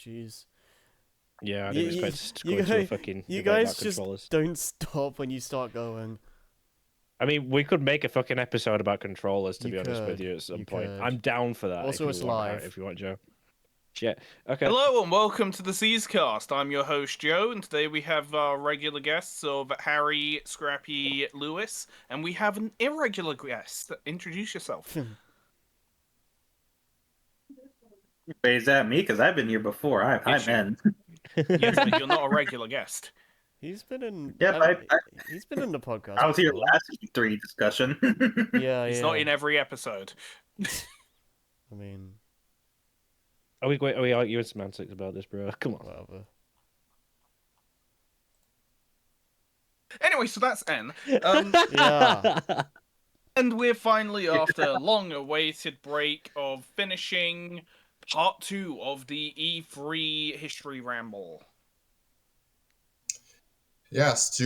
Jeez. Yeah, I You, didn't you, expect to you go into a guys, fucking you debate guys about just controllers. don't stop when you start going. I mean, we could make a fucking episode about controllers, to You be honest with could. you, at some You point. could. I'm down for that Also, it's live. if you want, Joe. Shit. Okay. Hello and welcome to the SEESCast. I'm your host Joe, and today we have our regular guests of Harry, Scrappy, Lewis, and we have an irregular guest. Introduce yourself. Wait, is that me? Because I've been here before. I'm you. in. Yes, but you're not a regular guest. He's been in. Yep, he's been in the podcast. I was here before. last E3 discussion. Yeah, He's yeah. not in every episode. I mean, Are we arguing semantics about this, bro? Come on. whatever. Anyway, so that's N. Yeah. And we're finally, after a long-awaited break, of finishing part 2 of the E3 history ramble. Yes,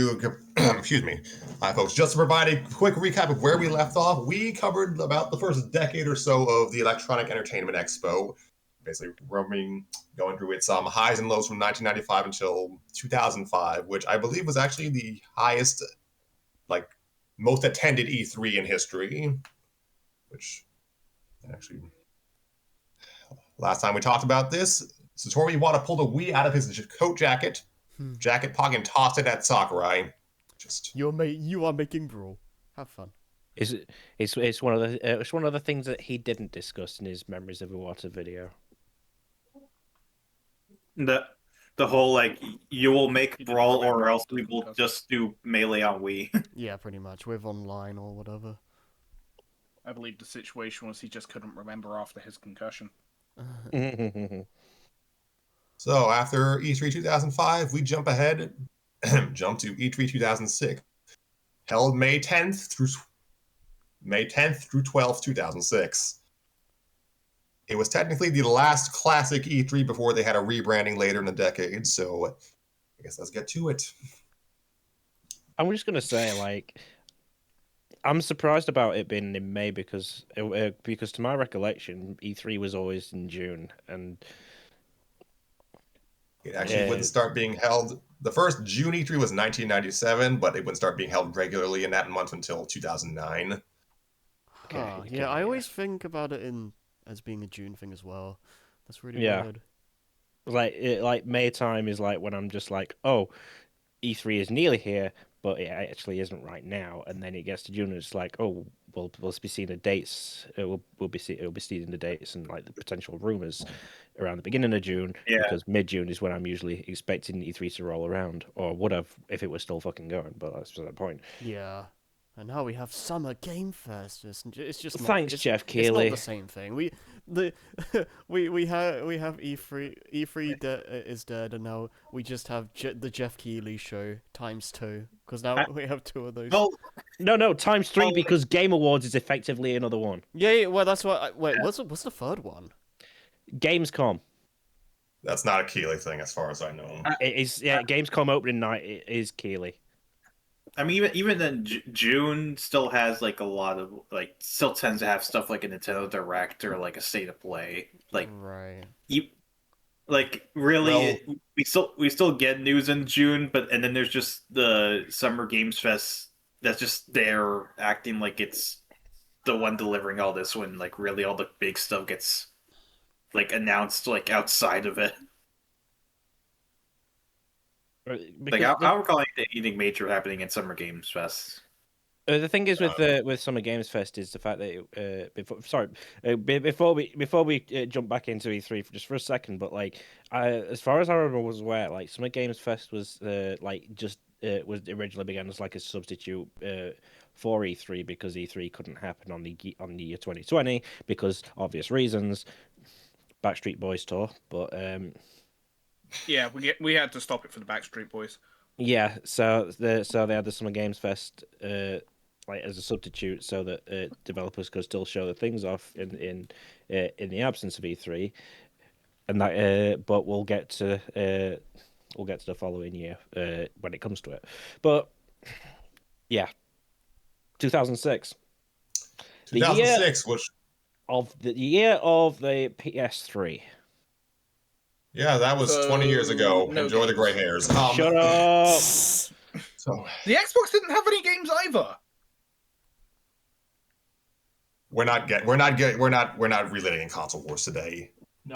excuse me. Hi, folks. Just to provide a quick recap of where we left off, we covered about the first decade or so of the Electronic Entertainment Expo, basically going through its highs and lows from 1995 until 2005, which I believe was actually the highest, most attended E3 in history, which actually, last time we talked about this, Satoru Iwata pulled a Wii out of his coat jacket pocket and tossed it at Sakurai. You are making brawl. Have fun. It's one of the things that he didn't discuss in his Memories of Iwata video. The whole you will make Brawl or else we will just do Melee on Wii. Yeah, pretty much with online or whatever. I believe the situation was he just couldn't remember after his concussion. So after E3 2005, we jump ahead, jump to E3 2006, held May 10th through 12th, 2006. It was technically the last classic E3 before they had a rebranding later in the decade, so I guess let's get to it. I'm just gonna say, I'm surprised about it being in May because to my recollection, E3 was always in June, and it actually wouldn't start being held. The first June E3 was 1997, but it wouldn't start being held regularly in that month until 2009. Yeah, I always think about it as being a June thing as well. That's really weird. May time is when I'm just oh, E3 is nearly here, but it actually isn't right now. And then it gets to June, and it's oh, we'll be seeing the dates. We'll be seeing the dates and the potential rumors around the beginning of June. Yeah. Because mid-June is when I'm usually expecting E3 to roll around, or would have if it was still fucking going. But that's the point. Yeah. And now we have Summer Game Fest. It's just not, Thanks, Jeff Keighley. It's not the same thing. We have E3. E3 is dead, and now we just have the Jeff Keighley show ×2 because now we have 2 of those. No, ×3 because Game Awards is effectively another one. Yeah. Well, that's what. Wait, what's the third one? Gamescom. That's not a Keighley thing, as far as I know. It is. Yeah, Gamescom opening night is Keighley. I mean, even then, June still has a lot of still tends to have stuff like a Nintendo Direct or a State of Play. Right. Really, we still get news in June, and then there's just the Summer Games Fest that's just there acting like it's the one delivering all this when really all the big stuff gets announced outside of it. I don't recall anything major happening in Summer Games Fest. The thing is with Summer Games Fest is the fact that before we jump back into E3 just for a second, but as far as I remember was aware, Summer Games Fest was was originally began as a substitute for E3 because E3 couldn't happen on the year 2020 because obvious reasons, Backstreet Boys tour, but yeah, we had to stop it for the Backstreet Boys. Yeah, so they had the Summer Games Fest as a substitute, so that developers could still show the things off in the absence of E3, and that. But we'll get to the following year when it comes to it. But yeah, 2006. 2006 was the year of the PS3. Yeah, that was 20 years ago. No Enjoy the games. gray hairs. Shut up! So The Xbox didn't have any games either. we're not relating console wars today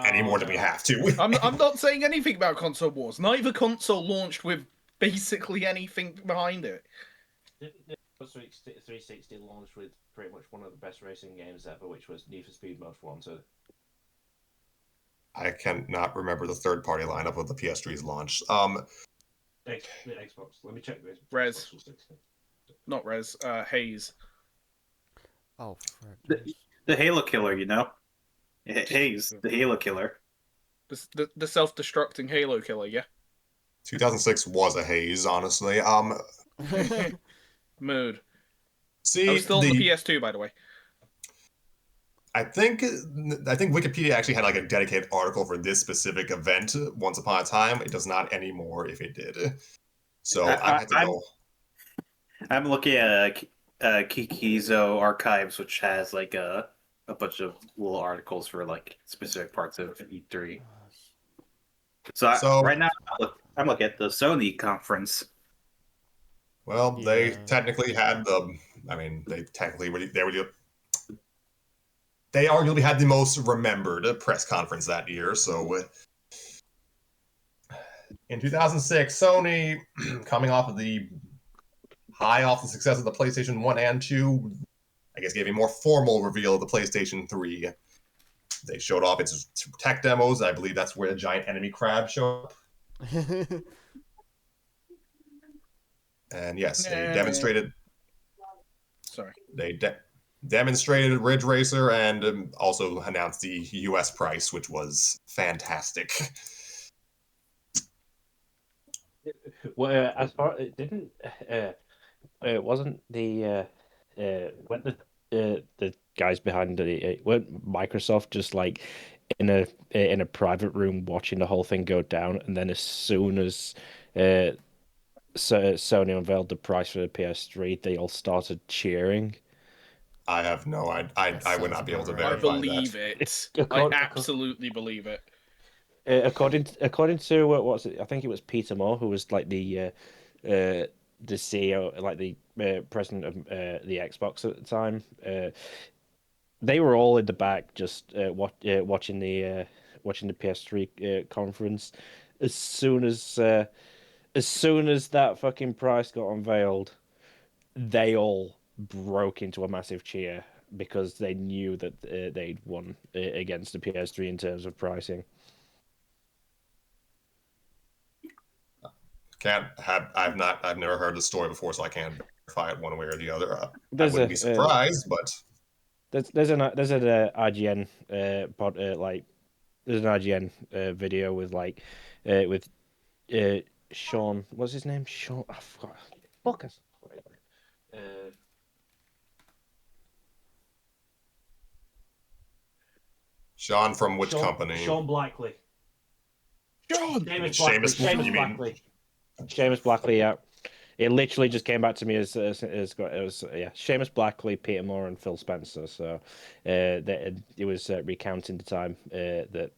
any more than we have to. I'm not saying anything about console wars. Neither console launched with basically anything behind it. The 360 launched with pretty much one of the best racing games ever, which was Need for Speed Most Wanted. I cannot remember the third-party lineup of the PS3's launch. The Xbox. Let me check this. Res. Xbox 360. Not Res, Haze. Oh, frick. The Halo killer, you know? Hayes, the Halo killer. The self-destructing Halo killer, yeah? 2006 was a haze, honestly. Mood. See, I was still on the PS2, by the way. I think Wikipedia actually had like a dedicated article for this specific event once upon a time. It does not anymore if it did. So I had to go. I'm looking at Kikizo Archives, which has like a bunch of little articles for like specific parts of E3. So right now, I'm looking at the Sony conference. Well, they Yeah. technically had they arguably had the most remembered press conference that year. So in 2006, Sony, coming off of the success of the PlayStation 1 and 2, I guess gave a more formal reveal of the PlayStation 3. They showed off its tech demos. I believe that's where the giant enemy crab showed up. And yes, they demonstrated. Sorry. They demonstrated Ridge Racer and also announced the US price, which was fantastic. Well, as far it didn't, it wasn't the when the guys behind it weren't Microsoft just like in a private room watching the whole thing go down, and then as soon as Sony unveiled the price for the PS3, they all started cheering. I have no, I would not be able to I verify believe that. it. I absolutely believe it. According to what was it? I think it was Peter Moore who was like the CEO, like the president of the Xbox at the time. They were all in the back just watching the PS3 conference. As soon as that fucking price got unveiled, they all broke into a massive cheer because they knew that they'd won against the PS3 in terms of pricing. I've never heard the story before, so I can't verify it one way or the other. I There's wouldn't be surprised, but there's an IGN there's an IGN video with with Sean, what's his name? Sean, I forgot. Focus. Sean from which company? Sean Blackley. Sean! Seamus Blackley. Seamus Blackley, yeah. It literally just came back to me as it was Seamus Blackley, Peter Moore, and Phil Spencer. So it was recounting the time that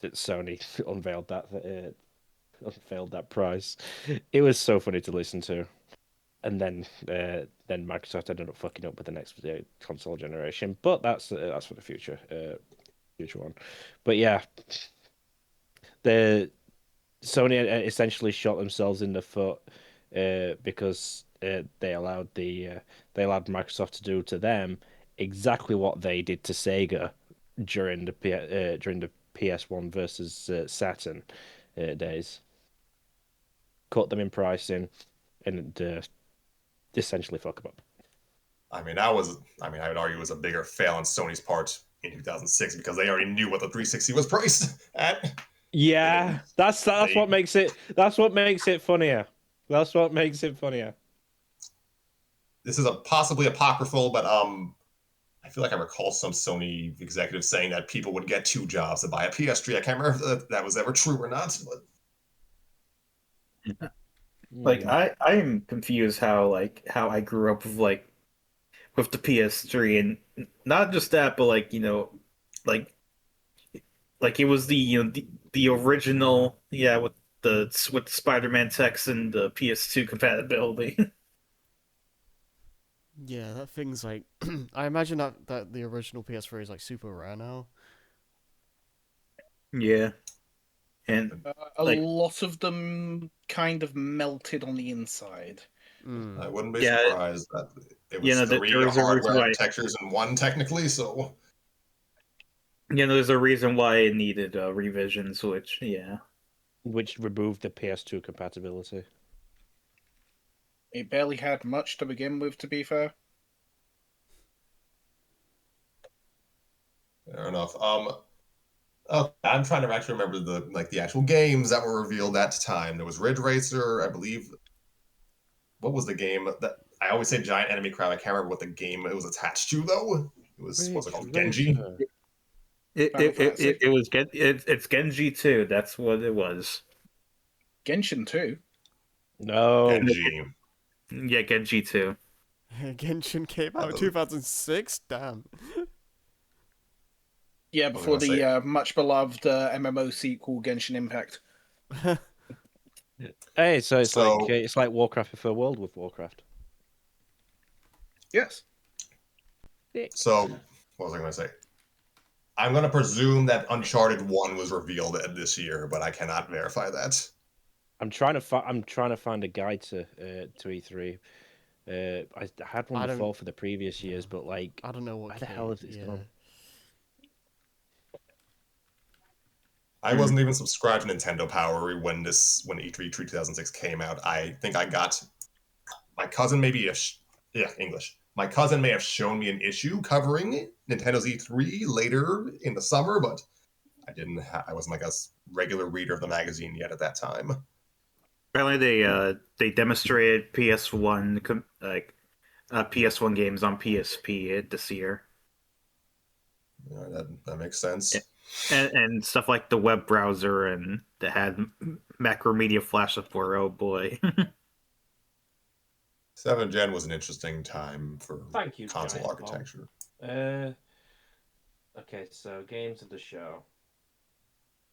Sony unveiled that price. It was so funny to listen to, and then Microsoft ended up fucking up with the next console generation. But that's for the future one. But yeah, the Sony essentially shot themselves in the foot because they allowed Microsoft to do to them exactly what they did to Sega during the PS1 versus Saturn days. Cut them in pricing and essentially fuck them up. I mean, I would argue it was a bigger fail on Sony's part in 2006 because they already knew what the 360 was priced at. Yeah, that's what makes it funnier. That's what makes it funnier. This is possibly apocryphal, but I feel like I recall some Sony executives saying that people would get 2 jobs to buy a PS3. I can't remember if that was ever true or not. But... Like I am confused how I grew up with the PS3, and not just that, but like it was the original, yeah, with Spider-Man text and the PS2 compatibility. Yeah, that thing's like. I imagine that the original PS3 is like super rare now. Yeah, and A like lot of them kind of melted on the inside. Mm. I wouldn't be yeah, surprised that it was there three was a reason hardware why. architectures in one technically. So There's a reason why it needed revisions, which yeah. which removed the PS2 compatibility. It barely had much to begin with, to be fair. fair enough. Okay, I'm trying to actually remember the actual games that were revealed at the time. There was Ridge Racer, I believe. What was the game that I always say giant enemy crab? I can't remember what the game it was attached to though. It was what's it called? Genji. Final Fantasy. It was it's Genji 2. That's what it was. Genshin 2. No, Genji. Yeah, Genji 2. Genshin came out in those- 2006. Damn. Yeah, was before gonna say- the much beloved MMO sequel, Genshin Impact. hey, so So- it's like Warcraft before World with Warcraft. Yes. So what was I going to say? I'm going to presume that Uncharted 1 was revealed this year, but I cannot verify that. I'm trying to find a guide to E3. I had one I don't- before for the previous years, but like, I don't know what. where the hell is it Yeah. gone? I wasn't even subscribed to Nintendo Power when E3 2006 came out. I think I got my cousin English. My cousin may have shown me an issue covering Nintendo's E3 later in the summer, but I wasn't like a regular reader of the magazine yet at that time. Apparently they demonstrated PS1 games on PSP this year. That makes sense. And stuff like the web browser and that had Macromedia Flash support. Oh boy. 7th Gen was an interesting time for Thank you, console Giant Bomb. architecture. Okay, so games of the show.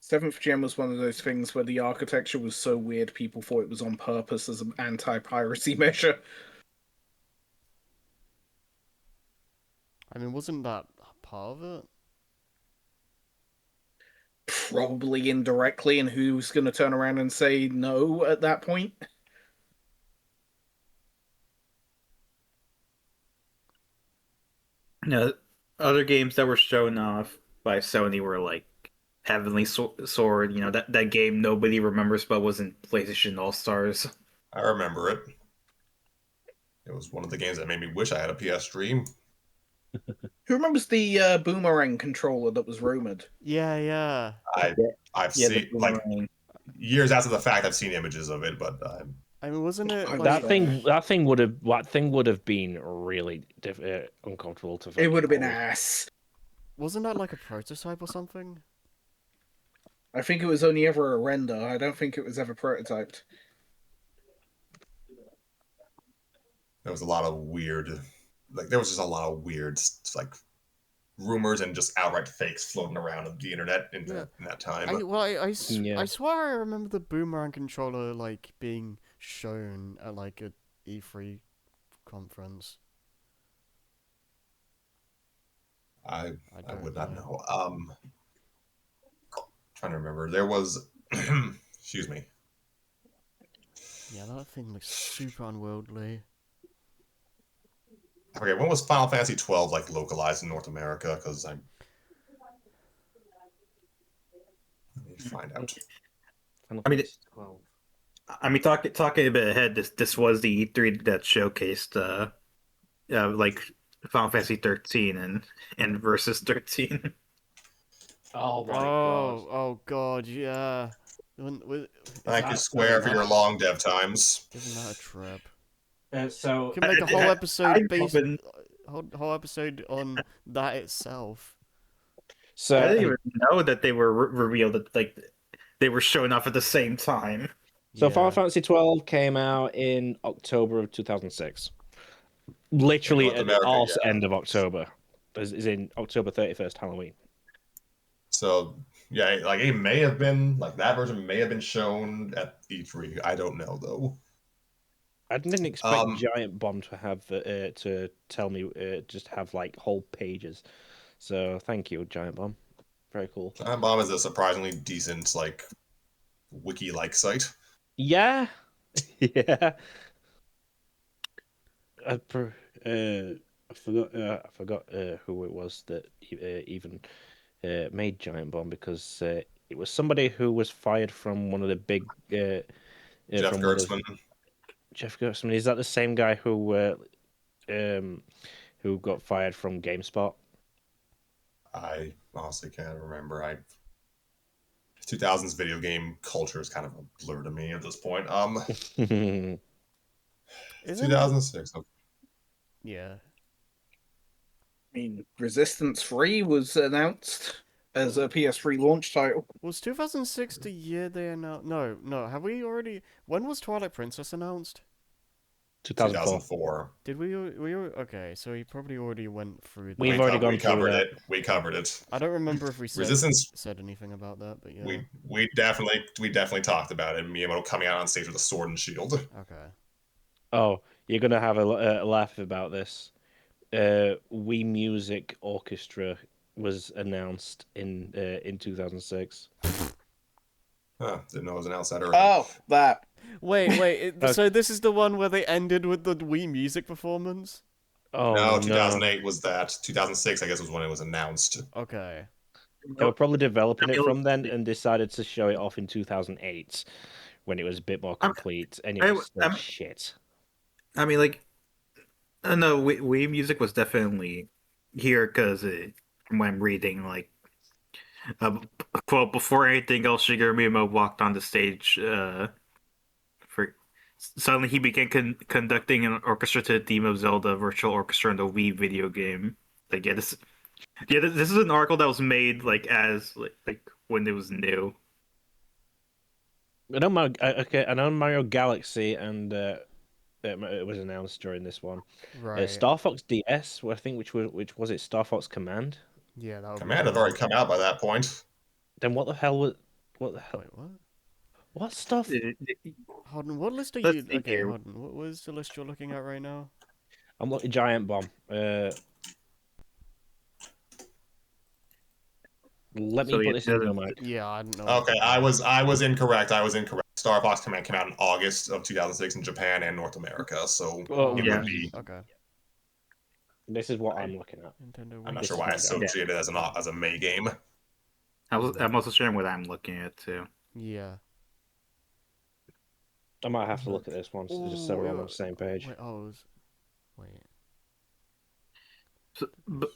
7th Gen was one of those things where the architecture was so weird people thought it was on purpose as an anti-piracy measure. I mean, wasn't that part of it? Probably indirectly, and who's going to turn around and say no at that point? Other games that were shown off by Sony were like Heavenly Sword. That game nobody remembers, but was in PlayStation All Stars. I remember it. It was one of the games that made me wish I had a PS3. Who remembers the boomerang controller that was rumored? Yeah. I've Yeah, seen the like boomerang. years after the fact. I've seen images of it, but I mean, wasn't it That like That thing would have been really uncomfortable to. It would have been hold. ass. wasn't that like a prototype or something? I think it was only ever a render. I don't think it was ever prototyped. there was a lot of weird, there was just a lot of weird like rumors and just outright fakes floating around on the internet in that time. Yeah. I swear I remember the boomerang controller like being shown at like a E3 conference. I don't would not know. know. Trying to remember. There was, excuse me. Yeah, that thing looks super unwieldy. Okay, when was Final Fantasy 12 like localized in North America? Because let me find out. I mean, talking a bit ahead. This was the E3 that showcased like Final Fantasy 13 and Versus 13. Oh my god. Oh god, yeah. Thank you, Square, for your long dev times. Isn't that a trip? So We could make a whole episode whole episode on that itself. So I didn't even know that they were revealed that like they were showing off at the same time. So Yeah. Final Fantasy 12 came out in October of 2006. Literally North at the America, arse yeah. end of October. Is in October 31st, Halloween. So yeah, like it may have been like that version may have been shown at E3. I don't know though. I didn't expect Um, Giant Bomb to have to tell me just have like whole pages. So thank you, Giant Bomb. Very cool. Giant Bomb is a surprisingly decent like wiki-like site. Yeah, yeah. I, per- I forgot. I forgot who it was that even made Giant Bomb because it was somebody who was fired from one of the big Jeff from one of those Gertzman. Jeff Gerstmann. Is that the same guy um who got fired from GameSpot? I honestly can't remember. 2000s video game culture is kind of a blur to me at this point. Isn't it? 2006. Okay. Yeah. I mean, Resistance 3 was announced as a PS3 launch title. Was 2006 the year they announced? No, no. Have we already? When was Twilight Princess announced? 2004. 2004. Did we okay? So he probably already went through. That. We've already gone we through covered that. it. We covered it. I don't remember if we Resistance. said anything about that, but yeah. We definitely talked about it. Miyamoto coming out on stage with a sword and shield. Okay. Oh, you're gonna have a laugh about this. Wii Music Orchestra was announced in 2006. Huh, didn't know it was announced that early. Oh, that. Wait. So this is the one where they ended with the Wii music performance? Oh No, 2008 was that. 2006, I guess, was when it was announced. Okay. They were probably developing it mean, from then and decided to show it off in 2008 when it was a bit more complete. And it was still shit. I mean, like, no, Wii music was definitely here because from what I'm reading, like, quote, before anything else, Shigeru Miyamoto walked on the stage. For suddenly he began conducting an orchestra to the theme of Zelda Virtual Orchestra in the Wii video game. Like, this is an article that was made like as like when it was new. I know Mario Galaxy and it was announced during this one. Right. Star Fox DS, I think, which was it? Star Fox Command. Yeah, that would Command had already come out by that point. Then what the hell was? What the hell? Wait, what? What stuff? Hold on, what list are Let's you? see Okay, here. hold on. What was the list you're looking at right now? I'm looking Giant Bomb. Let me So put it this in your doesn't- mic. Yeah, I don't know. Okay, I was incorrect. Star Fox Command came out in August of 2006 in Japan and North America, so Oh, it yeah. would be. Okay. This is what I'm looking at. Nintendo I'm Wii. not sure why I This is my associated it as a May game. I'm also sharing what I'm looking at too. Yeah. I might have to look at this one just so we're on the same page. Wait, wait.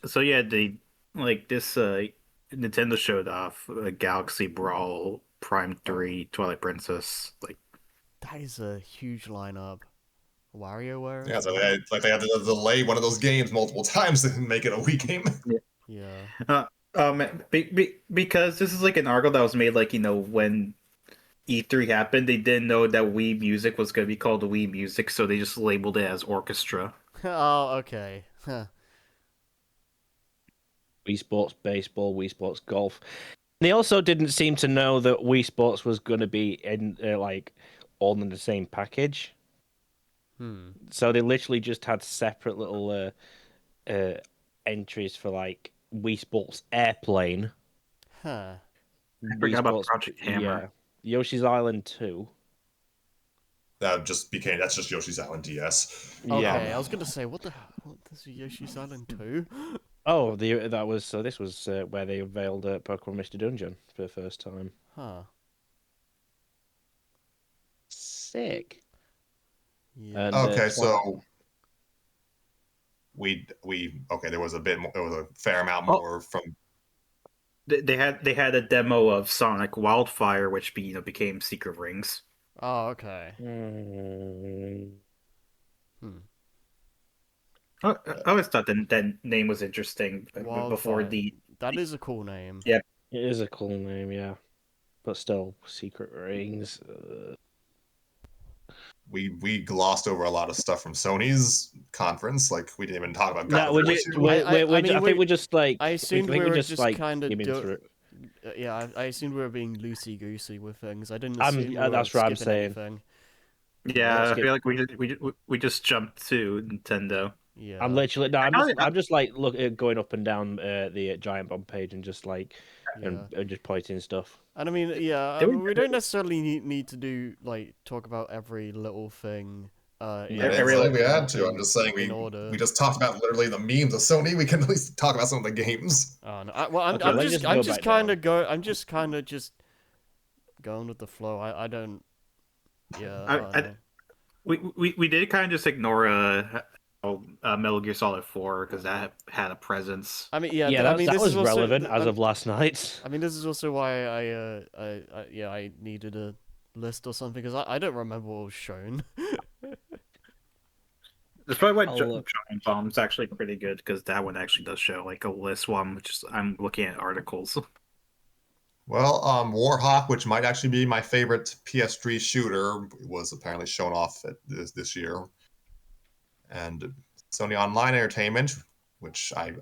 So yeah, they like this. Nintendo showed off Galaxy Brawl, Prime 3, Twilight Princess. Like, That is a huge lineup. WarioWare. Yeah, so they had to delay one of those games multiple times to make it a Wii game. Yeah. because this is like an article that was made like when E3 happened, they didn't know that Wii Music was going to be called Wii Music, so they just labeled it as Orchestra. Oh, okay. Huh. Wii Sports Baseball, Wii Sports Golf. They also didn't seem to know that Wii Sports was going to be in like all in the same package. So they literally just had separate little entries for like Wii Sports Airplane. Huh. I forgot about Project Hammer. Yeah. Yoshi's Island 2. That's just Yoshi's Island DS. Okay, Yeah. I was gonna say, what this is Yoshi's Island 2? Oh, this was where they unveiled Pokemon Mystery Dungeon for the first time. Huh. Sick. Yeah. And, Okay, Twilight- so there was a bit more. There was a fair amount more from. They had a demo of Sonic Wildfire, which became Secret Rings. Oh, okay. I always thought that name was interesting before Wildfire. the. That is a cool name. Yeah. It is a cool name, yeah. But still, Secret Rings. We glossed over a lot of stuff from Sony's conference. Like we didn't even talk about. No, God of War 2. I think we're just like. I assumed we think were we're just like kind of skimming through it. yeah, I assumed we were being loosey goosey with things. I didn't I'm- assume we were that's what I'm skipping saying. anything. Yeah, let's I get- feel like we just jumped to Nintendo. Yeah. I'm literally no. I- I'm just like going up and down the Giant Bomb page and just like Yeah. and just pointing stuff. And I mean, yeah, They were we don't necessarily need to do like talk about every little thing. I In, didn't every- say we had to. I'm just saying in order. we just talked about literally the memes of Sony. We can at least talk about some of the games. Oh, no. Well, I'm, Okay, I'm let's just, just I'm go just back kind down. of go. I'm just kind of just going with the flow. I don't. Yeah. I don't know. We did kind of just ignore Metal Gear Solid 4 because that had a presence. I mean, yeah. Yeah, I mean, that this was is also, relevant as of last night. I mean, this is also why I needed a list or something because I don't remember what was shown. That's probably why I'll look. Giant Bomb's actually pretty good because that one actually does show like a list while I'm looking at articles. Well, Warhawk, which might actually be my favorite PS3 shooter, was apparently shown off at this year. And Sony Online Entertainment, which I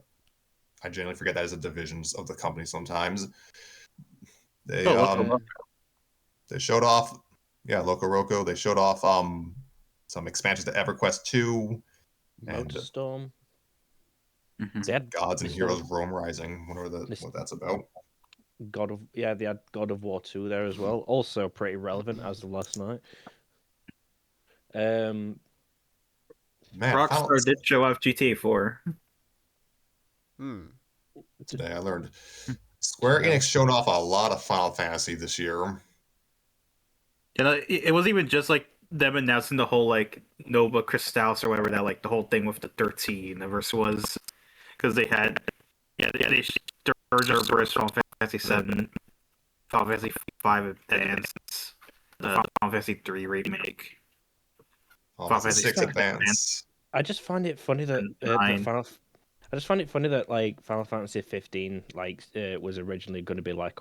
generally forget that is a division of the company sometimes. They they showed off, yeah, Loco Roco. They showed off some expansions to EverQuest 2 and Motor Storm. Mhm. They had Gods and Motor Storm, Heroes Rome Rising. Wonder what that's about. they had God of War 2 there as well. Also pretty relevant as of last night. Man, Rockstar did show off GTA 4. today I learned Square Enix showed off a lot of Final Fantasy this year. You know, it wasn't even just like them announcing the whole like Nova Crystals or whatever that like the whole thing with the 13 universe was, because they they showed Burst Final Fantasy 7, Final Fantasy 5 Advance, Final Fantasy 3 remake. Final Fantasy 6 Fantasy Advance. I just find it funny that Nine. I just find it funny that like Final Fantasy 15 was originally going to be like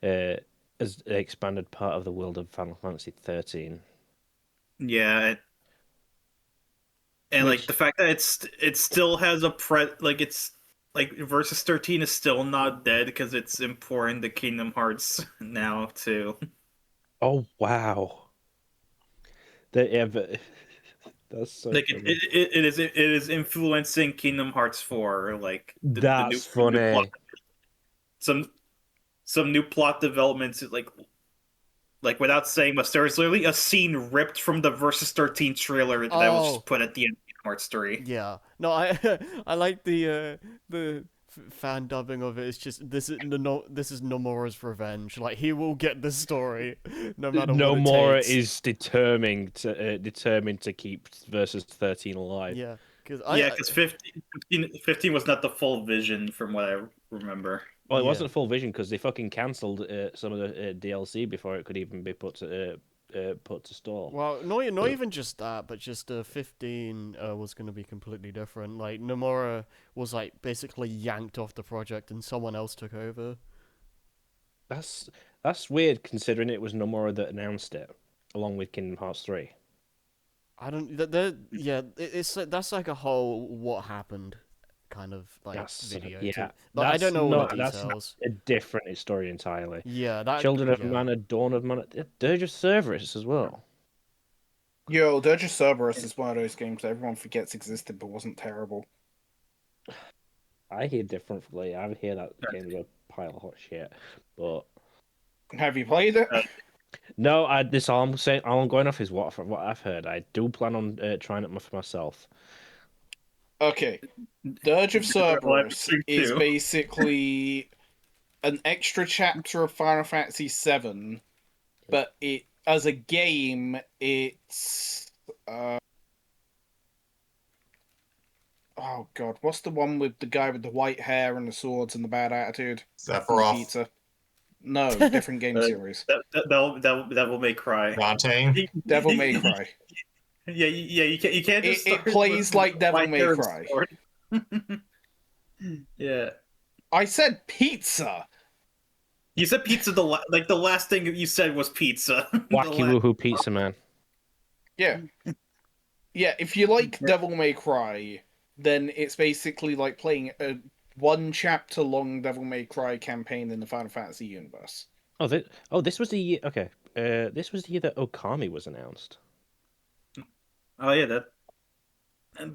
as an expanded part of the world of Final Fantasy 13. Yeah, and Which- like the fact that it still has a it's like Versus 13 is still not dead because it's important to Kingdom Hearts now too. Oh wow. That's so Like funny. it is influencing Kingdom Hearts 4. Like That's funny. some new plot developments like without saying much. There's literally a scene ripped from the Versus 13 trailer that was Oh. just put at the end of Kingdom Hearts 3. Yeah. No, I I like the fan dubbing of it. It's just this is Nomura's revenge. Like he will get the story no matter what it Nomura takes. is determined to keep Versus 13 alive. Yeah, because Yeah, because 15 was not the full vision from what I remember. Well, it Yeah. wasn't full vision because they fucking cancelled some of the DLC before it could even be put to store. Well, not even just that, but just 15 was going to be completely different. Like Nomura was like basically yanked off the project and someone else took over. That's weird considering it was Nomura that announced it, along with Kingdom Hearts 3. I don't. It's that's like a whole what happened kind of like That's video. yeah. But I don't know all the That's details. a different story entirely. Yeah, that Children of yeah. Mana, Dawn of Mana, Dirge of Cerberus as well. Yo, Dirge of Cerberus is one of those games that everyone forgets existed but wasn't terrible. I hear differently. I hear that game's a pile of hot shit, but Have you played it? no, all I'm saying, all I'm going off is what I've heard. I do plan on trying it for myself. Okay. Dirge of Cerberus Well, is too. basically an extra chapter of Final Fantasy VII, but it as a game, it's oh god, what's the one with the guy with the white hair and the swords and the bad attitude? And the Sephiroth, pizza. No, different game series. That will make cry. Dante. Devil May Cry. Yeah, you can't. Just It start plays with like Devil white May hair and Cry. sword. Yeah, I said pizza. you said pizza. The last thing you said was pizza. Wacky Woohoo Pizza Man. Yeah. Yeah, if you like Devil May Cry, then it's basically like playing one chapter long Devil May Cry campaign in the Final Fantasy universe. This was the year. Okay, this was the year that Okami was announced. Oh yeah,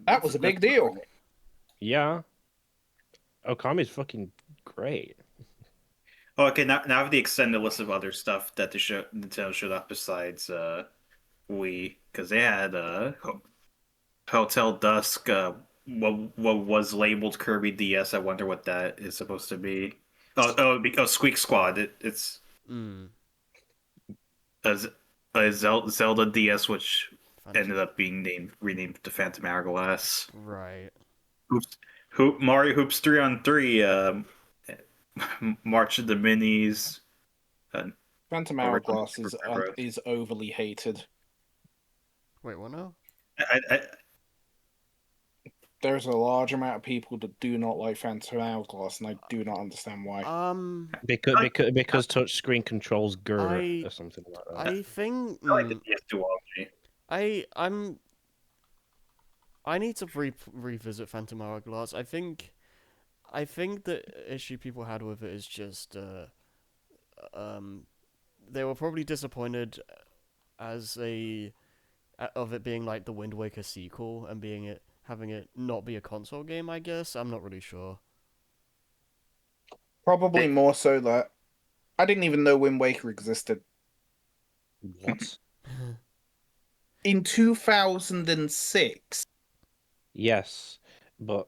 That was a big deal. Yeah, Okami's fucking great. Oh, okay, now I have the extended list of other stuff that Nintendo showed off besides Wii, because they had Hotel Dusk, what was labeled Kirby DS. I wonder what that is supposed to be. Because Squeak Squad. It's Mm. a Zelda DS, which Phantom. ended up being renamed to Phantom Hourglass. Right. Mario Hoops 3-on-3, March of the Minis. Phantom Over- Hourglass is overly hated. Wait, what now? I There's a large amount of people that do not like Phantom Hourglass, and I do not understand why. Because touchscreen controls I- or something like that. I think like the PS2 only. I need to revisit Phantom Hourglass. I think the issue people had with it is just they were probably disappointed as of it being like the Wind Waker sequel and having it not be a console game. I guess I'm not really sure. Probably more so that I didn't even know Wind Waker existed. What? In 2006, Yes, but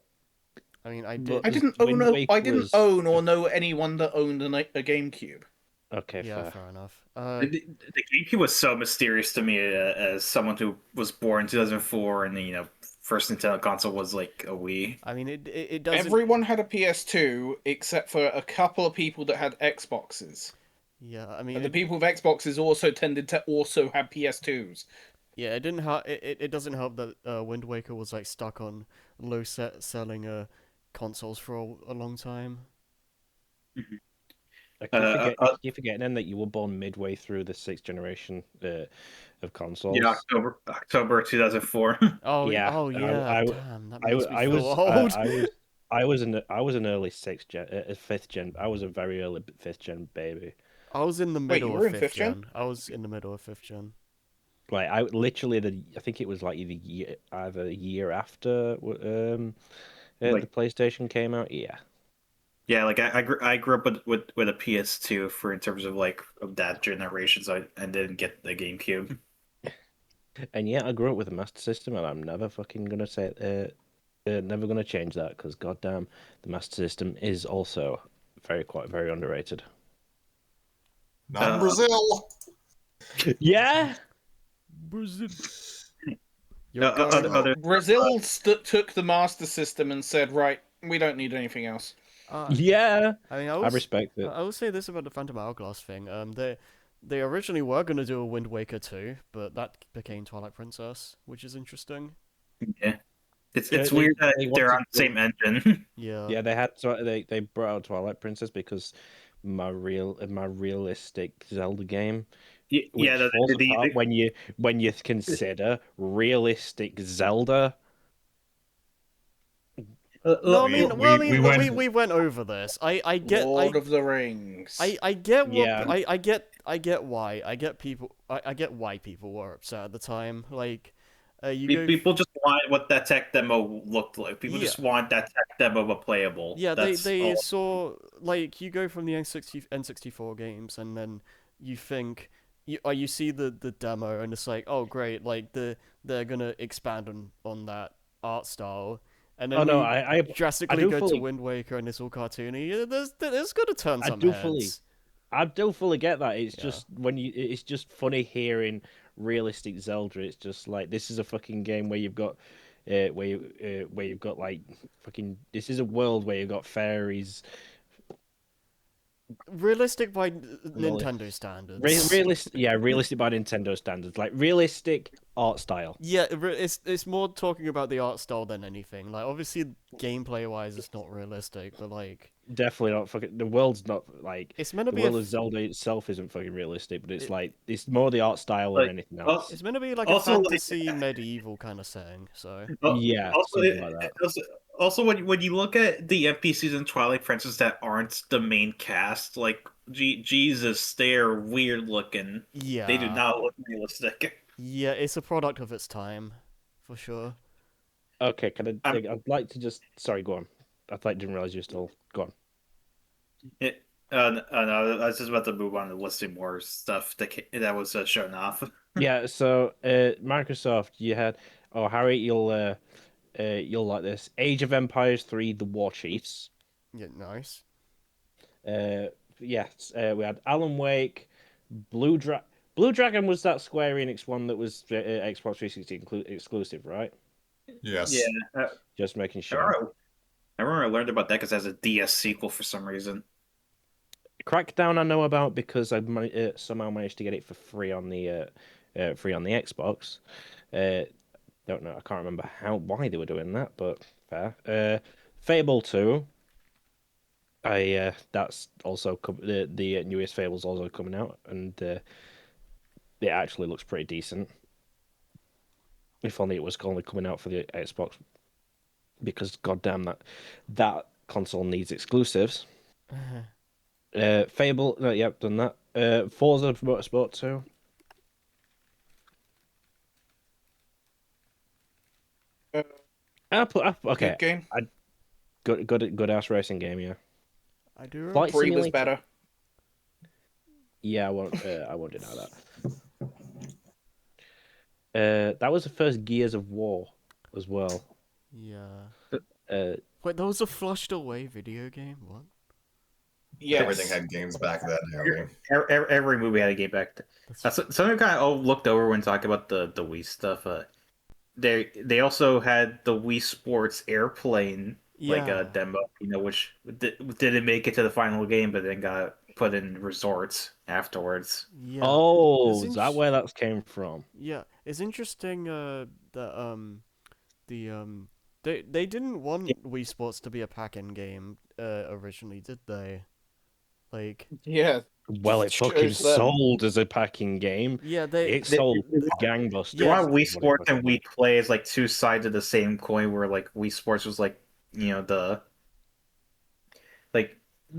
I mean, I But- did. I didn't Wind own. Waker I didn't was- own or know anyone that owned a GameCube. okay, Yeah, fair. fair enough. The GameCube was so mysterious to me as someone who was born in 2004, and first Nintendo console was like a Wii. I mean, it doesn't. Everyone had a PS2 except for a couple of people that had Xboxes. Yeah, I mean, And the people with Xboxes also tended to also have PS2s. yeah, it didn't help. It doesn't help that Wind Waker was like stuck on low selling consoles for a long time. I keep forgetting then that you were born midway through the 6th generation of consoles. Yeah, October 2004. Oh Yeah, oh yeah, I- damn, that I, makes w- me I feel was old. I was an early 5th gen. I was a very early 5th gen baby. I was in the Wait, middle you were of in fifth 5th gen? gen. I was in the middle of 5th gen. Like I literally I think it was like either a year after the PlayStation came out. Yeah. Yeah, like I grew up with a PS2 for in terms of like of that generation, so I didn't get the GameCube. And yeah, I grew up with a Master System, and I'm never fucking gonna say never gonna change that because goddamn, the Master System is also very underrated. Not in Brazil. Yeah. Brazil. Brazil took the Master System and said, right, we don't need anything else. Yeah. I mean, I respect it. I will say this about the Phantom Hourglass thing. They originally were gonna do a Wind Waker 2, but that became Twilight Princess, which is interesting. Yeah, it's Yeah, weird that they they're wanted on the same engine. Yeah. Yeah, they brought out Twilight Princess because my realistic Zelda game, which Yeah, falls apart when you consider realistic Zelda. No, I mean, we we went over this. I get Lord of the Rings. I get what Yeah. I get why I get why people were upset at the time. Like, People just want what that tech demo looked like. People Yeah. just want that tech demo but playable. Yeah, That's they all. saw, like, you go from the N64 games and then you think you see the demo and it's like, oh great, like they're gonna expand on that art style, and then Oh no, we I drastically do go fully- to Wind Waker and it's all cartoony. Yeah, there's gonna turn I some do heads. fully get that. It's Yeah. just it's just funny hearing realistic Zelda. It's just like this is a fucking game where you've got where you've got like fucking this is a world where you've got fairies. Realistic by all- Nintendo standards. Realistic by Nintendo standards, like realistic art style. Yeah, it's more talking about the art style than anything. Like, obviously, gameplay wise, it's not realistic, but like, Definitely not fucking. The world's not like it's meant to the be world of Zelda itself isn't fucking realistic, but it's like it's more the art style than Like, anything else. it's meant to be like Also, a like- fantasy medieval kind of setting. So Yeah, Also, something like that. Also, when you look at the NPCs in Twilight Princess that aren't the main cast, like Jesus, they're weird looking. They do Yeah, not look realistic. yeah, it's a product of its time, for sure. Okay, can I? I'm, I'd like to just. Sorry, go on. Didn't realize you were still gone. it, no, I was just about to move on to listing more stuff that was shown off. Yeah. So, Microsoft, you had. Oh, Harry, you'll like this. Age of Empires 3: The War Chiefs. Yeah, nice. Yes, we had Alan Wake, Blue Dra Blue Dragon was that Square Enix one that was Xbox 360 exclusive, right? Yeah, Yes. Just making I sure. remember, I remember I learned about that because it has a DS sequel for some reason. Crackdown I know about because somehow managed to get it for free on the Xbox. Uh, don't know, I can't remember why they were doing that, but fair. Fable 2. That's also the newest Fable's also coming out, and it actually looks pretty decent. If only it was only coming out for the Xbox, because goddamn that console needs exclusives. Fable, no, yep, done that. Forza Motorsport 2. Uh, Okay, Good game. good ass racing game, yeah. I do remember. Flight 3 was Simulator. better. Yeah, I won't deny that. That was the first Gears of War as well. Yeah. Uh, Wait, that was a flushed away video game? What? Yes. Everything had games back then, Harry. Every movie had a game back. That's Something kind of looked over when talking about the Wii stuff. They also had the Wii Sports Airplane yeah. demo, which didn't make it to the final game, but then got put in resorts afterwards. Yeah. oh, It's is that where that came from? Yeah, it's interesting that the they didn't want Wii Sports to be a pack-in game originally, did they? Like, Yeah. Well, it Just fucking shows them. sold as a packing game. yeah, It They, sold they, gangbusters. they Yeah. want Wii is what it Sports and fucking Wii did. Play as like two sides of the same coin, where like Wii Sports was like the like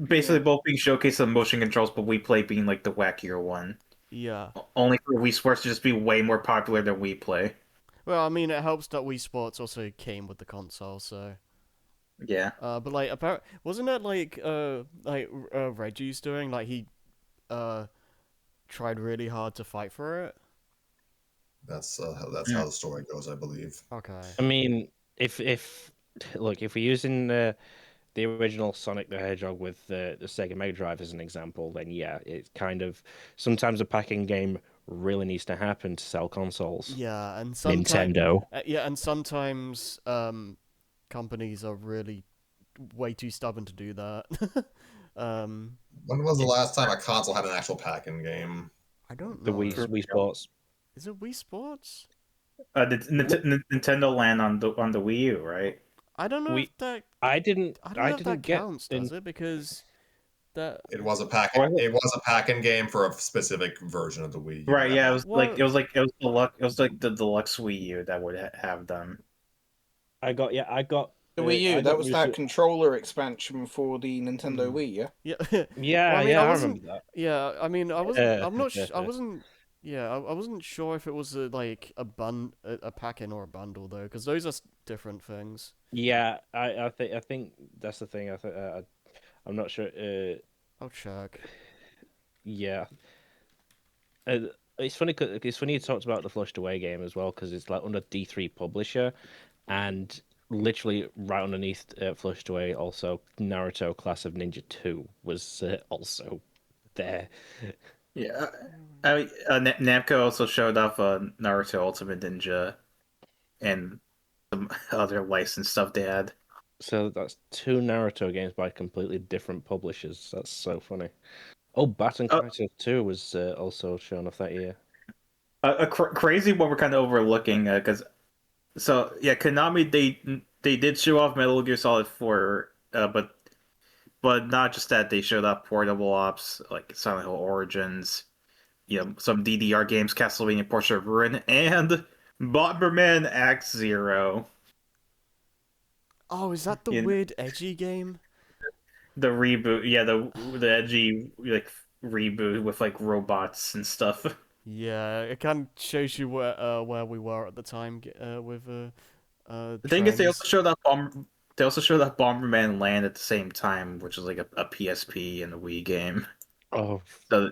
basically Yeah. both being showcased on motion controls, but Wii Play being like the wackier one. Yeah. Only for Wii Sports to just be way more popular than Wii Play. Well, I mean, it helps that Wii Sports also came with the console, so. Yeah. But like, wasn't it like Reggie's doing? Like he uh tried really hard to fight for it. That's how the story goes, I believe. Okay. I mean, if look, if we're using the original Sonic the Hedgehog with the Sega Mega Drive as an example, then yeah, it's kind of sometimes a packing game really needs to happen to sell consoles. Yeah, and sometimes Nintendo. yeah, and sometimes companies are really way too stubborn to do that. um, When was the last time a console had an actual pack-in game? I don't The know. Wii Sports. Is it Wii Sports? Nintendo Land on the Wii U, right? I don't know We if that. I didn't I don't know if that get counts, in. does it? Because that. It was a pack. Oh, I It was a pack-in game for a specific version of the Wii U. Right, yeah, it was Well, the deluxe Wii U that would have them. I got The Wii U, I that got was used that to- controller expansion for the Nintendo Hmm. Wii, yeah? Yeah. Yeah, Well, I mean, yeah, I I wasn't. remember that. Yeah, I mean, I wasn't. I'm not. I wasn't. Yeah, I wasn't sure if it was like a pack-in or a bundle though, because those are different things. Yeah, I think that's the thing. I'm not sure. I'll check. Yeah, uh, it's funny. It's funny you talked about the Flushed Away game as well because it's like under D3 Publisher, and literally right underneath Flushed Away, also Naruto Class of Ninja 2 was also there. Yeah, Namco also showed off Naruto Ultimate Ninja and some other licensed stuff they had. So that's two Naruto games by completely different publishers. That's so funny. Oh, Baton Oh, Kaitos 2 was also shown off that year. a crazy one we're kind of overlooking because Konami they did show off Metal Gear Solid 4, but not just that, they showed off portable ops like Silent Hill Origins, some DDR games, Castlevania Portrait of Ruin, and Bomberman Act Zero. Oh, is that the In weird edgy game? the reboot, yeah, the edgy like reboot with like robots and stuff. Yeah, it kind of shows you where we were at the time with The thing is, they also trends. showed that They also showed that Bomberman Land at the same time, which is like a PSP and a Wii game. Oh, So,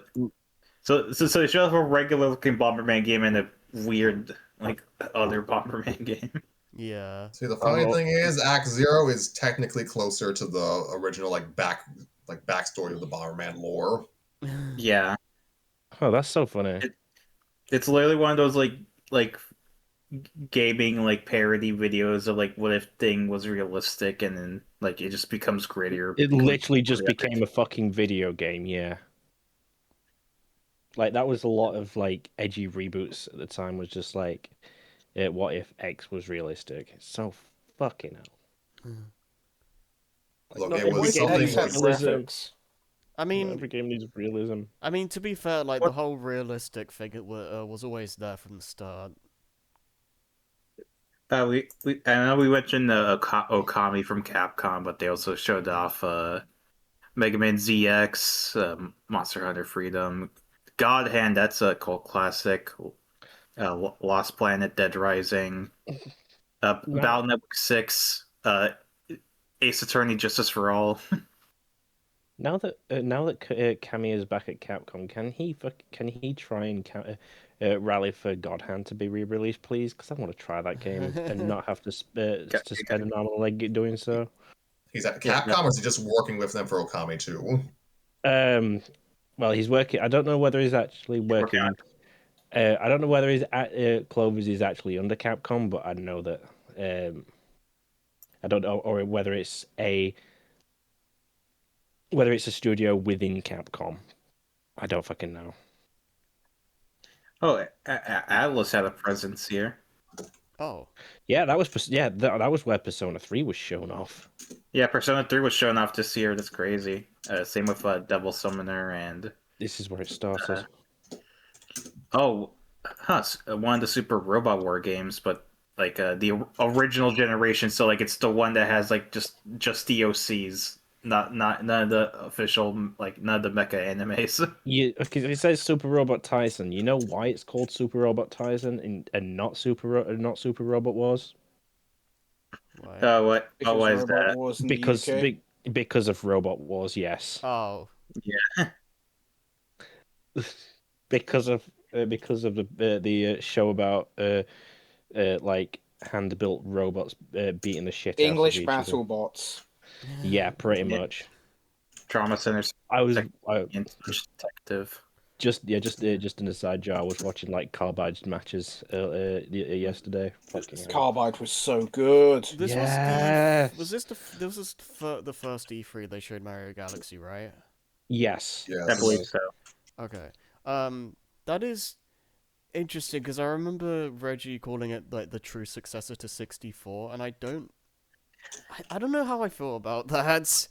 so they showed off a regular looking Bomberman game and a weird like other Bomberman game. Yeah. See, the funny oh, thing is, Act Zero is technically closer to the original backstory of the Bomberman lore. Yeah, oh, that's so funny. it's literally one of those like gaming like parody videos of like what if thing was realistic, and then like it just becomes grittier. It Becomes literally just more epic. became a fucking video game, yeah. Like that was a lot of like edgy reboots at the time. Was just like, what if X was realistic? It's so fucking hell. Like Look, not it every What was if game something X needs had was. realism. graphics? I Not mean, every game needs realism. to be fair, like the whole realistic figure was always there from the start. I know we mentioned Okami from Capcom, but they also showed off Mega Man ZX, Monster Hunter Freedom, God Hand. That's a cult classic. Lost Planet, Dead Rising, Now, Battle Network 6, Ace Attorney, Justice for All. now that Cammy is back at Capcom, can he try and rally for God Hand to be re-released, please? Because I want to try that game and not have to to spend an arm and a leg doing so. He's at Yeah, Capcom, or is he just working with them for Okami too? Well, he's working. I don't know whether he's actually working on working. I don't know whether he's at Clovis is actually under Capcom, but I know that. I don't know, or whether it's a studio within Capcom. I don't fucking know. Oh, Atlas had a presence here. Oh. Yeah, that was where Persona 3 was shown off. Yeah, Persona 3 was shown off this year. That's crazy. Same with Devil Summoner and This is where it started. oh, one of the Super Robot War games, but like the original generation. So like it's the one that has like just DOCs, not none of the official like none of the mecha animes. Because it says Super Robot Tyson. You know why it's called Super Robot Tyson and not not Super Robot Wars? Why? What? Because Why is Robot that? Wars in Because the UK. because of Robot Wars, yes. Oh. Because of the show about like hand built robots beating the shit out of English each other. battle bots. Yeah, pretty Yeah. much. Trauma Center Detective. Just an aside, Joe. I was watching like Carbide matches yesterday. Fucking hell. Carbide was so good. This Yes. was this the first E3 they showed Mario Galaxy, right? Yes. I Yes. believe so. Okay. That is interesting because I remember Reggie calling it like the true successor to 64, and I don't know how I feel about that.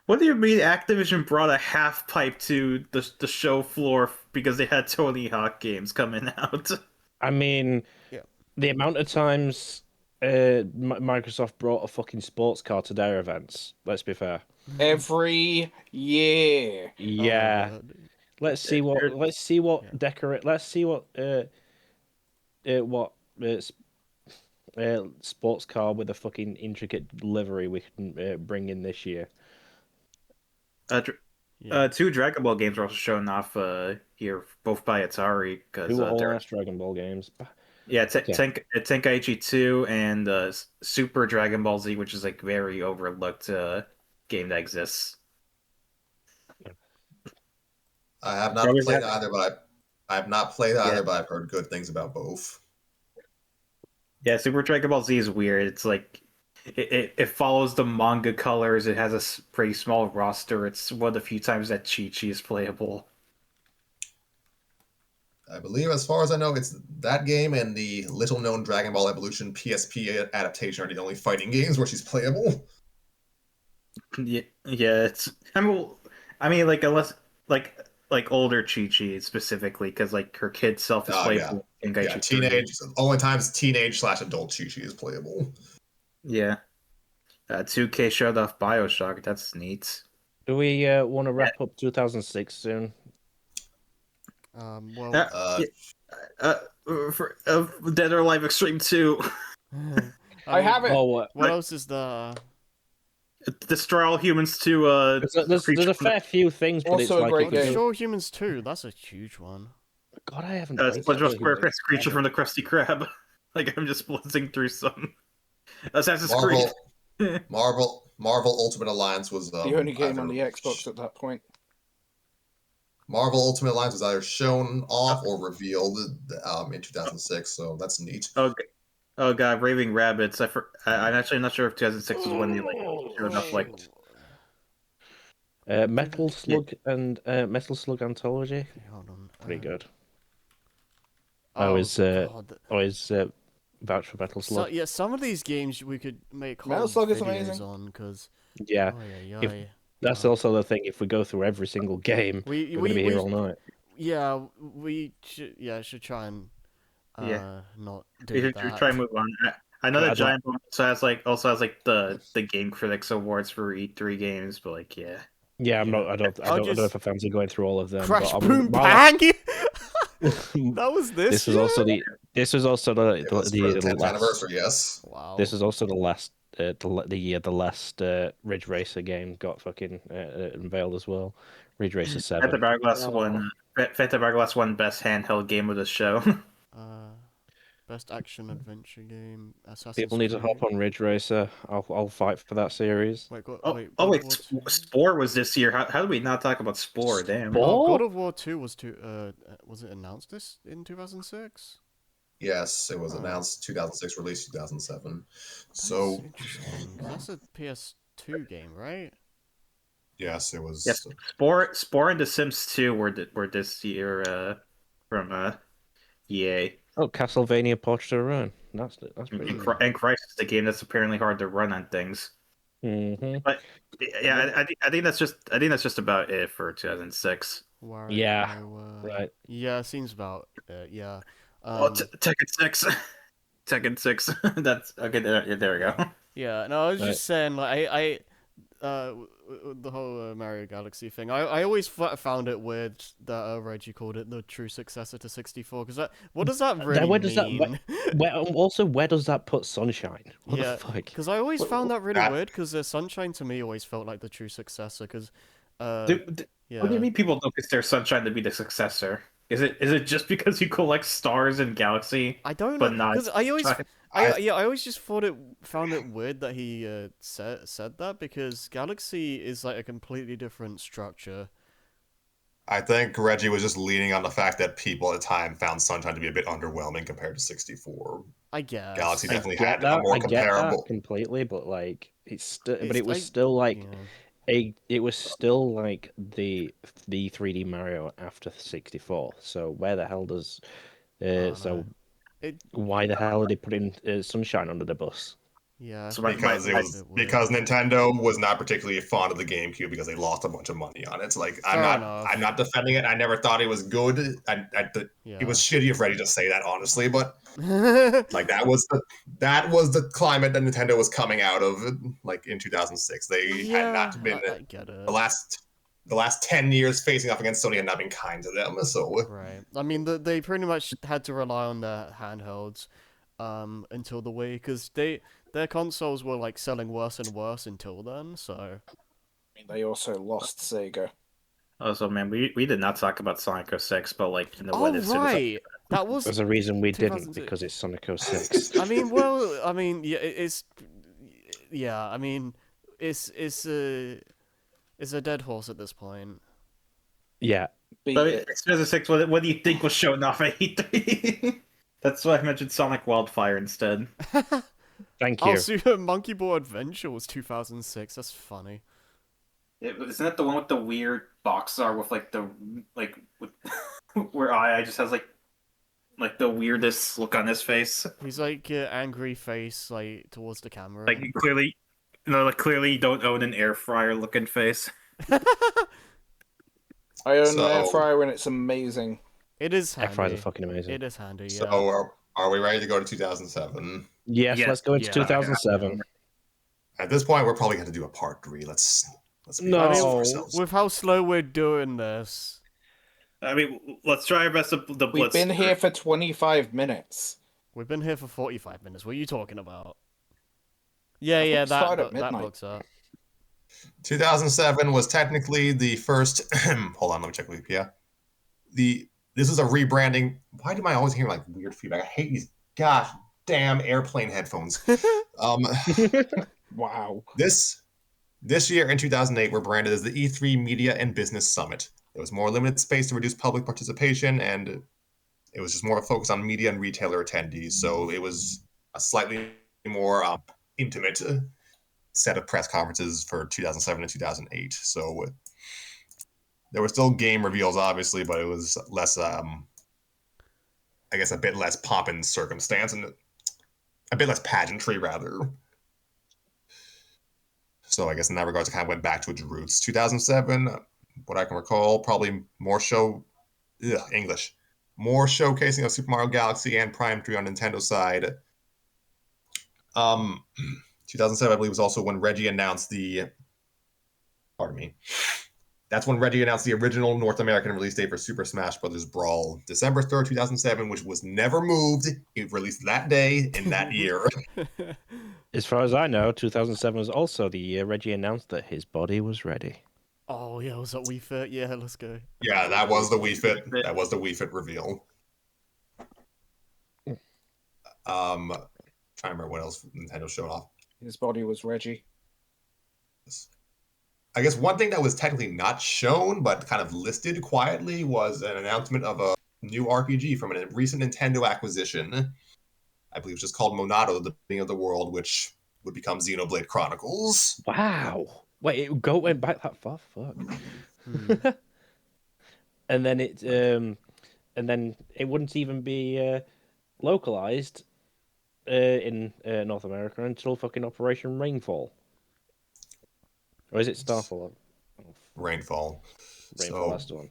What do you mean Activision brought a half pipe to the show floor because they had Tony Hawk games coming out? I mean, Yeah. the amount of times Microsoft brought a fucking sports car to their events. Let's be fair. Every year. Oh my Yeah. God. Let's see what Yeah. decorate. Let's see what sports car with a fucking intricate livery we can bring in this year. Yeah. Two Dragon Ball games were also shown off here, both by Atari. Because Who were all last Dragon Ball games? yeah, Okay. Tenkaichi 2 and Super Dragon Ball Z, which is like very overlooked game that exists. I have not Brothers played have- either, but I have not played either, Yeah. but I've heard good things about both. Yeah, Super Dragon Ball Z is weird. It's like it follows the manga colors. It has a pretty small roster. It's one of the few times that Chi-Chi is playable. I believe, as far as I know, it's that game and the little-known Dragon Ball Evolution PSP adaptation are the only fighting games where she's playable. Yeah, it's. I mean, like unless like like older Chi-Chi specifically, because like her kid self is Oh, playable in Yeah, Gaichi 3. teenage. Only times teenage/adult Chi-Chi is playable. Yeah. 2K showed off Bioshock. That's neat. Do we want to wrap up 2006 soon? Well, Yeah, for Dead or Alive Extreme 2. I have it. Oh, what else is there? Destroy all humans to there's creature a from the- fair few things, but it's Also a like great if we game. do- Destroy Humans 2, that's a huge one. God, I haven't. SpongeBob SquarePants creature from the Krusty Krab. Like I'm just blitzing through some Assassin's Creed. Marvel Ultimate Alliance was The only game on either- the Xbox at that point. Marvel Ultimate Alliance was either shown off or revealed in 2006, so that's neat. Oh god, Raving Rabbits. I'm actually not sure if 2006 was when they like showed off like Metal Slug and Metal Slug Anthology. Okay, hold on. Pretty good. Oh, always God. vouch for Metal So, Slug. yeah, some of these games we could make whole Metal Slug is videos amazing. on, because... Yeah, Oh, yeah, if- yeah. that's also the thing. If we go through every single game, we're going to be here all night. Yeah, we should try and Yeah. not we do should that. try and move on. I know I that don't- Giant Bomb also has like the Game Critics Awards for E3 games, but like yeah. Yeah, I don't I'll know just- if I fancy going through all of them. Crash but Boom while Bang! That was this this was year? also the It was for the 10th last. anniversary, yes. Wow. This is also the last the year the last Ridge Racer game got fucking unveiled as well. Ridge Racer 7. Phantom Hourglass won best handheld game of the show. Best action adventure game. Assassin's People need to Creed. hop on Ridge Racer. I'll fight for that series. Wait, Wait, World wait, War II? Spore was this year. How did we not talk about Spore? Damn. Spore? Oh, God of War 2 was was it announced this in 2006? Yes, it was Oh. announced 2006, released 2007. That's So, interesting. That's a PS2 game, right? yes, it was. Yes, Spore and The Sims 2 were this year from EA. Oh, Castlevania Portrait of Ruin. That's pretty And, good. and Crisis, the game that's apparently hard to run on things. Mm-hmm. But yeah, I think that's just about it for 2006. Yeah, right. Yeah, seems about yeah. Tekken 6. Tekken 6. That's okay. There we go. Yeah, no, I was Right. just saying, like, the whole Mario Galaxy thing. I always found it weird that Reggie called it the true successor to 64. Because what does that really where does that- mean? Where does that put Sunshine? What Yeah, the fuck? Because I always found that really that- weird. Because Sunshine to me always felt like the true successor. Because yeah. What do you mean people don't consider Sunshine to be the successor? Is it just because you collect stars in Galaxy? I don't know. But not Because I always Sunshine? I always just found it weird that he said that, because Galaxy is like a completely different structure. I think Reggie was just leaning on the fact that people at the time found Sunshine to be a bit underwhelming compared to 64. I guess. Galaxy I definitely get had that. a more I get that comparable. completely, but like it's still, but It's- it was I- still like Yeah. it was still like the 3D Mario after 64. So where the hell does don't so know. It why the hell did they put in Sunshine under the bus? yeah. So Because it was because Nintendo was not particularly fond of the GameCube because they lost a bunch of money on it. It's like Fair enough. I'm not defending it. I never thought it was good. Yeah. It was shitty of Reggie to say that, honestly, but like that was the climate that Nintendo was coming out of, like in 2006. They had not been I get it. the last 10 years facing off against Sony had not been kind to them. So Right. I mean, they pretty much had to rely on their handhelds until the Wii, because their consoles were like selling worse and worse until then. So They also lost Sega. Also, man, we did not talk about Sonic 06, but like you know oh what? As soon as right, that was. There's a reason we didn't 2006. because it's Sonic 06. I mean, well, I mean, yeah, I mean, it's a dead horse at this point. Yeah, Beat But it. 2006, what do you think was shown off at E3? That's why I mentioned Sonic Wildfire instead. thank you. Oh, Super Monkey Ball Adventure was 2006. That's funny. Isn't that the one with the weird box art with like the with, where I just has like the weirdest look on his face? He's like angry face, like towards the camera. Like clearly, clearly you don't own an air fryer looking face. I own an air So, fryer and it's amazing. It is Air fryers are handy. fucking amazing. It is handy. so Yeah. are we ready to go to 2007? Yes, Yes. let's go into Yeah. 2007. At this point, we're probably going to do a part 3. Let's be No. honest with I mean, ourselves. with how slow we're doing this. I mean, let's try our best to the We've blitz. been here for 25 minutes. We've been here for 45 minutes. What are you talking about? Yeah, I thought yeah, we started that at that midnight. books up. 2007 was technically the first. Hold on, let me check Wikipedia. This is a rebranding. Why do I always hear like weird feedback? I hate these gosh damn airplane headphones. Um, Wow. this year in 2008 were branded as the E3 Media and Business Summit. There was more limited space to reduce public participation, and it was just more of a focus on media and retailer attendees. So it was a slightly more intimate set of press conferences for 2007 and 2008. So there were still game reveals, obviously, but it was less, I guess, a bit less pomp and circumstance and a bit less pageantry, rather. So I guess in that regards, it kind of went back to its roots. 2007, what I can recall, probably more English. More showcasing of Super Mario Galaxy and Prime 3 on Nintendo side. 2007, I believe, was also when Reggie announced pardon me. That's when Reggie announced the original North American release date for Super Smash Bros. Brawl, December 3rd, 2007, which was never moved. It released that day in that year. As far as I know, 2007 was also the year Reggie announced that his body was ready. Oh yeah, was that Wii Fit? Yeah, let's go. Yeah, that was the Wii Fit. That was the Wii Fit reveal. Trying to remember what else Nintendo showed off. His body was Reggie. I guess one thing that was technically not shown, but kind of listed quietly, was an announcement of a new RPG from a recent Nintendo acquisition. I believe it's just called Monado, the beginning of the world, which would become Xenoblade Chronicles. Wow. Wait, it went back that far? Fuck. and then it wouldn't even be localized in North America until fucking Operation Rainfall. Or is it Starfall? Rainfall. Rainfall, So, that's the one.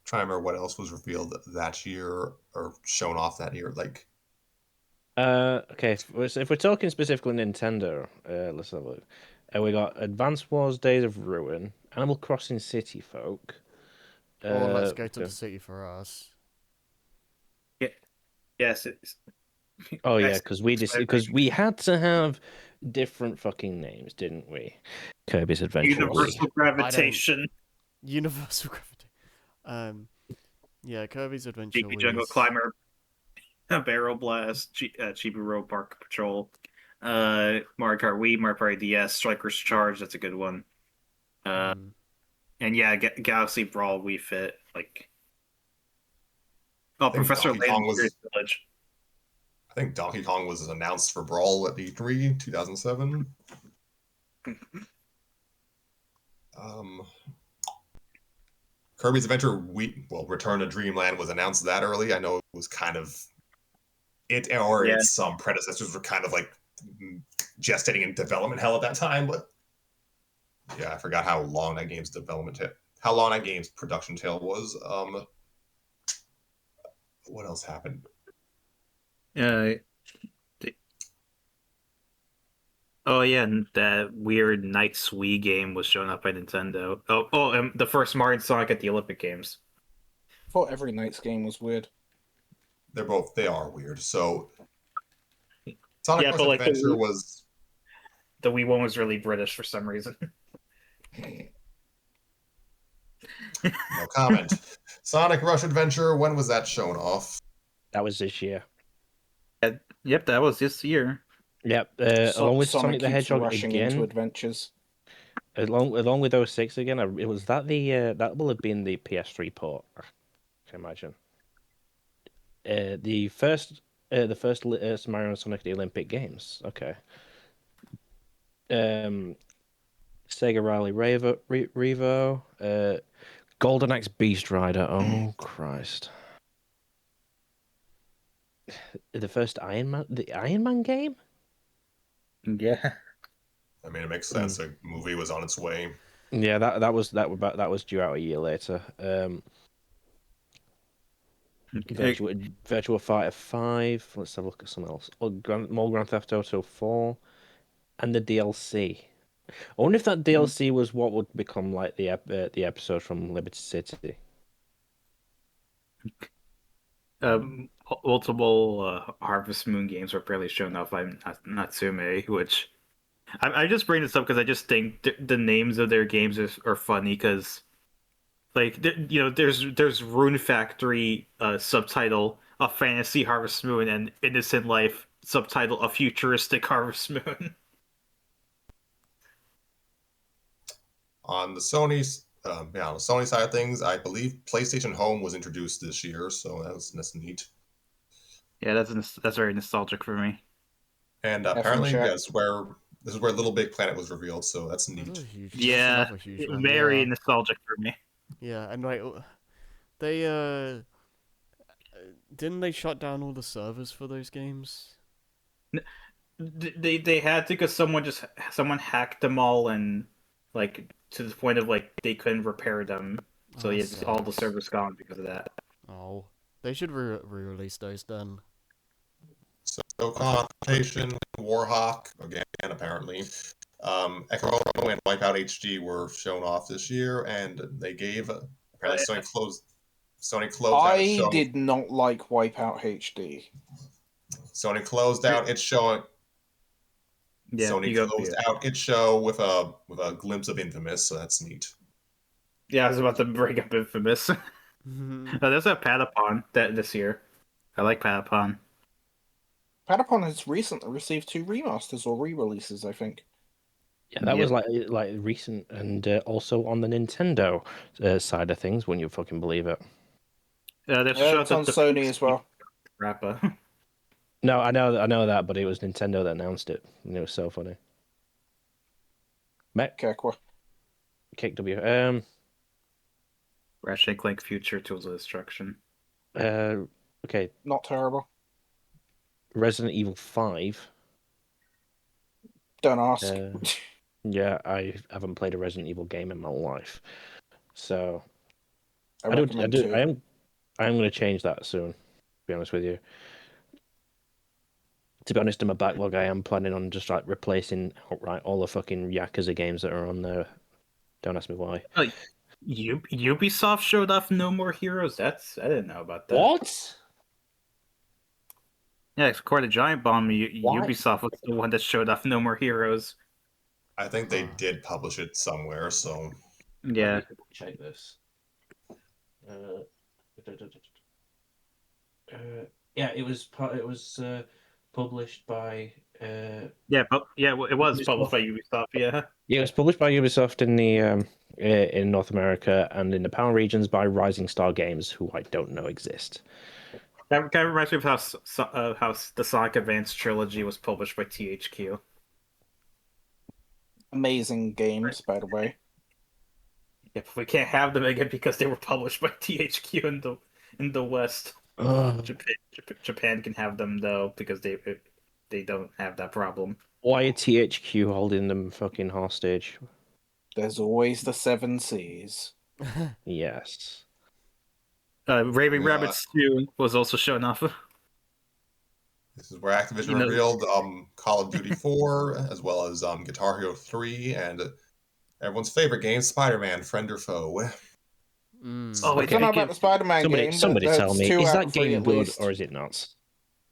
trying to remember what else was revealed that year or shown off that year. Like, Okay, if we're talking specifically Nintendo, let's have a look. We got Advance Wars: Days of Ruin, Animal Crossing City Folk. Or let's go to the city for us. Yes. Oh yeah, Yes, because we had to have different fucking names, didn't we? Kirby's Adventure Wii. Universal gravitation. Universal Gravity. Yeah, Kirby's Adventure Cheeky Jungle Wii. Climber. Barrel Blast. Chibi Road Park Patrol. Mario Kart Wii, Mario Party DS, Strikers Charge. That's a good one. And yeah, Galaxy Brawl Wii Fit. Like, Professor Layton's Village. I think Donkey Kong was announced for Brawl at E3 2007. Kirby's Adventure Return to Dreamland was announced that early. I know it was kind of its predecessors were kind of like gestating in development hell at that time, but yeah, I forgot how long that game's production tail was. What else happened? Oh yeah, and that weird Night Wii game was shown up by Nintendo. The first Mario and Sonic at the Olympic Games. I thought every night's game was weird. They are weird. So Sonic Quest like Adventure was the Wii one was really British for some reason. no comment. Sonic Rush Adventure, when was that shown off? That was this year. Yep, that was this year. Yep, along with Sonic the keeps Hedgehog rushing again. into adventures. Along with 06 again, it was that that will have been the PS3 port, I can imagine. The first Mario and Sonic the Olympic Games. Okay. Sega Rally Revo, Golden Axe Beast Rider. Oh Christ! The first Iron Man game. Yeah. I mean, it makes sense. A movie was on its way. Yeah, that was due out a year later. Virtua Fighter 5. Let's have a look at something else. Oh, more Grand Theft Auto 4 and the DLC. I wonder if that DLC was what would become like the episode from Liberty City. Multiple Harvest Moon games were barely shown off by Natsume, which I just bring this up because I just think the names of their games are funny because, like, there's Rune Factory subtitle of Fantasy Harvest Moon and Innocent Life subtitle of Futuristic Harvest Moon. On the on the Sony side of things, I believe PlayStation Home was introduced this year, so that's neat. Yeah, that's very nostalgic for me. And Effing apparently, chat. this is where Little Big Planet was revealed, so that's That's neat. a huge. That's Yeah, another huge one. very Yeah. nostalgic for me. Yeah, and like they didn't they shut down all the servers for those games? They had to because someone hacked them all and like to the point of like they couldn't repair them. So Oh, yeah, that just all the sucks. servers gone because of that. Oh, they should re-release those then. So Confrontation, Warhawk again, apparently. Echo and Wipeout HD were shown off this year, and they gave apparently Sony closed out its I show. did not like Wipeout HD. Sony closed out its show. Yeah, Sony closed out its show with a glimpse of Infamous, so that's neat. Yeah, I was about to bring up Infamous. There's a Patapon this year. I like Patapon. Patapon has recently received 2 remasters or re-releases, I think. Yeah, that was like recent and also on the Nintendo side of things. Wouldn't you fucking believe it? There's a show It's on Sony as well. Rappa. No, I know that, but it was Nintendo that announced it, and it was so funny. Kekwa. Kick W. Ratchet and Clank Future Tools of Destruction. Okay, Not terrible. Resident Evil 5. Don't ask. Yeah, I haven't played a Resident Evil game in my life, so I recommend two. I am going to change that soon. To be honest with you. To be honest, in my backlog, I am planning on just like replacing outright all the fucking Yakuza games that are on there. Don't ask me why. Ubisoft showed off No More Heroes. I didn't know about that. What? Yeah, according to Giant Bomb, Ubisoft was the one that showed off No More Heroes. I think they did publish it somewhere, so Yeah. Let me check this. Yeah, it was published by. It was published by Ubisoft. Yeah. Yeah, it was published by Ubisoft in the in North America and in the PAL regions by Rising Star Games, who I don't know exist. That kind of reminds me of how the Sonic Advance trilogy was published by THQ. Amazing games, by the way. Yeah, but we can't have them again because they were published by THQ in the West. Japan can have them though because they don't have that problem. Why are THQ holding them fucking hostage? There's always the 7 Seas. Yes. Raving Yeah. Rabbids 2 was also shown off. this is where Activision revealed Call of Duty 4, as well as Guitar Hero 3, and everyone's favorite game, Spider-Man, Friend or Foe. Oh, wait, I don't know about the Spider-Man game. Somebody tell me, is that game good least. or is it not?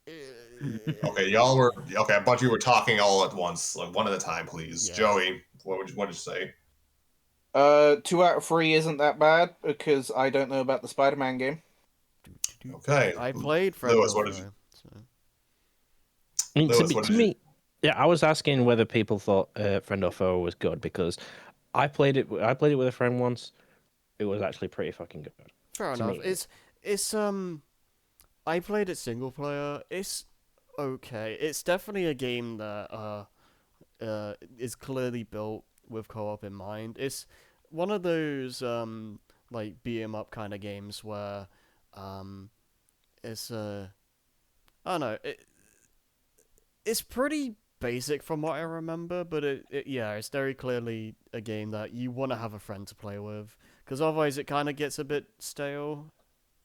Okay, a bunch of you were talking all at once, like one at a time, please. Yeah. Joey, what did you say? 2 out of 3 isn't that bad because I don't know about the Spider-Man game. Okay. I played Friend Lewis, or what did Foe, you? so. I mean, Lewis, to what did you- me, yeah, I was asking whether people thought Friend or Foe was good because I played it with a friend once. It was actually pretty fucking good. Fair to enough. me. It's I played it single player. It's okay. It's definitely a game that is clearly built with co-op in mind. It's one of those like beat 'em up kind of games where it's I don't know, it's pretty basic from what I remember, but yeah, it's very clearly a game that you want to have a friend to play with, because otherwise it kind of gets a bit stale.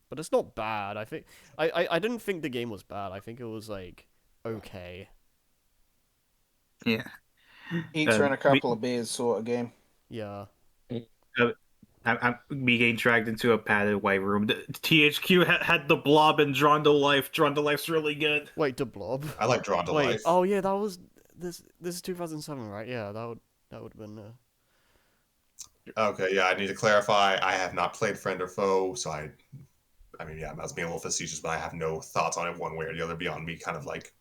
But it's not bad. I think I didn't think the game was bad. I think it was like okay. Yeah. Eats her in a We, couple of beers sort of game. Yeah. we getting dragged into a padded white room. The THQ had the blob and Drawn to Life. Drawn to Life's really good. Wait, the Blob. I like Drawn to Wait. Life. Oh yeah, that was this. This is 2007, right? Yeah, that would have been. Okay, yeah, I need to clarify. I have not played Friend or Foe, so I mean, yeah, I was being a little facetious, but I have no thoughts on it one way or the other beyond me kind of like.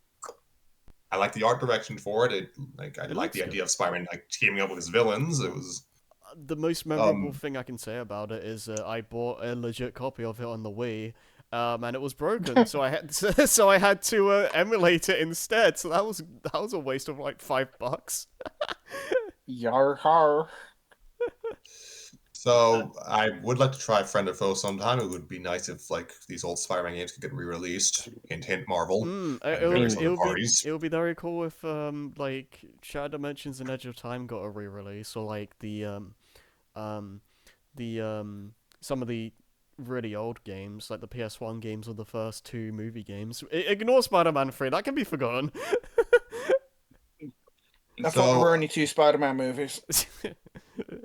I like the art direction for it. I It like looks the good. idea of Spider-Man like teaming up with his villains. It was The most memorable thing I can say about it is I bought a legit copy of it on the Wii, and it was broken, so I had to emulate it instead. So that was a waste of like $5. Yar har. so. I would like to try Friend or Foe sometime. It would be nice if like these old Spider-Man games could get re-released. Hint, hint, Marvel. And various other parties. It would be very cool if like Shattered Dimensions and Edge of Time got a re-release, or like some of the really old games, like the PS1 games or the first two movie games. Ignore Spider-Man 3, that can be forgotten. I thought there So- were only 2 Spider-Man movies.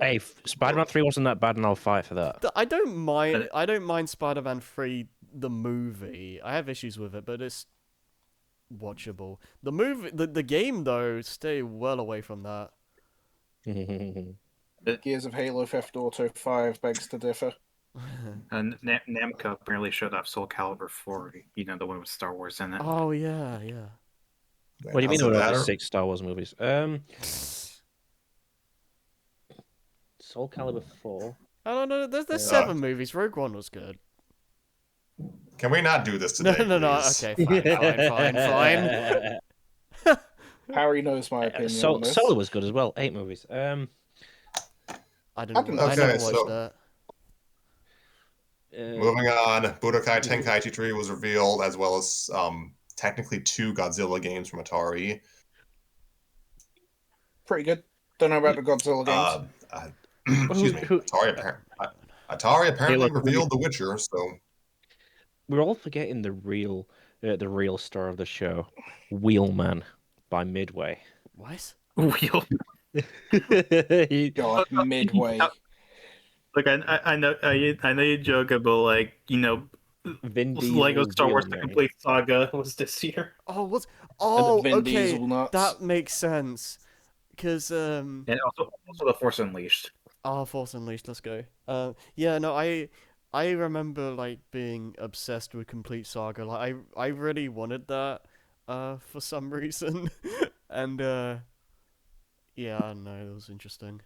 Hey, Spider-Man 3 wasn't that bad, and I'll fight for that. I don't mind Spider-Man 3 the movie. I have issues with it, but it's watchable. The game though, stay well away from that. Gears of Halo 5th Auto 5 begs to differ. And Namco apparently showed off Soul Calibur 4. You know, the one with Star Wars in it. Oh yeah. What do you mean there Doesn't were matter. only 6 Star Wars movies? Soul Calibur 4. I don't know. There's Yeah. 7 movies. Rogue One was good. Can we not do this No, today? no. please? Okay, fine. Harry knows my opinion on this. Solo was good as well. 8 movies. I I didn't. didn't- I never Okay, watched so- that. Moving on, Budokai Tenkaichi 3 was revealed, as well as technically 2 Godzilla games from Atari. Pretty good. Don't know about the Godzilla games. Excuse me. Who- Atari apparently Halo revealed The Witcher, so We're all forgetting the real star of the show, Wheelman by Midway. What? Wheel. God, Midway. Look, I know you joke about like Vin Lego Diesel Star Wars: The Wheelman. Complete Saga was this year. Oh, what? Oh, Vin okay. Diesel nuts. That makes sense. Cause And also The Force Unleashed. Force Unleashed. Let's go. Yeah. No, I remember like being obsessed with Complete Saga. Like I really wanted that. For some reason, and yeah, I don't know. It was interesting.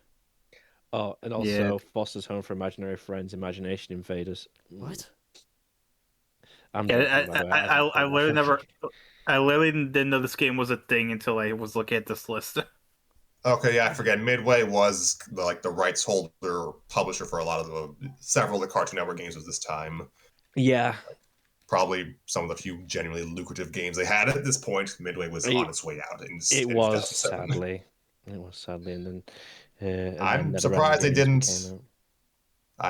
Oh, and also Yeah. Foster's Home for Imaginary Friends, Imagination Invaders. What? I'm Yeah, joking, by the way. I literally never. I literally didn't know this game was a thing until I was looking at this list. okay, yeah, I forget. Midway was the rights holder publisher for a lot of several of the Cartoon Network games at this time. Yeah, Probably some of the few genuinely lucrative games they had at this point. Midway was on its way out. it in was 2007. sadly. It was sadly, and then. And I'm then surprised they NetherRealm didn't. Games came out.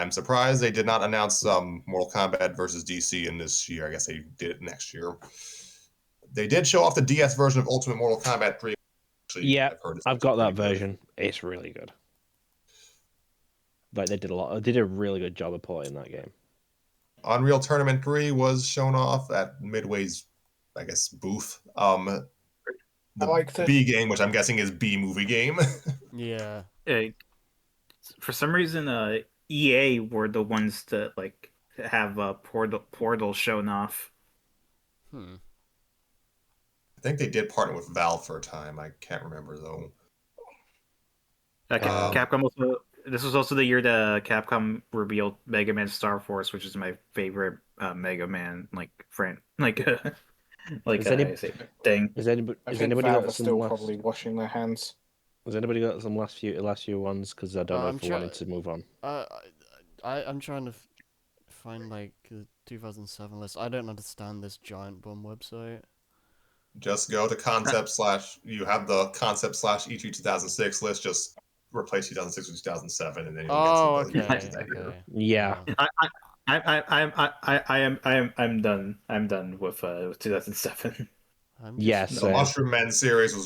I'm surprised they did not announce Mortal Kombat versus DC in this year. I guess they did it next year. They did show off the DS version of Ultimate Mortal Kombat 3. Actually, Yeah, heard it's I've got that pretty good. version. It's really good. Like they did a really good job of porting that game. Unreal Tournament 3 was shown off at Midway's, I guess, booth. The I liked it. B game, which I'm guessing is B movie game. Yeah. For some reason, EA were the ones that like have Portal shown off. Hmm. I think they did partner with Valve for a time. I can't remember though. Capcom also. This was also the year that Capcom revealed Mega Man Star Force, which is my favorite Mega Man Is any- thing. Has anybody? I Has think anybody Valve got are some still last? probably washing their hands. Has anybody got some last few ones? Because I don't know I'm if we wanted to move on. I'm trying to find like the 2007 list. I don't understand this giant bomb website. Just go to concept slash. You have the concept slash E3 2006 list. Just replace 2006 with 2007, and then you'll get Oh, some okay, that year. okay. Yeah. I'm done. I'm done with 2007. I'm Yes. just, The Mushroom Men series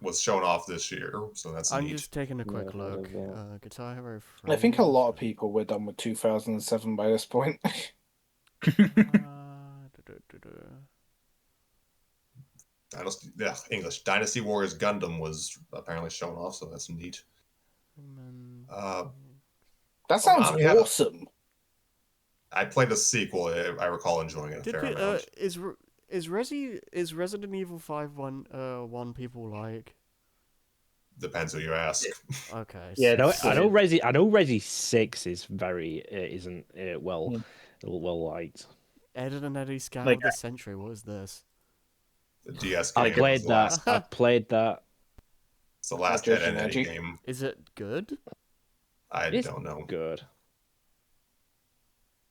was shown off this year, so that's I'm neat. just taking a quick Yeah, look. yeah. Guitar Hero I think a 3. lot of people were done with 2007 by this point. Dynasty Warriors Gundam was apparently shown off, so that's neat. That sounds Konami had a- awesome. I played the sequel. I recall enjoying it a Did fair we, amount. is Resident Evil 5 one people like? Depends who you ask. Okay. Yeah, I know Resi 6 is very isn't well liked. Ed and Eddie's Scout Like, of the Century. What is this? The DS I game played was the that. last. I played that. It's the last Judge Ed and and Eddie Edgy. game. Is it good? I It's don't know. good.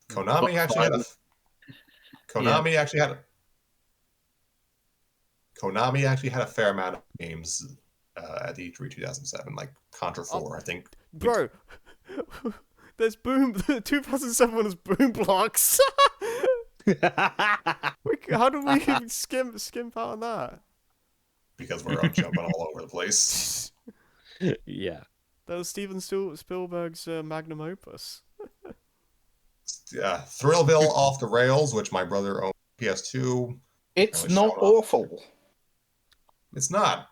Konami actually had a. Konami actually had a. Konami actually had a fair amount of games at the E3 2007, like Contra 4, I think. Bro, there's Boom. The 2007 one is Boom Blocks. How do we even skimp out on that? Because we're jumping all over the place. Yeah. That was Steven Spielberg's magnum opus. Thrillville Off the Rails, which my brother owned PS2. It's Really not shown off. awful. It's not.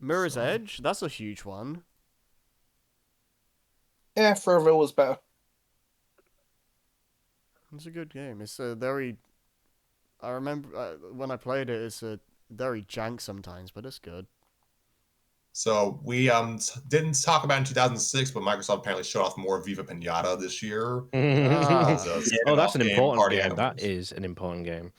Mirror's Edge. That's a huge one. Yeah, Thrillville was better. It's a good game. It's a very. I remember when I played it. It's a very jank sometimes, but it's good. So we didn't talk about in 2006, but Microsoft apparently showed off more Viva Pinata this year. Ah. As a Oh, that's spin-off an game, important Party game. Animals. That is an important game.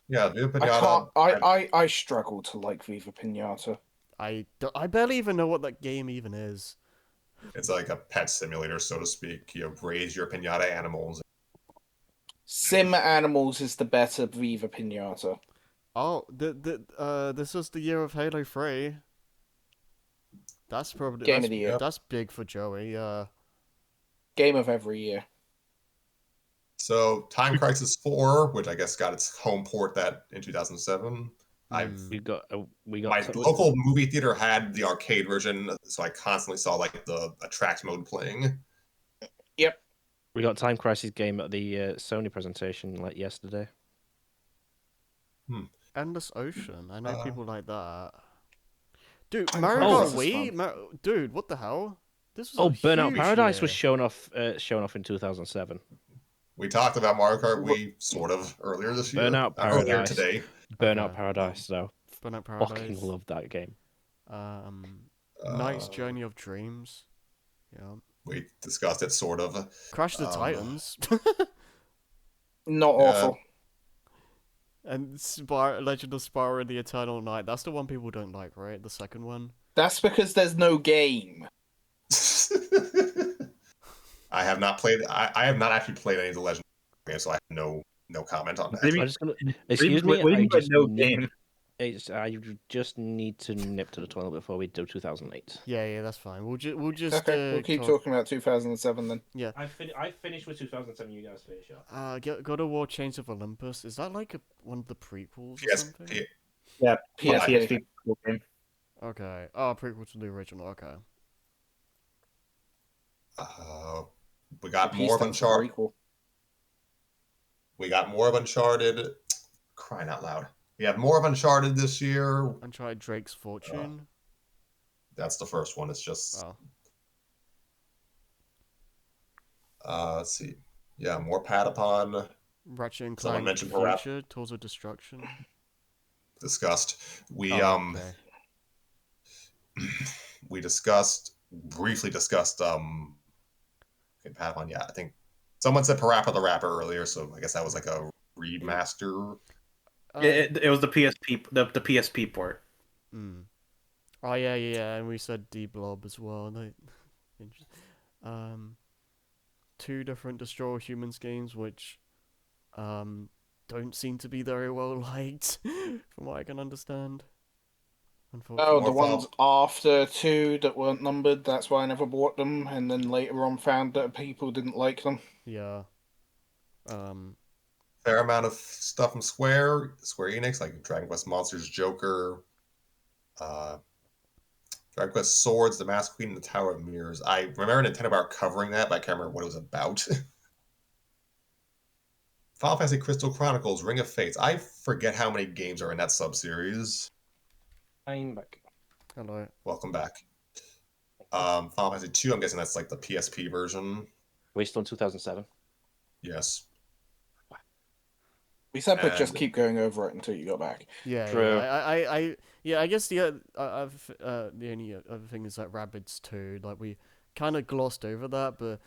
Yeah, Viva I Pinata. can't. I struggle to like Viva Pinata. I barely even know what that game even is. It's like a pet simulator, so to speak. You raise your pinata animals. Sim Animals is the better Viva Pinata. Oh, this was the year of Halo 3. That's probably Game of the year. That's big for Joey. Game of every year. So Time Crisis 4, which I guess got its home port that in 2007. We got My local movie theater had the arcade version, so I constantly saw like the attract mode playing. Yep. We got Time Crisis game at the Sony presentation like yesterday. Endless Ocean. I know people like that. Dude, Time Mario Crisis Kart is Wii. Dude, what the hell? This was Oh, a Burnout huge Paradise was year. shown off in 2007. We talked about Mario Kart Wii sort of earlier this year. Burnout Earlier Paradise. today. Burnout Okay. Paradise, though. Burnout Fucking Paradise. love that game. Knight's Journey of Dreams. Yeah. We discussed it sort of. Crash the Titans. Not Yeah. awful. And Legend of Spyro and the Eternal Night. That's the one people don't like, right? The second one. That's because there's no game. I have not played. I have not actually played any of the Legend games, so I have no comment on that. Maybe- I'm just gonna, excuse me. What do you I mean by just no need, game? I just need to nip to the toilet before we do 2008. Yeah, that's fine. We'll just Okay, we'll keep talking about 2007 then. I finished with 2007. You guys finish up. God of War: Chains of Olympus. Is that like one of the prequels or Yes, something? Yeah, PSP. PSP game. Okay. Oh, prequel to the original. Okay. We got P more of stands for Uncharted. prequel. We got more of Uncharted. Crying out loud. We have more of Uncharted this year. Uncharted Drake's Fortune. That's the first one. It's just. Oh. Let's see. Yeah, more Patapon. Ratchet and Someone Clank mentioned Parap- Future, Tools of Destruction. Discussed. We Oh, okay. we briefly discussed okay, Patapon. Yeah, I think someone said Parappa the Rapper earlier, so I guess that was like a remaster. It was the PSP, the PSP port. Oh yeah, and we said D Blob as well. Two different Destroy All Humans games, which don't seem to be very well liked, from what I can understand. Oh, Unfortunately. the More ones after 2 that weren't numbered, that's why I never bought them, and then later on found that people didn't like them. Yeah. Um. Fair amount of stuff from Square Enix, like Dragon Quest Monsters, Joker, uh, Dragon Quest Swords, The Masked Queen, and the Tower of Mirrors. I remember Nintendo Power covering that, but I can't remember what it was about. Final Fantasy Crystal Chronicles, Ring of Fates. I forget how many games are in that sub-series. I'm back. Hello. Welcome back. Final Fantasy 2, I'm guessing that's like the PSP version. Waste on 2007. Yes. We said, but just And keep going over it until you got back. Yeah. True. Yeah. I guess the the only other thing is that Rabbids 2. Like we kind of glossed over that, but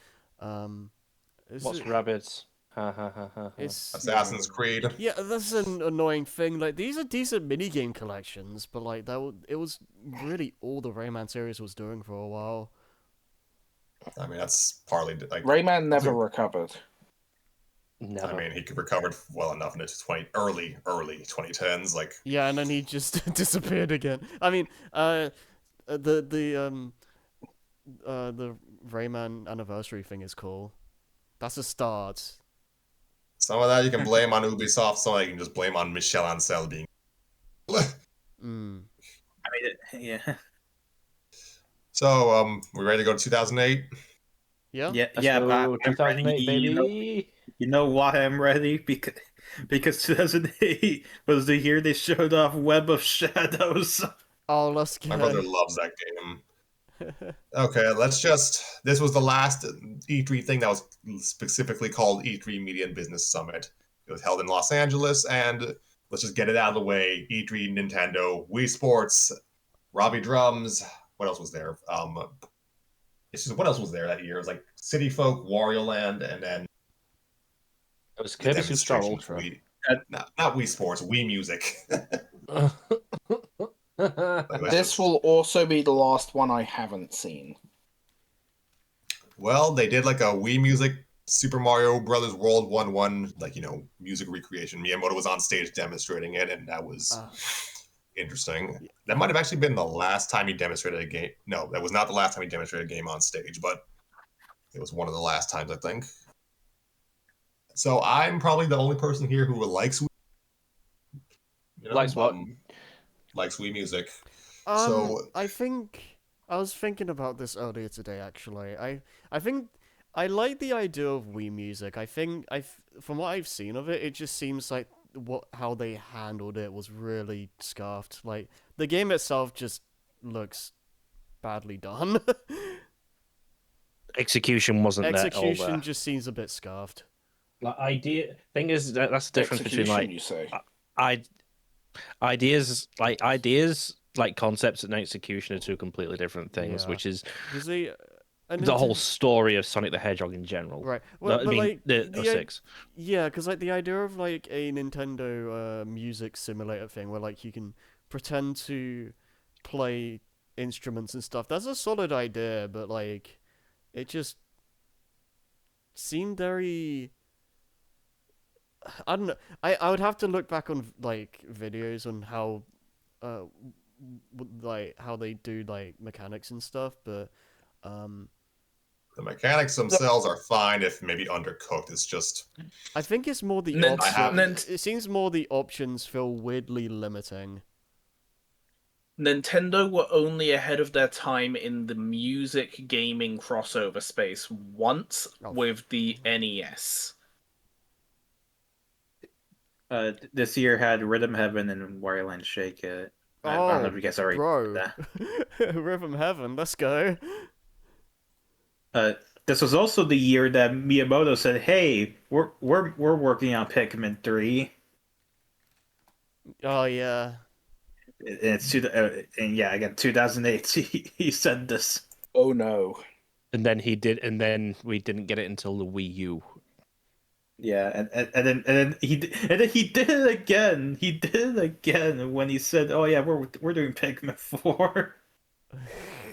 What's Rabbids? Ha ha ha ha. It's Assassin's Creed. Yeah, that's an annoying thing. Like these are decent minigame collections, but like it was really all the Rayman series was doing for a while. I mean, that's partly like Rayman never recovered. Never. I mean, he recovered well enough into early 2010s. Like, Yeah, and then he just disappeared again. I mean, the Rayman anniversary thing is cool. That's a start. some of that you can blame on Ubisoft, some of that you can just blame on Michel Ancel being. Mm. I mean, yeah, So, we ready to go to 2008? Yeah. yeah, Let's yeah. go I'm 2008, ready, baby. You know why I'm ready? Because 2008 was the year they showed off Web of Shadows. Oh, let's My brother go. loves that game. Okay, this was the last E3 thing that was specifically called E3 Media and Business Summit. It was held in Los Angeles, and let's just get it out of the way. E3, Nintendo, Wii Sports, Robbie Drums. What else was there? It's just what else was there that year? It was like City Folk, Wario Land, and then It was the Kirby Superstar demonstrations. Ultra. Not Wii Sports, Wii Music. This will also be the last one I haven't seen. Well, they did like a Wii Music Super Mario Brothers World 1-1, like, music recreation. Miyamoto was on stage demonstrating it, and that was interesting. Yeah. That might have actually been the last time he demonstrated a game. No, that was not the last time he demonstrated a game on stage, but it was one of the last times, I think. So I'm probably the only person here who likes Wii. Likes what? Likes Wii Music. I think I was thinking about this earlier today. Actually, I think I like the idea of Wii Music. I think from what I've seen of it, it just seems like how they handled it was really scuffed. Like the game itself just looks badly done. Execution wasn't there. Execution just seems a bit scuffed. Like thing is that's the difference between Execution, like you say? ideas like concepts and execution are two completely different things, Yeah. which is Because the whole story of Sonic the Hedgehog in general. Right. Well, I but mean, like the 06. Yeah, because like the idea of like a Nintendo music simulator thing where like you can pretend to play instruments and stuff. That's a solid idea, but like it just seemed very. I don't know. I would have to look back on like videos on how, like how they do like mechanics and stuff, but The mechanics themselves are fine if maybe undercooked. It's just I think it's more the it seems more the options feel weirdly limiting. Nintendo were only ahead of their time in the music gaming crossover space once with the NES. This year had Rhythm Heaven and Wario Land Shake. I don't know if you guys already bro. that. Rhythm Heaven, let's go. This was also the year that Miyamoto said, "Hey, we're working on Pikmin 3." Oh yeah. It's and yeah, again, 2008. He said this. Oh no. And then we didn't get it until the Wii U. Yeah, and then he did it again. He did it again when he said, "Oh yeah, we're doing Pikmin 4."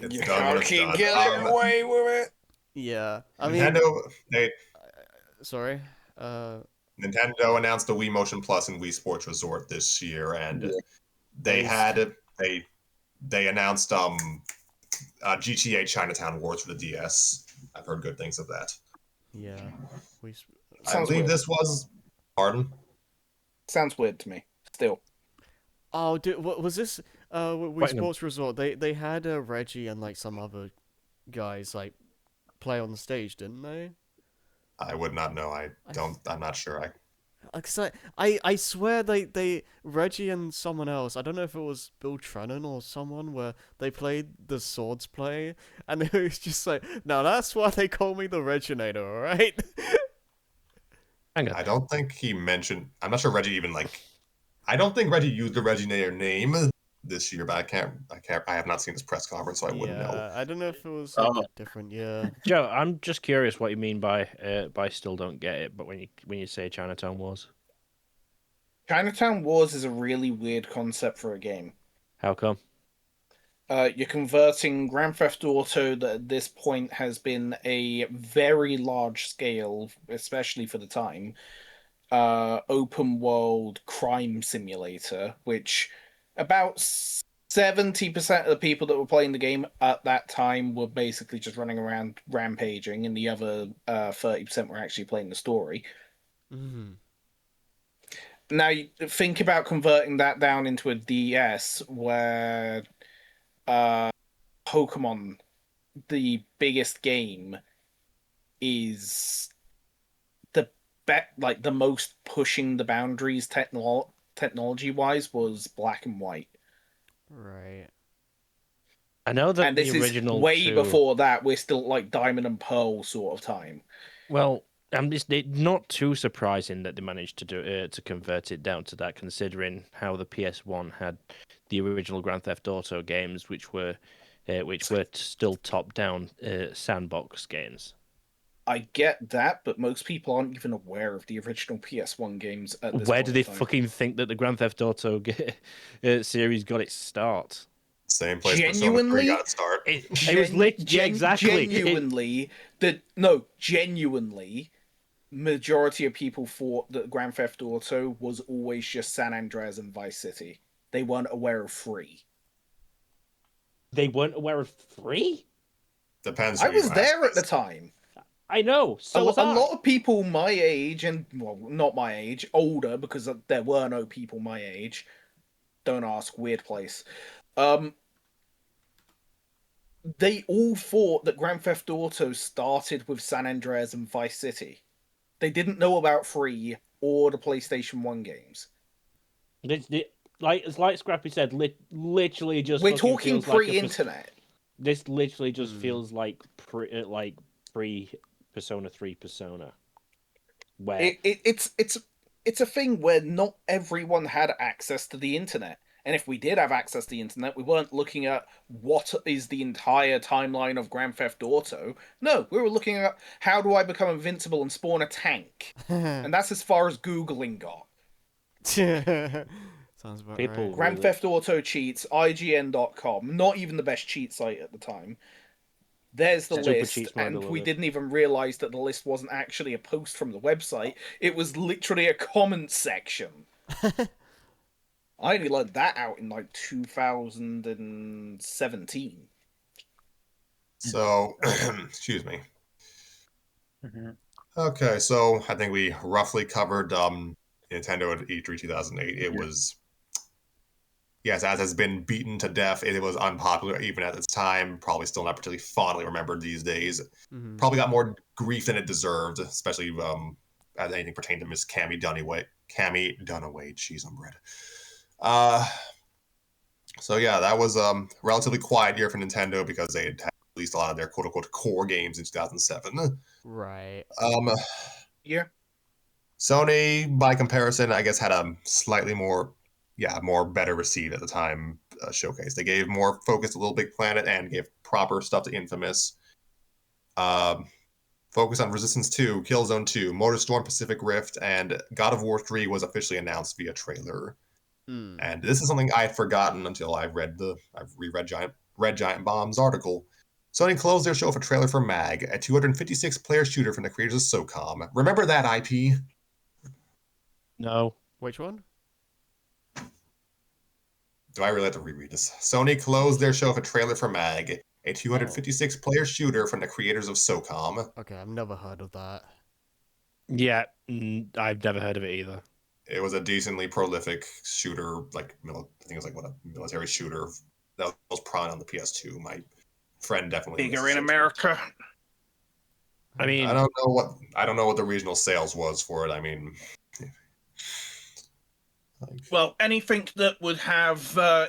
it's You done when it's can't done. get away with it. Yeah. I mean Nintendo, they sorry. Nintendo announced the Wii Motion Plus and Wii Sports Resort this year, and Yeah. they Nice. had they announced GTA Chinatown Wars for the DS. I've heard good things of that. Yeah. We. I Sounds believe weird. this was. Pardon? Sounds weird to me. Still. Oh, what was this? Wii Wait, no. Sports Resort. They had Reggie and like some other guys like play on the stage, didn't they? I would not know. I'm not sure. Cause I swear they Reggie and someone else. I don't know if it was Bill Trennan or someone where they played the swords play, and it was just like, now that's why they call me the Reginator, all right? Hang on. I don't think he mentioned. I'm not sure Reggie even I don't think Reggie used the Reginator name this year, but I have not seen this press conference, so I wouldn't know. Yeah, I don't know if it was like Oh. a different year. Joe, I'm just curious what you mean by still don't get it, but when you say Chinatown Wars. Chinatown Wars is a really weird concept for a game. How come? You're converting Grand Theft Auto that at this point has been a very large scale, especially for the time, open world crime simulator, which about 70% of the people that were playing the game at that time were basically just running around rampaging, and the other 30% were actually playing the story. Mm. Now, you think about converting that down into a DS where Pokemon, the biggest game, is the most pushing the boundaries technology wise was Black and White. Right. I know that And this the is original way two... before that. We're still like Diamond and Pearl sort of time. Well, it's not too surprising that they managed to do to convert it down to that, considering how the PS1 had the original Grand Theft Auto games, which were still top-down sandbox games. I get that, but most people aren't even aware of the original PS1 games at this Where point do they in time. fucking think that the Grand Theft Auto series got its start? Same place Persona 3 Genuinely? got its start. It was exactly. Genuinely, majority of people thought that Grand Theft Auto was always just San Andreas and Vice City. They weren't aware of 3. They weren't aware of 3? Depends. I who you was ask. there at the time. I know. So was a I. lot of people my age, and well, not my age, older, because there were no people my age. Don't ask, weird place. They all thought that Grand Theft Auto started with San Andreas and Vice City. They didn't know about 3 or the PlayStation 1 games. Like Scrappy said, literally just. We're fucking talking feels like pre-internet. This literally just feels like pre Persona 3 Persona. Where It's a thing where not everyone had access to the internet. And if we did have access to the internet, we weren't looking at what is the entire timeline of Grand Theft Auto. No, we were looking at how do I become invincible and spawn a tank. And that's as far as Googling got. Sounds about People- right. Grand Really? Theft Auto cheats, IGN.com, not even the best cheat site at the time. There's the Super list, cheats, my and we beloved. didn't even realize that the list wasn't actually a post from the website. It was literally a comment section. I only learned that out in like 2017. So, excuse me. Okay, so I think we roughly covered Nintendo at E3 2008. It was, yes, as has been beaten to death. It was unpopular even at its time. Probably still not particularly fondly remembered these days. Mhm. Probably got more grief than it deserved, especially as anything pertained to Miss Cammy Dunaway. Cheese on bread. So yeah, that was relatively quiet year for Nintendo because they had released a lot of their quote unquote core games in 2007. Right. Yeah. Sony, by comparison, I guess had a slightly more better received at the time showcase. They gave more focus to Little Big Planet and gave proper stuff to Infamous. Focus on Resistance 2, Killzone 2, Motorstorm Pacific Rift, and God of War 3 was officially announced via trailer. Mm. And this is something I had forgotten until I've reread Giant Bomb's article. Sony closed their show with a trailer for MAG, a 256-player shooter from the creators of SOCOM. Remember that IP? No. Which one? Do I really have to reread this? Sony closed their show with a trailer for MAG, a 256-player shooter from the creators of SOCOM. Okay, I've never heard of that. Yeah, I've never heard of it either. It was a decently prolific shooter, like I think it was like what a military shooter that was prominent on the PS2. My friend definitely Bigger misses in it. America. I mean, I don't know what the regional sales was for it. I mean, Well, anything that would have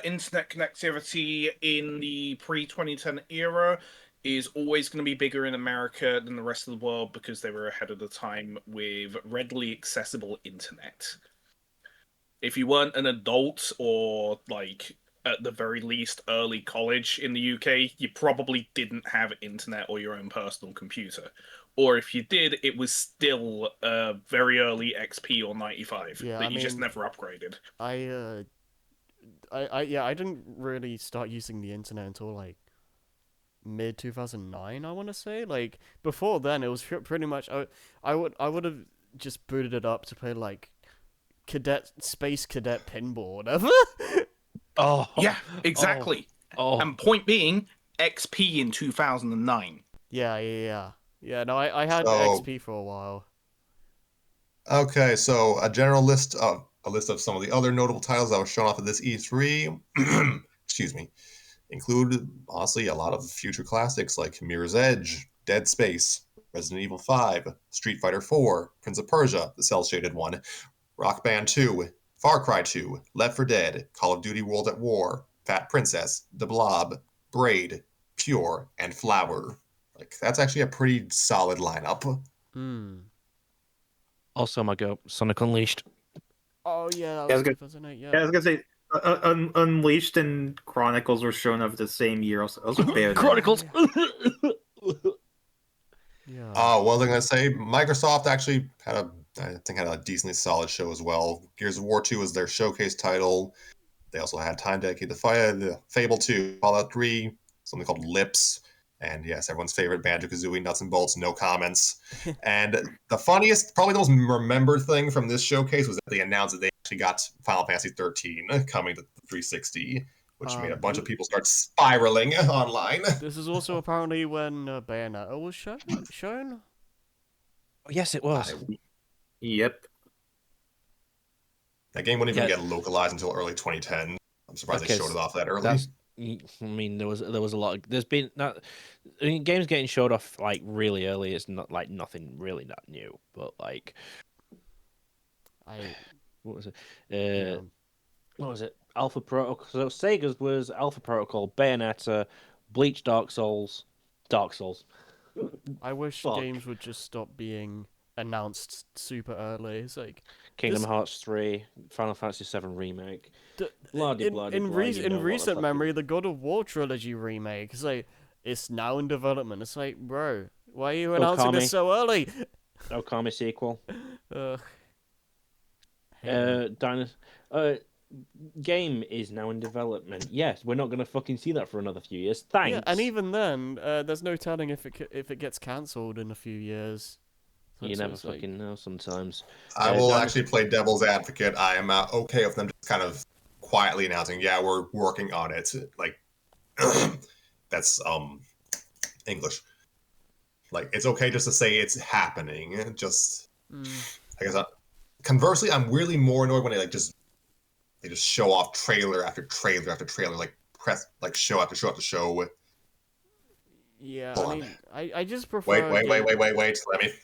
internet connectivity in the pre-2010 era is always going to be bigger in America than the rest of the world because they were ahead of the time with readily accessible internet. If you weren't an adult or, like, at the very least early college in the UK, you probably didn't have internet or your own personal computer. Or if you did, it was still very early XP or 95 Yeah, that I you just mean, never upgraded. I didn't really start using the internet until like mid 2009, I want to say. Like before then, it was pretty much I would have just booted it up to play like Space Cadet Pinball or whatever. oh Yeah, exactly. Oh, And point being, XP in 2009. Yeah. No, I had So- XP for a while. okay, so a list of some of the other notable titles that were shown off at this E3. Excuse me. Include honestly a lot of future classics like Mirror's Edge, Dead Space, Resident Evil 5, Street Fighter 4, Prince of Persia, the cel shaded one, Rock Band 2, Far Cry 2, Left 4 Dead, Call of Duty World at War, Fat Princess, The Blob, Braid, Pure, and Flower. Like that's actually a pretty solid lineup. Hmm. also my go, Sonic Unleashed. Oh yeah, that Yeah, I was was gonna- 2008. Yeah, I was gonna say, Unleashed and Chronicles were shown up the same year. Those were better than- Chronicles. Yeah. What was I going to say? Microsoft actually had a decently solid show as well. Gears of War 2 was their showcase title. They also had time dedicated to Fable 2, Fallout 3, something called Lips, and yes, everyone's favorite Banjo-Kazooie, Nuts and Bolts, no comments. And the funniest, probably the most remembered thing from this showcase was that they announced that they actually got Final Fantasy 13 coming to the 360, which made a bunch of people start spiraling online. This is also apparently when Bayonetta was shown. Yes, it was. Yep. That game wouldn't even Yeah. get localized until early 2010. I'm surprised they Because showed it off that early. That's. I mean, there was a lot. There's been not. I mean, games getting showed off like really early is not like nothing really that new. But like, I what was it? yeah. What was it? Alpha Protocol. So Sega's was Alpha Protocol, Bayonetta, Bleach, Dark Souls. I wish Fuck. games would just stop being announced super early. It's like Kingdom This- Hearts 3, Final Fantasy 7 remake. d- Blah, de in blah, de in, blah, re- you in know what recent the memory, fucking- the God of War trilogy remake is like it's now in development. It's like, bro, why are you announcing Okami. this so early? Okami sequel. Hate it. Game is now in development. Yes, we're not gonna fucking see that for another few years. Thanks. Yeah, and even then, there's no telling if it gets cancelled in a few years. So you it's never like- fucking know sometimes. I will Dinosaur- actually play devil's advocate. I am okay with them just kind of quietly announcing, yeah, we're working on it. Like, that's English. Like, it's okay just to say it's happening. Just, I guess. Conversely, I'm really more annoyed when they just show off trailer after trailer after trailer, like show after show after show. Yeah, Hold I on. mean, I just prefer. Wait. game-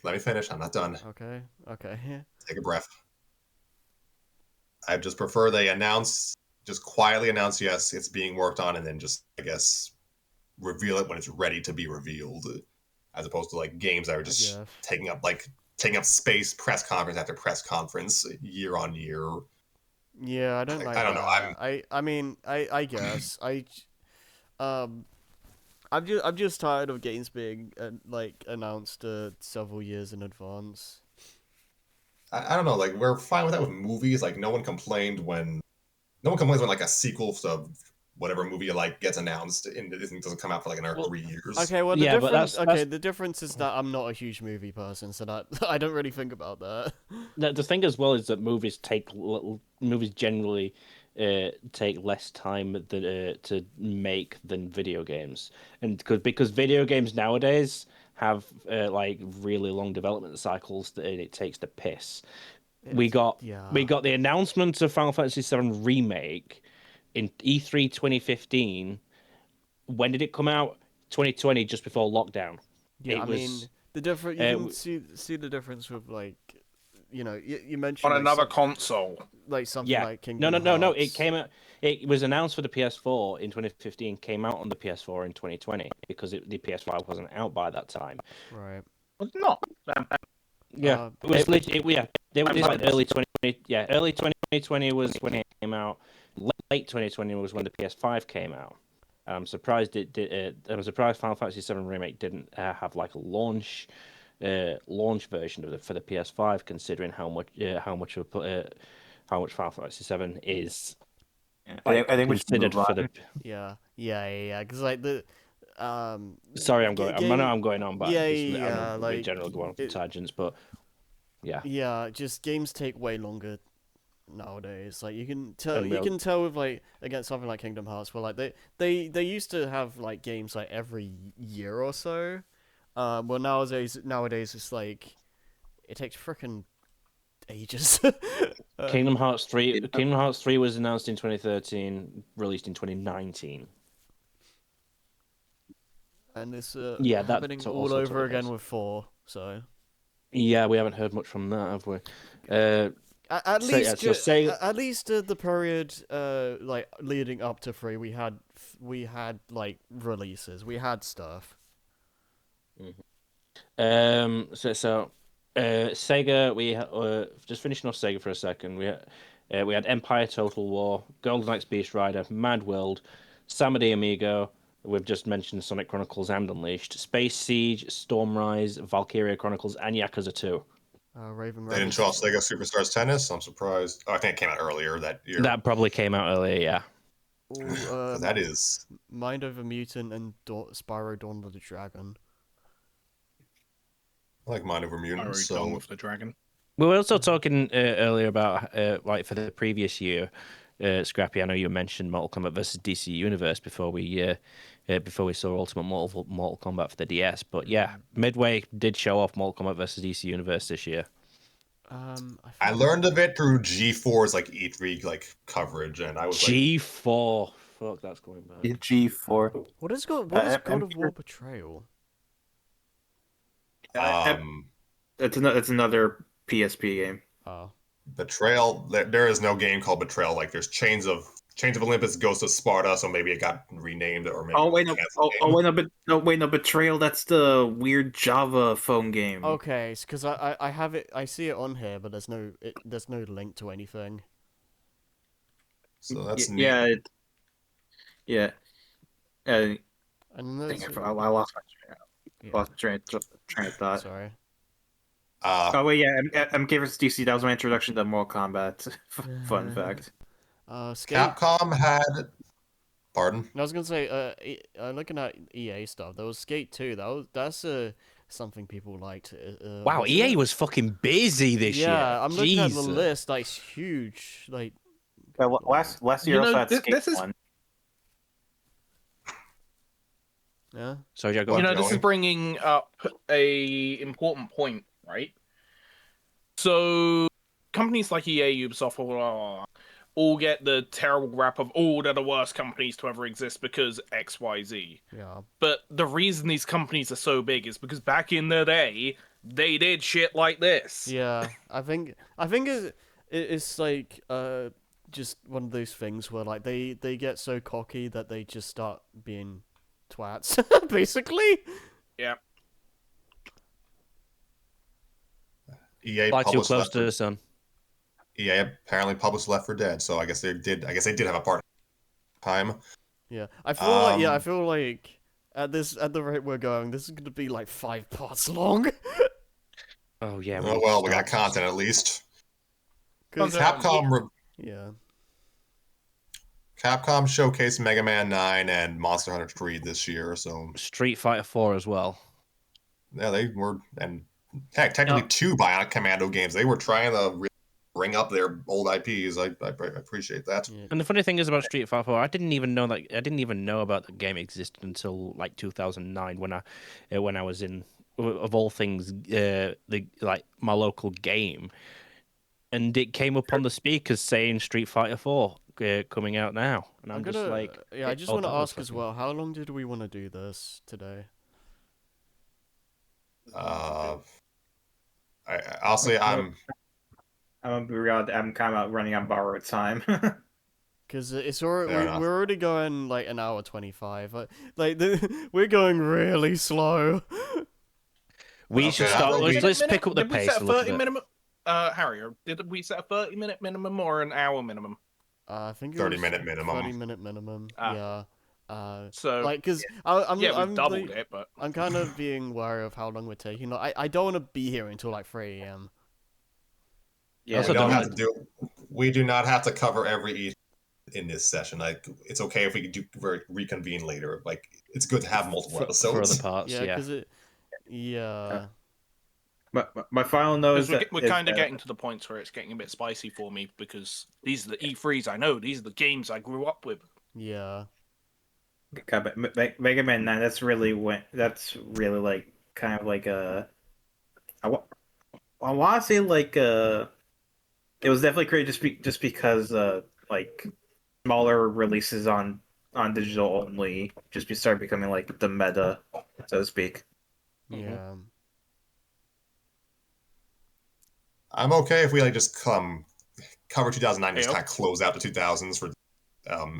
Let me finish. I'm not done. Okay. Take a breath. I just prefer they just quietly announce, yes, it's being worked on, and then just, I guess, reveal it when it's ready to be revealed, as opposed to like games that are just Yeah. taking up space, press conference after press conference, year on year. Yeah, I don't I like don't know, that. I mean, I guess I'm just tired of games being like announced several years in advance. I don't know, like we're fine with that with movies. Like no one complains when like a sequel to whatever movie like gets announced and it doesn't come out for like another 3 years. Okay, well the Yeah, but difference. that's- The difference is that I'm not a huge movie person, so that I don't really think about that. The thing as well is that movies generally take less time to make than video games, and because video games nowadays have like really long development cycles that it takes to piss. We got the announcement of Final Fantasy VII Remake in E3 2015. When did it come out? 2020, just before lockdown. Yeah, It I was, mean the different. You uh, can w- see the difference with like, you On mentioned like, another console. like something Yeah. like No, Kingdom no, no, no. Hearts. It came out. It was announced for the PS4 in 2015. Came out on the PS4 in 2020 because the PS5 wasn't out by that time. Right. Was it not? Yeah, it was. It was like early 2020. Yeah, early 2020 was when it came out. Late 2020 was when the PS5 came out. I'm surprised it did. I'm surprised Final Fantasy VII Remake didn't have like a launch version of for the PS5, considering how much how much Final Fantasy VII is I think we should considered move for on. the. Yeah. Because like the Sorry, I'm going. I know I'm going on, but Yeah, I'm in like general going on tangents, but yeah. Yeah, just games take way longer nowadays. Like you can tell, And you can tell with like against something like Kingdom Hearts, where like they used to have like games like every year or so. Well nowadays it's like it takes frickin' ages. Kingdom Hearts 3. Kingdom Hearts 3 was announced in 2013, released in 2019. And it's Yeah, that's happening all also over 20 again years. with 4. So Yeah, we haven't heard much from that, have we? at So, yeah, least so say- at least the period like leading up to 3, we had like releases, we had stuff. Sega. Just finishing off Sega for a second. We had Empire Total War, Golden Axe Beast Rider, Mad World, Samadi Amigo. We've just mentioned Sonic Chronicles and Unleashed, Space Siege, Stormrise, Valkyria Chronicles, and Yakuza 2. Raven They didn't show off Sega Superstars Tennis. I'm surprised. Oh, I think it came out earlier that year. That probably came out earlier, yeah. That is Mind Over Mutant and Spyro Dawn of the Dragon. I like Mind Over I Mutant. already So done with the dragon. We were also talking earlier about like for the previous year, Scrappy. I know you mentioned Mortal Kombat versus DC Universe before we saw Ultimate Mortal Kombat for the DS. But yeah, Midway did show off Mortal Kombat versus DC Universe this year. I learned of it through G4's like E3 like coverage, and I was G4. Fuck, that's going back. G4. What is God of War Betrayal? It's another PSP game. Oh. Betrayal. There is no game called Betrayal. Like there's Chains of Olympus, Ghost of Sparta. So maybe it got renamed, or maybe. Oh wait, no. Wait, no. Betrayal. That's the weird Java phone game. Okay, because I have it. I see it on here, but there's no link to anything. So that's neat. yeah. And Dang there's, it, I lost my train of thought. Sorry. Oh wait, yeah, MK vs DC. That was my introduction to Mortal Kombat. Fun fact. Skate. Capcom had. Pardon. I was gonna say, looking at EA stuff, there was Skate 2. That's something people liked. Wow, wasn't EA it? was fucking busy this year. Yeah, I'm looking at the Jesus. list. Like, it's huge. Like, Last year also had Skate this is 1. yeah. Sorry, Jack, go What? on. this is bringing up a important point, right? So companies like EA, Ubisoft, blah, blah, blah, all get the terrible rap of, oh, they're the worst companies to ever exist because X, Y, Z. Yeah. But the reason these companies are so big is because back in the day, they did shit like this. Yeah. I think it's like just one of those things where like they get so cocky that they just start being twats, basically. Yeah. EA Fly too published close Left to the sun. EA apparently published Left 4 Dead, so I guess they did have a part time. Yeah. I feel like at the rate we're going, this is gonna be like 5 parts long. Oh yeah. Oh well, we got content at least. 'Cause, Capcom Capcom showcased Mega Man 9 and Monster Hunter 3 this year, so Street Fighter 4 as well. yeah, they were, and heck, technically 2 Bionic Commando games. They were trying to bring up their old IPs. I appreciate that. Yeah. And the funny thing is about Street Fighter 4, I didn't even know about the game existed until like 2009 when I was in, of all things, my local game, and it came up on the speakers saying Street Fighter 4 coming out now, and I'm just like, I just oh, want to that was ask as fucking- well, how long did we want to do this today? I'll say I'm I'm kind of running on borrowed time. Because it's already Fair enough. we're already going like an hour 25. We're going really slow. We Okay, should that start. will be- Let's pick up the Did we pace set a a little 30 bit. minimum? Harry, did we set a 30-minute minimum or an hour minimum? I think it 30-minute was minimum. 30-minute minimum. Ah. Yeah. So Like, cause I'm yeah, we've I'm doubled like, it, but I'm kind of being wary of how long we're taking. Like, I don't want to be here until like 3 a.m. Yeah, Also we don't don't have to do. We do not have to cover every E in this session. Like, it's okay if we could reconvene later. Like, it's good to have multiple For episodes. other parts, Yeah, yeah. because it. Yeah. my final note is because that we're kind of getting to the points where it's getting a bit spicy for me because these are the E3s I know. These are the games I grew up with. Yeah. God, but Mega Man 9. That's really like kind of like I want to say like it was definitely created just because like smaller releases on digital only started becoming like the meta, so to speak. Yeah. I'm okay if we like just cover 2009 and just Heyo. kind of close out the 2000s for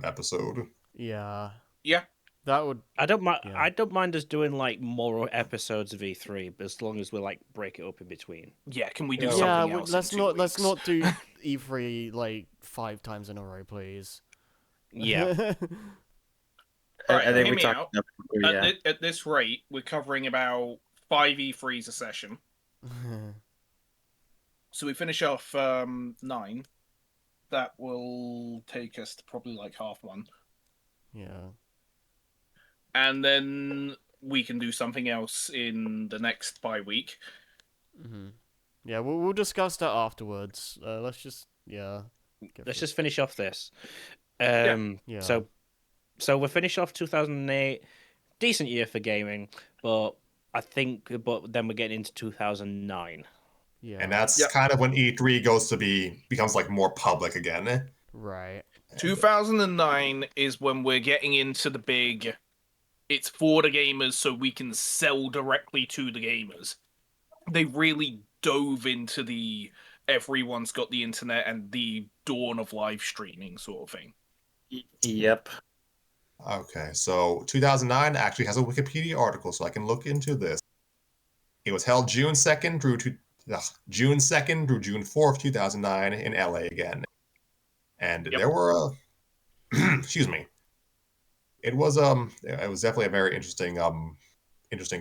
episode. Yeah. Yeah. That would. I don't mind. Yeah. I don't mind us doing like more episodes of E3, but as long as we like break it up in between. Yeah, can we do Yeah, something Yeah. else? Let's in 2 not. Let's weeks? not do E3 like 5 times in a row, please. Yeah. Alright, I think hear we me talked. out. Yeah. At this rate, we're covering about 5 E3s a session. So we finish off 9. That will take us to probably like half one. Yeah. And then we can do something else in the next week. Yeah. We'll discuss that afterwards. Let's just. Yeah. Let's just finish off this. Yeah. So we'll finish off 2008. Decent year for gaming, but but then we're getting into 2009. Yeah. And that's kind of when E3 becomes like more public again. Right. 2009 is when we're getting into the big. It's for the gamers, so we can sell directly to the gamers. They really dove into the everyone's got the internet and the dawn of live streaming sort of thing. Yep. Okay, so 2009 actually has a Wikipedia article, so I can look into this. It was held June 2nd through June 2nd through June 4th, 2009 in LA again. And there were excuse me. It was definitely a very interesting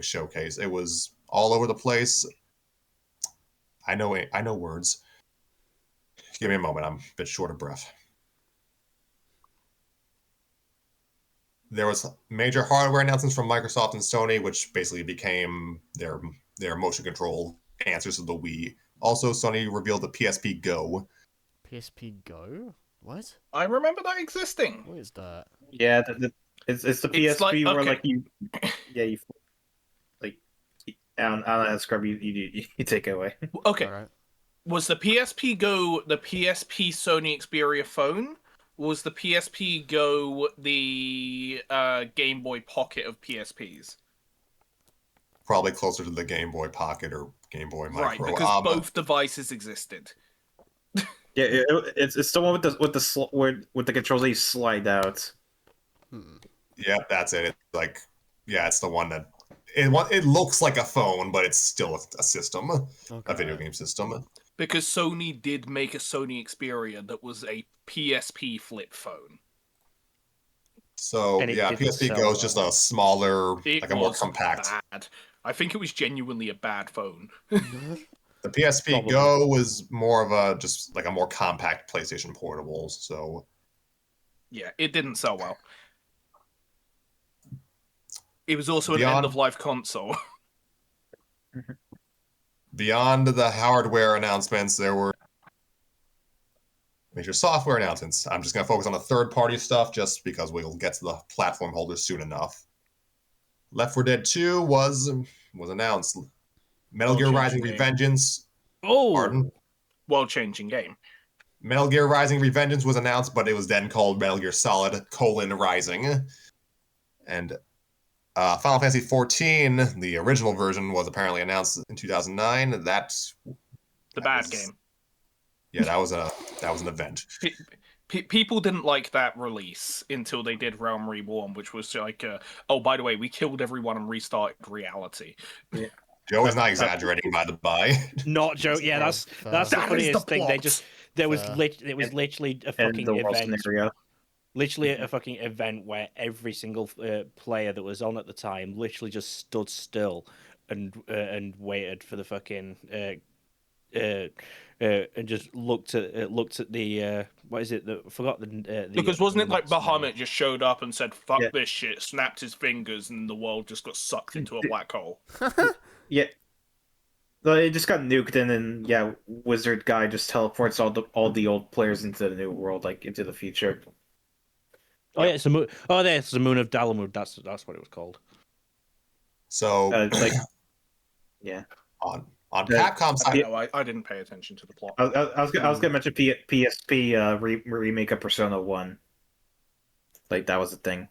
showcase. It was all over the place. I know words. Give me a moment. I'm a bit short of breath. There was major hardware announcements from Microsoft and Sony, which basically became their motion control answers to the Wii. Also, Sony revealed the PSP Go. PSP Go? What? I remember that existing. What is that? Yeah, it's the PSP It's like- where okay. like you like I don't know how to describe you take it away. Okay, All right. was the PSP Go the PSP Sony Xperia phone? Was the PSP Go the Game Boy Pocket of PSPs? Probably closer to the Game Boy Pocket or Game Boy Micro. Right, because both devices existed. Yeah, it's the one with the controls that you slide out. Yeah, that's it. It's like, it's the one that it looks like a phone, but it's still a system, a video game system. Because Sony did make a Sony Xperia that was a PSP flip phone. So And it yeah, didn't PSP sell Go is well. just a smaller, It like a more was compact. bad. I think it was genuinely a bad phone. The PSP Probably. Go was more of just like a more compact PlayStation portable. So Yeah, it didn't sell well. It was also an Beyond- end-of-life console. Beyond the hardware announcements, there were major software announcements. I'm just going to focus on the third-party stuff just because we'll get to the platform holders soon enough. Left 4 Dead 2 was announced. Metal Gear Rising World-changing game. Revengeance. Oh, Pardon? World-changing game. Metal Gear Rising Revengeance was announced, but it was then called Metal Gear Solid: Rising. And Final Fantasy XIV, the original version, was apparently announced in 2009. The bad game. Yeah, that was an event. People didn't like that release until they did Realm Reborn, which was like, oh, by the way, we killed everyone and restarted reality. Joe is not exaggerating, by the by. not joke. Yeah, that's Fair. the That is funniest the thing. They plot. just it was Fair. literally a And fucking the world event. scenario. Literally a fucking event where every single player that was on at the time literally just stood still and waited for the fucking and just looked at the what is it? Forgot the Because wasn't it like map's name. Bahamut just showed up and said, fuck Yeah. this shit, snapped his fingers, and the world just got sucked into a black hole? Yeah. Well, it just got nuked, and then yeah, Wizard guy just teleports all the old players into the new world, like into the future. Oh yeah, it's the moon. Oh, there's the moon of Dalamud. That's what it was called. So Like, yeah. on Uh, Capcom's I side, don't know, I didn't pay attention to the plot. I was gonna mention PSP remake of Persona 1. Like that was the thing.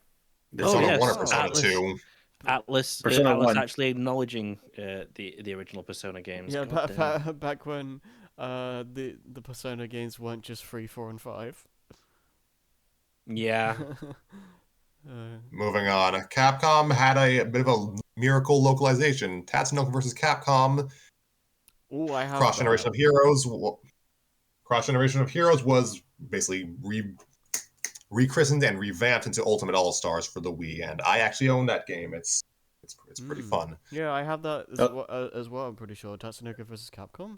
Persona yes. 1 or Persona Atlas. 2. Atlas Persona 1. actually acknowledging the original Persona games. Yeah, God damn. back when the Persona games weren't just 3, 4, and 5. Yeah. Moving on, Capcom had a bit of a miracle localization. Tatsunoko versus Capcom. Oh, I have Cross Generation that. of Heroes. Cross Generation of Heroes was basically rechristened and revamped into Ultimate All Stars for the Wii, and I actually own that game. It's pretty fun. Yeah, I have that as well. I'm pretty sure Tatsunoko versus Capcom.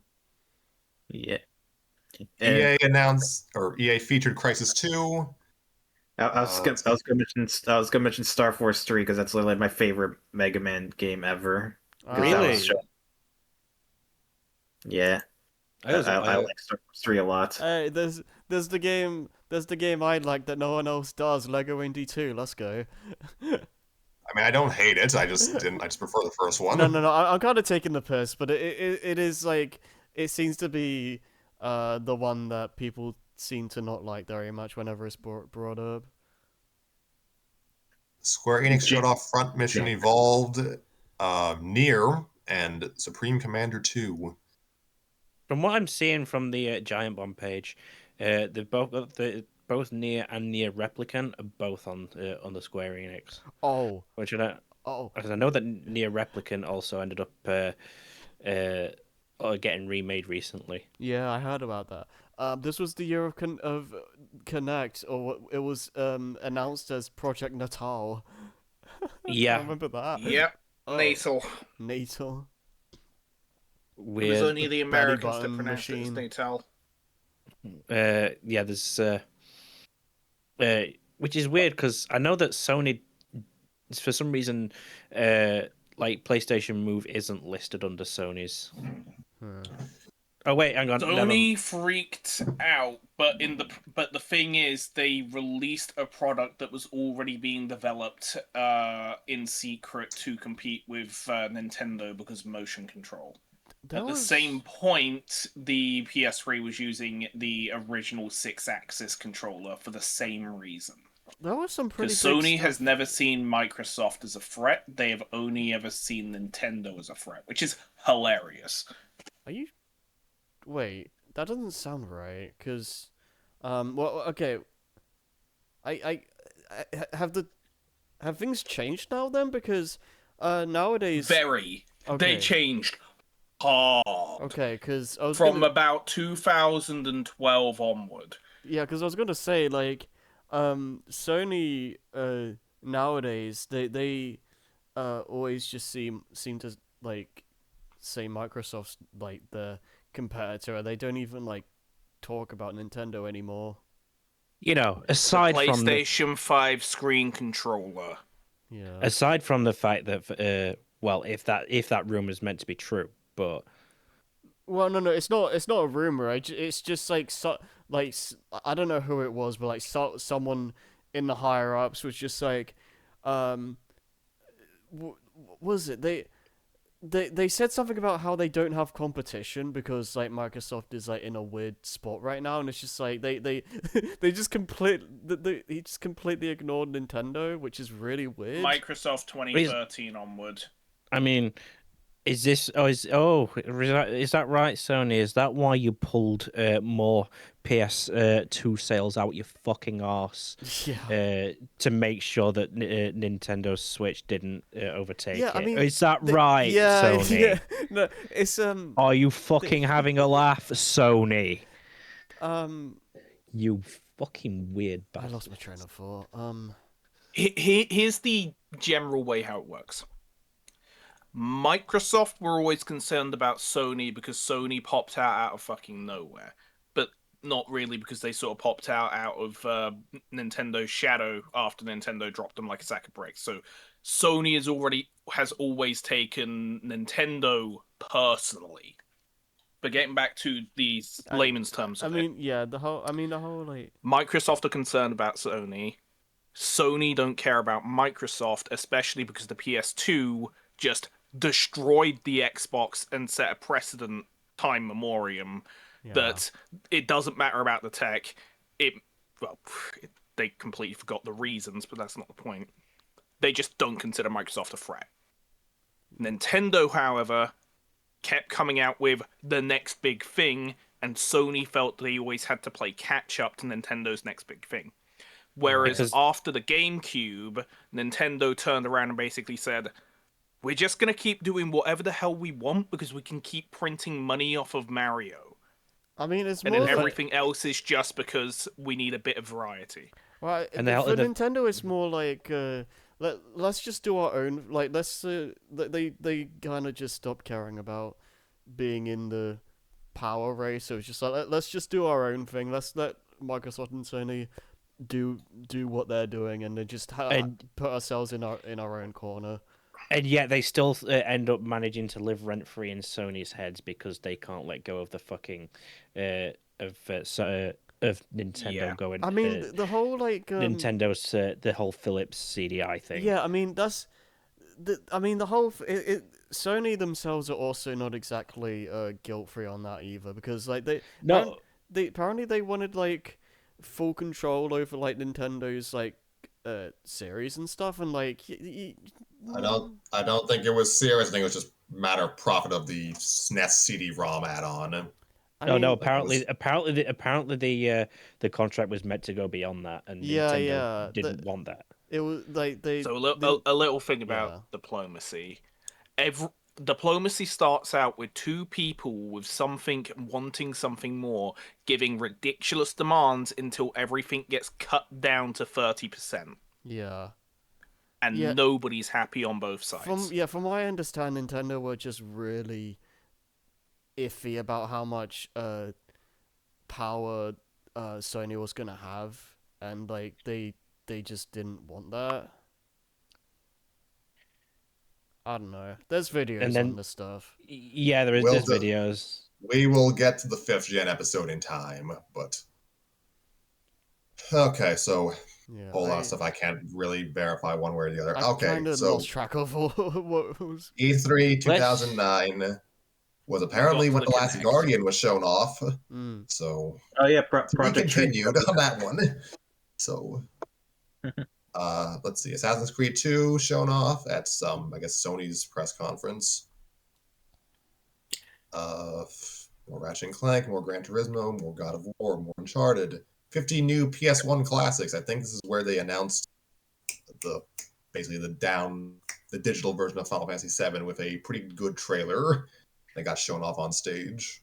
Yeah. EA announced, or EA featured Crisis 2. I was gonna mention Star Force 3 because that's literally my favorite Mega Man game ever. 'Cause that Really? was yeah. I like Star Force 3 a lot. Hey, there's the game I like that no one else does. Lego Indy 2. Let's go. I mean, I don't hate it. I just prefer the first one. No. I'm kind of taking the piss, but it is like it seems to be the one that people seem to not like very much whenever it's brought up. Square Enix showed off Front Mission Evolved, Nier, and Supreme Commander 2. From what I'm seeing from the Giant Bomb page, they've both Nier and Nier Replicant are both on the Square Enix. Oh, Which I know that Nier Replicant also ended up getting remade recently. yeah, I heard about that. This was the year of Connect, or it was announced as Project Natal. I Yeah, remember that. Yep, Oh, Natal. Natal. It was weird. only the Americans that button pronounced it as machine. Natal. Yeah, there's which is weird because I know that Sony, for some reason, like PlayStation Move isn't listed under Sony's. Oh wait, hang on. Sony freaked out, but the thing is, they released a product that was already being developed in secret to compete with Nintendo because of motion control. At the same point, the PS3 was using the original 6-axis controller for the same reason. There was some pretty Because big Sony stuff. has never seen Microsoft as a threat. They have only ever seen Nintendo as a threat, which is hilarious. Are you? Wait, that doesn't sound right. Cause, well, okay. I have things changed now then? Because, nowadays. Very. Okay. They changed hard. Okay, cause I was From gonna... about 2012 onward. Yeah, because I was gonna say like, Sony nowadays they always just seem to like say Microsoft's like the competitor. They don't even like talk about Nintendo anymore. You know, The PlayStation 5 screen controller. Yeah. aside from the fact that, well, if that rumor is meant to be true, but Well, no, it's not. It's not a rumor. It's just like I don't know who it was, but like someone in the higher ups was just like, um, was it they said something about how they don't have competition because like Microsoft is like in a weird spot right now, and it's just like they they just he just completely ignored Nintendo, which is really weird. Microsoft 2013 onward. I mean, is this? Is that right, Sony? Is that why you pulled more PS2 sales out your fucking arse? Yeah. To make sure that Nintendo Switch didn't overtake Yeah, I it. mean, Is that right, yeah, Sony? yeah. No, it's Are you fucking having a laugh, Sony? um. You fucking weird I bastard. lost my train of thought. Here's the general way how it works. Microsoft were always concerned about Sony because Sony popped out of fucking nowhere, but not really because they sort of popped out of Nintendo's shadow after Nintendo dropped them like a sack of bricks. So Sony has always taken Nintendo personally. But getting back to the layman's terms of it, Yeah, the whole like. Microsoft are concerned about Sony. Sony don't care about Microsoft, especially because the PS2 just destroyed the Xbox and set a precedent time memoriam Yeah. that it doesn't matter about the tech. They completely forgot the reasons, but that's not the point. They just don't consider Microsoft a threat. Nintendo, however, kept coming out with the next big thing, and Sony felt they always had to play catch up to Nintendo's next big thing. Whereas after the GameCube, Nintendo turned around and basically said, we're just going to keep doing whatever the hell we want because we can keep printing money off of Mario. I mean, it's And more then like, everything else is just because we need a bit of variety. right. And For Nintendo, it's more like let's just do our own. Like they kind of just stopped caring about being in the power race. So it's just like let's just do our own thing. Let's let Microsoft and Sony do what they're doing, and then just put ourselves in our own corner. And yet they still end up managing to live rent free in Sony's heads because they can't let go of the fucking of Nintendo going. I mean, the whole like Nintendo's the whole Philips CDI thing. Yeah, I mean that's the whole Sony themselves are also not exactly guilt free on that either because like they apparently they wanted like full control over like Nintendo's like series and stuff, and like I don't think it was serious. I think it was just a matter of profit of the SNES CD-ROM add-on. No. Apparently, the contract was meant to go beyond that, and Nintendo didn't want that. It was like a little thing about diplomacy. Diplomacy starts out with two people with something wanting something more, giving ridiculous demands until everything gets cut down to 30%. Yeah. And nobody's happy on both sides. From what I understand, Nintendo were just really iffy about how much power Sony was gonna have, and like they just didn't want that. I don't know. There's videos on this stuff. Yeah, there's videos. We will get to the 5th gen episode in time, but okay, so a whole lot of stuff I can't really verify one way or the other. I kind of lost track of what was E3 2009 was apparently when The Last Guardian was shown off. So we continued on that one. So let's see, Assassin's Creed 2 shown off at some, I guess, Sony's press conference. More Ratchet and Clank, more Gran Turismo, more God of War, more Uncharted. 50 new PS1 classics. I think this is where they announced the digital version of Final Fantasy VII with a pretty good trailer that got shown off on stage.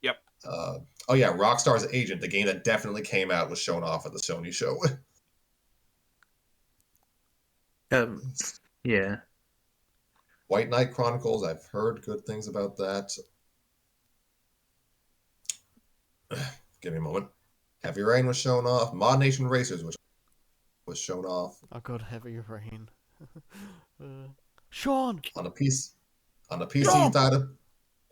Yep. Rockstar's Agent, the game that definitely came out, was shown off at the Sony show. Yeah. White Knight Chronicles, I've heard good things about that. Give me a moment. Heavy Rain was shown off. Mod Nation Racers was shown off. Oh god, Heavy Rain. Sean. On the PC on the PC Sean! side of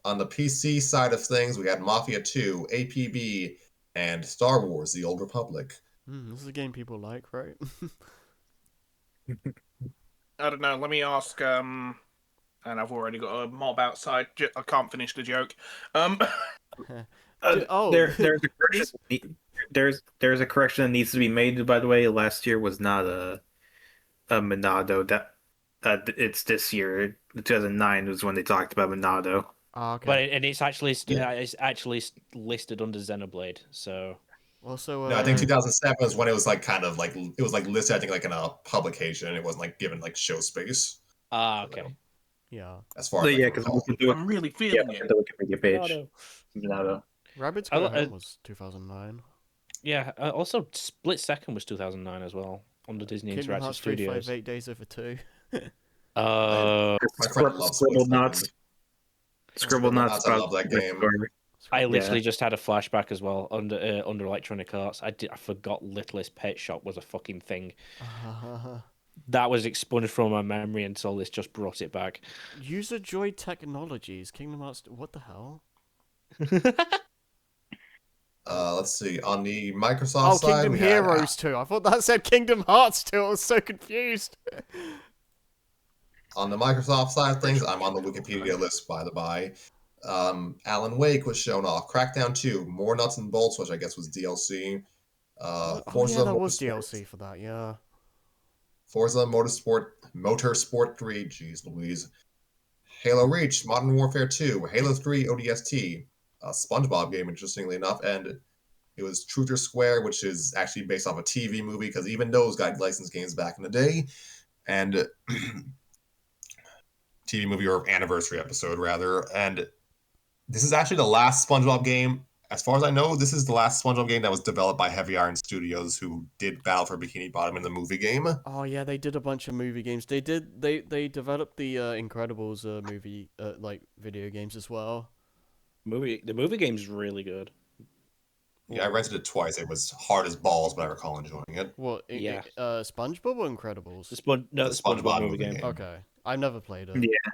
on the PC side of things, we had Mafia 2, APB, and Star Wars: The Old Republic. This is a game people like, right? I don't know. Let me ask. And I've already got a mob outside. I can't finish the joke. Oh, there's a correction. There's a correction that needs to be made. By the way, last year was not a Monado. It's this year. 2009 was when they talked about Monado. okay. But it's actually listed under Xenoblade. So Also, No, I think 2007 was when it was like kind of like it was like listed. I think like in a publication. It wasn't like given like show space. okay. yeah. As far as Yeah, like, because I'm really feeling it. the Wikipedia page. Monado. Rabbids I Go li- Home was 2009. Yeah. Also, Split Second was 2009 as well under Disney Kingdom Interactive Hearts Studios. 358 Days Over 2. Uh, my friend loves Scribble Split Knots. Second. Scribble Knots. I love that game. I literally just had a flashback as well under Electronic Arts. I forgot Littlest Pet Shop was a fucking thing. That was expunged from my memory until this just brought it back. User Joy Technologies. Kingdom Hearts. What the hell? Let's see. On the Microsoft Oh, side, Kingdom we had, Heroes 2. I thought that said Kingdom Hearts 2. I was so confused. on the Microsoft side of things, I'm on the Wikipedia list, by the by. Alan Wake was shown off. Crackdown 2, more nuts and bolts, which I guess was DLC. Oh Forza yeah, there was Motorsport, DLC for that. Yeah. Forza Motorsport 3, jeez Louise. Halo Reach, Modern Warfare 2, Halo 3 ODST, a SpongeBob game, interestingly enough, and it was Truth or Square, which is actually based off a TV movie, because even those got licensed games back in the day. And TV movie or anniversary episode, rather. And this is actually the last SpongeBob game. As far as I know, this is the last SpongeBob game that was developed by Heavy Iron Studios, who did Battle for Bikini Bottom in the movie game. Oh yeah, they did a bunch of movie games. They developed the Incredibles movie like video games as well. The movie game's really good. Yeah, I rented it twice. It was hard as balls, but I recall enjoying it. What? Yeah. SpongeBob or Incredibles? The The SpongeBob SpongeBob movie movie game. game. Okay, I've never played it. Yeah,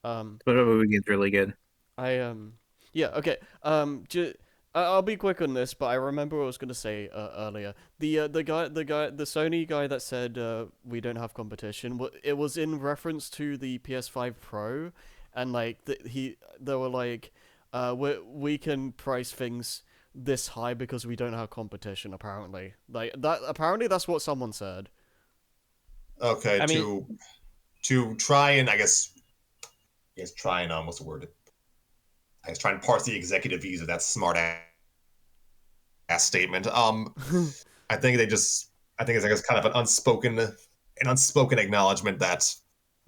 Um, but the movie game's really good. yeah, okay. I'll be quick on this, but I remember what I was gonna say earlier. The Sony guy that said we don't have competition. It was in reference to the PS5 Pro, and like they were like, we can price things this high because we don't have competition. Apparently, like that. Apparently, that's what someone said. Okay, I to try and try and what's the word? I guess try and parse the executive views of that smart ass statement. I think it's kind of an unspoken acknowledgement that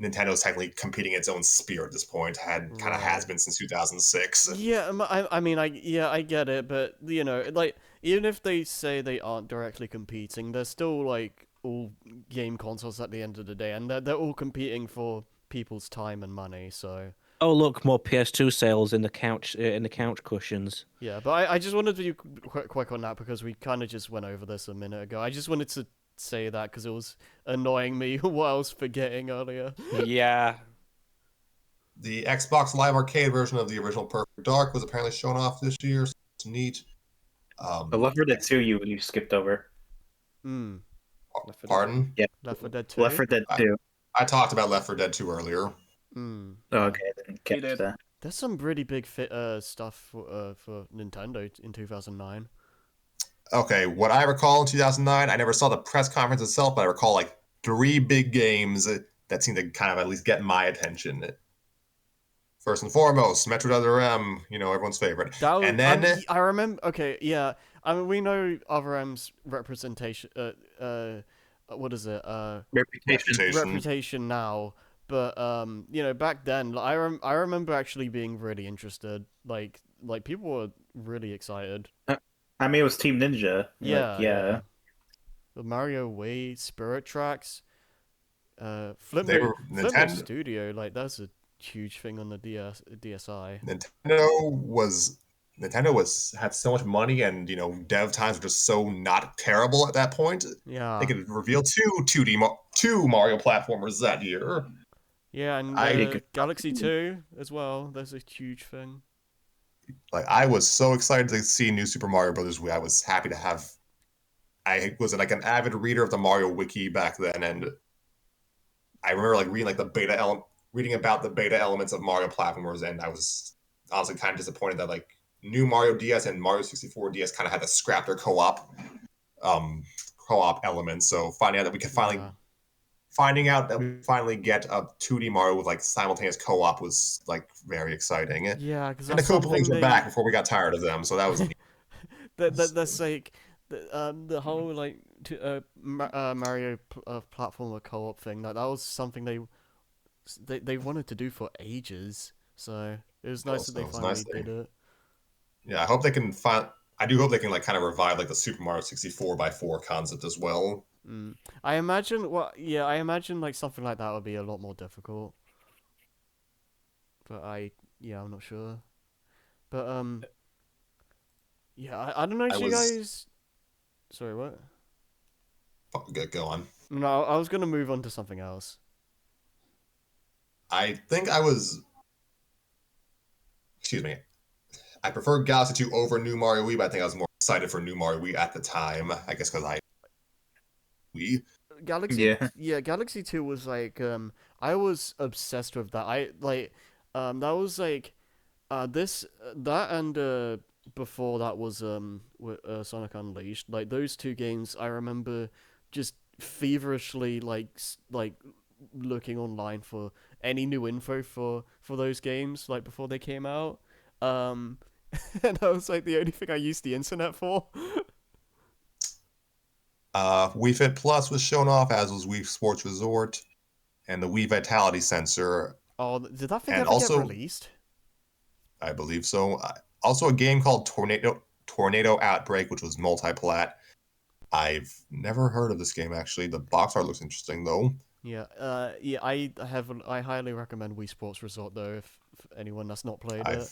Nintendo's technically competing in its own sphere at this point. Kind of has been since 2006. Yeah, I get it, but you know, like even if they say they aren't directly competing, they're still like all game consoles at the end of the day, and they're all competing for people's time and money. So Oh look, more PS2 sales in the couch cushions. yeah, but I just wanted to be quick on that because we kind of just went over this a minute ago. I just wanted to say that because it was annoying me what I was forgetting earlier. Yeah. The Xbox Live Arcade version of the original Perfect Dark was apparently shown off this year. So it's neat. But Left 4 Dead 2 you skipped over. Pardon? Yeah. Left 4 Dead 2. Left 4 Dead 2. I talked about Left 4 Dead 2 earlier. Oh, okay, I didn't catch did. that. There's some really big stuff for Nintendo in 2009. Okay, what I recall in 2009, I never saw the press conference itself, but I recall like 3 big games that seemed to kind of at least get my attention. First and foremost, Metro Other M, everyone's favorite. And then I remember. Okay, yeah. I mean, we know Other M's representation. What is it? Reputation now. But back then, I remember actually being really interested. Like people were really excited. I mean, it was Team Ninja. Yeah. The Mario Wii, Spirit Tracks, Flip Studio. Like that's a huge thing on the DSi. Nintendo was Nintendo had so much money, and dev times were just so not terrible at that point. They Yeah. could reveal two Mario platformers that year. Yeah, and I Galaxy 2 as well. That's a huge thing. I was so excited to see New Super Mario Brothers Wii. I was happy to have. I was like an avid reader of the Mario Wiki back then, and I remember like reading about the beta elements of Mario platformers, and I was honestly kind of disappointed that like new Mario DS and Mario 64 DS kind of had to scrap their um co-op elements. So Yeah. finding out that we finally get a 2D Mario with like simultaneous co-op was like very exciting. Yeah, because And the that's Koopalings something were back they before we got tired of them, so that was neat. that's like the whole like Mario platformer co-op thing. Like that was something they wanted to do for ages. So it was nice that So they it was finally nice did it. Yeah, I hope they can find. I do hope they can like kind of revive like the Super Mario 64 by 4 concept as well. Mm. I imagine I imagine like something like that would be a lot more difficult. But I'm not sure. But yeah, I don't know I if you was guys. Sorry, what? go on. No, I was gonna move on to something else. I think I was. Excuse me. I prefer Galaxy 2 over New Mario Wii, but I think I was more excited for New Mario Wii at the time. I guess because I Wii. Galaxy 2 was like I was obsessed with that. I like that was like this that and before that was Sonic Unleashed. Like those two games I remember just feverishly like looking online for any new info for those games like before they came out. Um and that was like the only thing I used the internet for. Wii Fit Plus was shown off, as was Wii Sports Resort and the Wii Vitality Sensor, Oh, did that thing and ever get also released? I believe so. Also, a game called Tornado Outbreak, which was multiplat. I've never heard of this game actually. The box art looks interesting though. Yeah, I highly recommend Wii Sports Resort though if anyone that's not played it.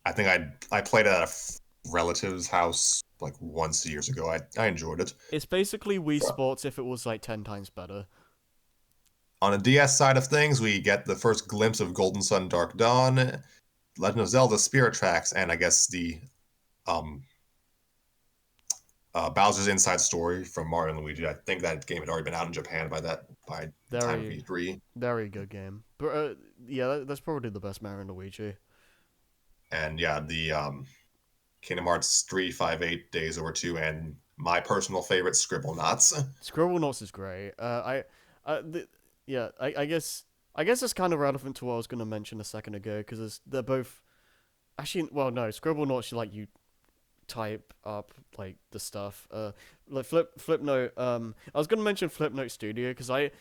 I think I played it at a relative's house like once years ago. I enjoyed it. It's basically Wii Sports if it was like 10 times better. On the DS side of things, we get the first glimpse of Golden Sun Dark Dawn, Legend of Zelda Spirit Tracks, and I guess the um Bowser's Inside Story from Mario and Luigi. I think that game had already been out in Japan by the time of Very E3. very good game. But that's probably the best Mario and Luigi. And yeah, the Kingdom Hearts 358 Days Over 2, and my personal favorite, Scribble Knots. Scribblenauts is great. I guess it's kind of relevant to what I was gonna mention a second ago because they're both actually well no Scribblenauts you type up like the stuff like Flipnote. I was gonna mention Flipnote Studio because I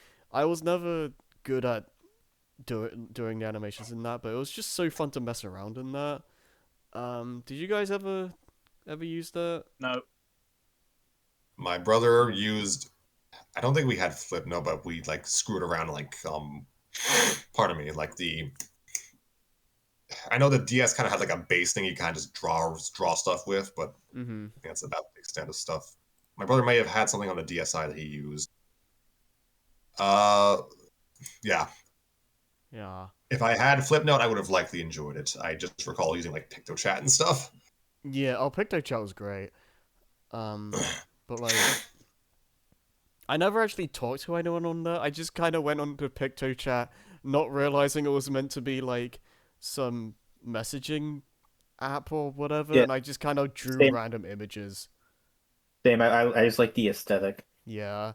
was never good at doing the animations in that, but it was just so fun to mess around in that. Did you guys ever use that? No. My brother used. I don't think we had Flipnote, but we like screwed around like pardon me, like the. I know the DS kind of had like a base thing you kind of just draw stuff with, but Mm-hmm. I think that's about the extent of stuff. My brother may have had something on the DSi that he used. Uh, yeah. Yeah. If I had Flipnote, I would have likely enjoyed it. I just recall using like PictoChat and stuff. Yeah, PictoChat was great. But like, I never actually talked to anyone on there. I just kind of went on to PictoChat, not realizing it was meant to be like some messaging app or whatever, Yeah, and I just kind of drew same. random images. Same. I just like the aesthetic. Yeah.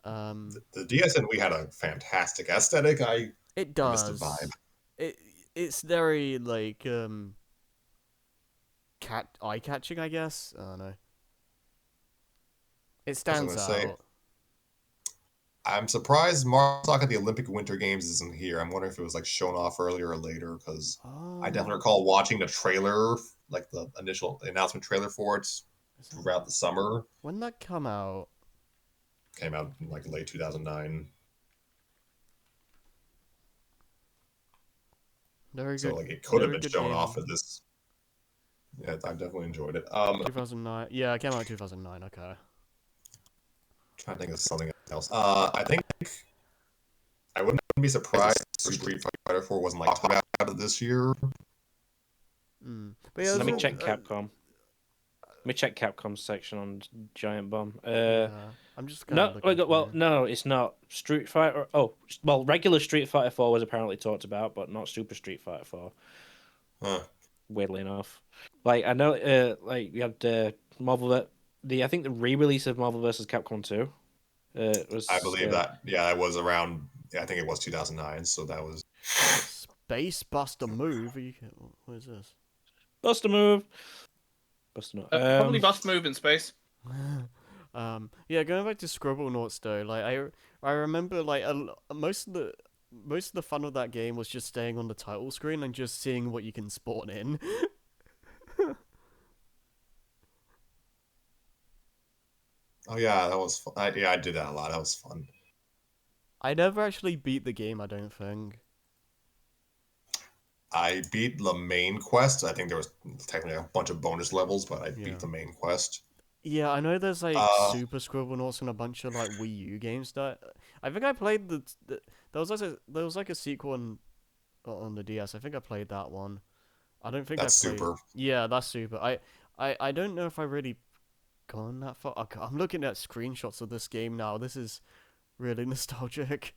The DS and we had a fantastic aesthetic. I It missed the vibe. does. It's very like eye catching, I guess. I don't know. It I was stands gonna say, out. I'm surprised Mario Talk at the Olympic Winter Games isn't here. I'm wondering if it was like shown off earlier or later because I definitely Oh, recall watching the trailer, like the initial announcement trailer for it is throughout the summer. when that come out? Came out in like late 2009. Very So good. like it could have Very been good shown game. off at this. Yeah, I definitely enjoyed it. 2009. Yeah, it came out in 2009. Okay. Trying to think of something else. I think I wouldn't be surprised if Street Fighter 4 wasn't like talked about this year. But yeah, Let me there's check a- Capcom. Let me check Capcom's section on Giant Bomb. yeah, I'm just kind of No, looking well, through. no, it's not Street Fighter. Oh, well, regular Street Fighter 4 was apparently talked about, but not Super Street Fighter 4. Huh. Weirdly enough, like I know, like we had Marvel, I think the re-release of Marvel vs. Capcom 2, was I believe that. Yeah, it was around. Yeah, I think it was 2009. So that was. Space Buster Move. What is this? Buster Move. Buster Move. Probably bust move in space. Yeah, going back to Scribble Notes though, like I remember like most of the fun of that game was just staying on the title screen and just seeing what you can spawn in. Oh yeah, that was. Yeah, I did that a lot. That was fun. I never actually beat the game, I don't think. I beat the main quest. I think there was technically a bunch of bonus levels, but I Yeah. beat the main quest. Yeah, I know there's like Uh, Super Scribblenauts and a bunch of like Wii U games that I think I played there was like a sequel on the DS. I think I played that one. I don't think That's I played. Super. Yeah, that's Super. I don't know if I really gone that far. Okay, I'm looking at screenshots of this game now. This is really nostalgic.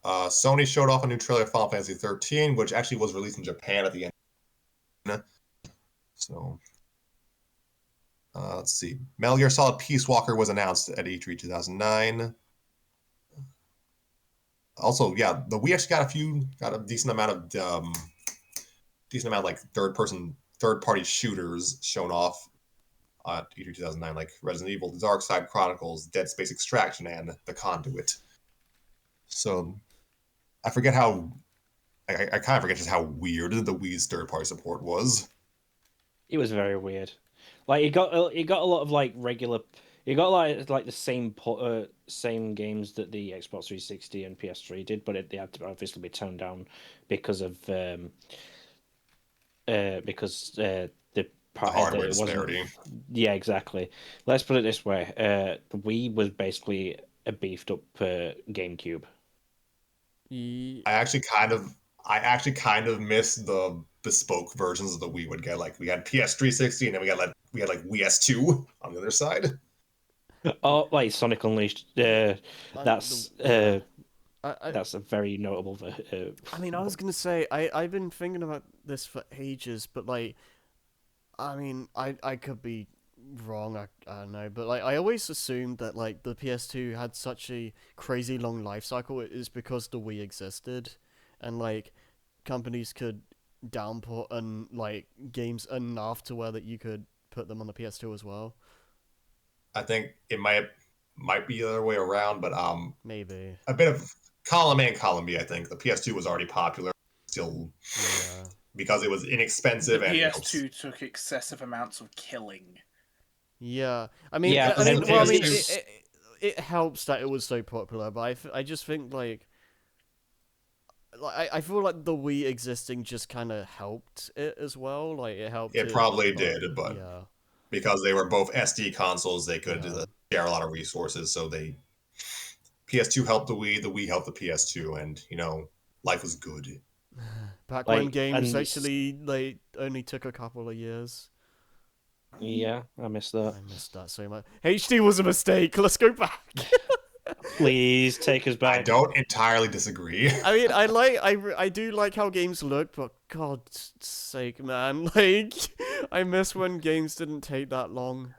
Sony showed off a new trailer of Final Fantasy 13, which actually was released in Japan at the end. So, let's see. Metal Gear Solid Peace Walker was announced at E3 2009. Also, yeah, the Wii actually got a decent amount of like third party shooters shown off at E3 2009, like Resident Evil, The Dark Side Chronicles, Dead Space Extraction, and The Conduit. So I forget how I kind of forget just how weird the Wii's third party support was. It was very weird. Like it got a lot of like regular. It got like the same games that the Xbox 360 and PS3 did, but they had to obviously be toned down because of the part hardware it wasn't. disparity. Yeah, exactly. Let's put it this way: the Wii was basically a beefed up GameCube. Ye- I actually kind of miss the bespoke versions of the Wii would get. Like we had PS360 and then we had like Wii S2 on the other side. Oh, like Sonic Unleashed. That's yeah. that's a very notable. I mean, I was gonna say I've been thinking about this for ages, but like, I mean, I could be wrong. I don't know, but like, I always assumed that like the PS2 had such a crazy long life cycle is because the Wii existed, and like companies could downport and like games enough to where that you could put them on the PS2 as well. I think it might be the other way around, but Maybe. a bit of column A and column B. I think the PS2 was already popular still Yeah. because it was The inexpensive and PS2 took excessive amounts of killing. Yeah. I mean, Yeah, I mean, and well, I mean, PS2 it helps that it was so popular, but I just think like I feel like the Wii existing just kind of helped it as well. Like it helped it it. probably Like, did, but yeah, because they were both SD consoles, they could yeah. share a lot of resources. So PS2 helped the Wii helped the PS2, and life was good. Back when Like games and actually like only took a couple of years. yeah, I missed that. I missed that so much. HD was a mistake. Let's go back. Please take us I back. don't entirely disagree. I mean, I do like how games look, but God's sake, man, like I miss when games didn't take that long.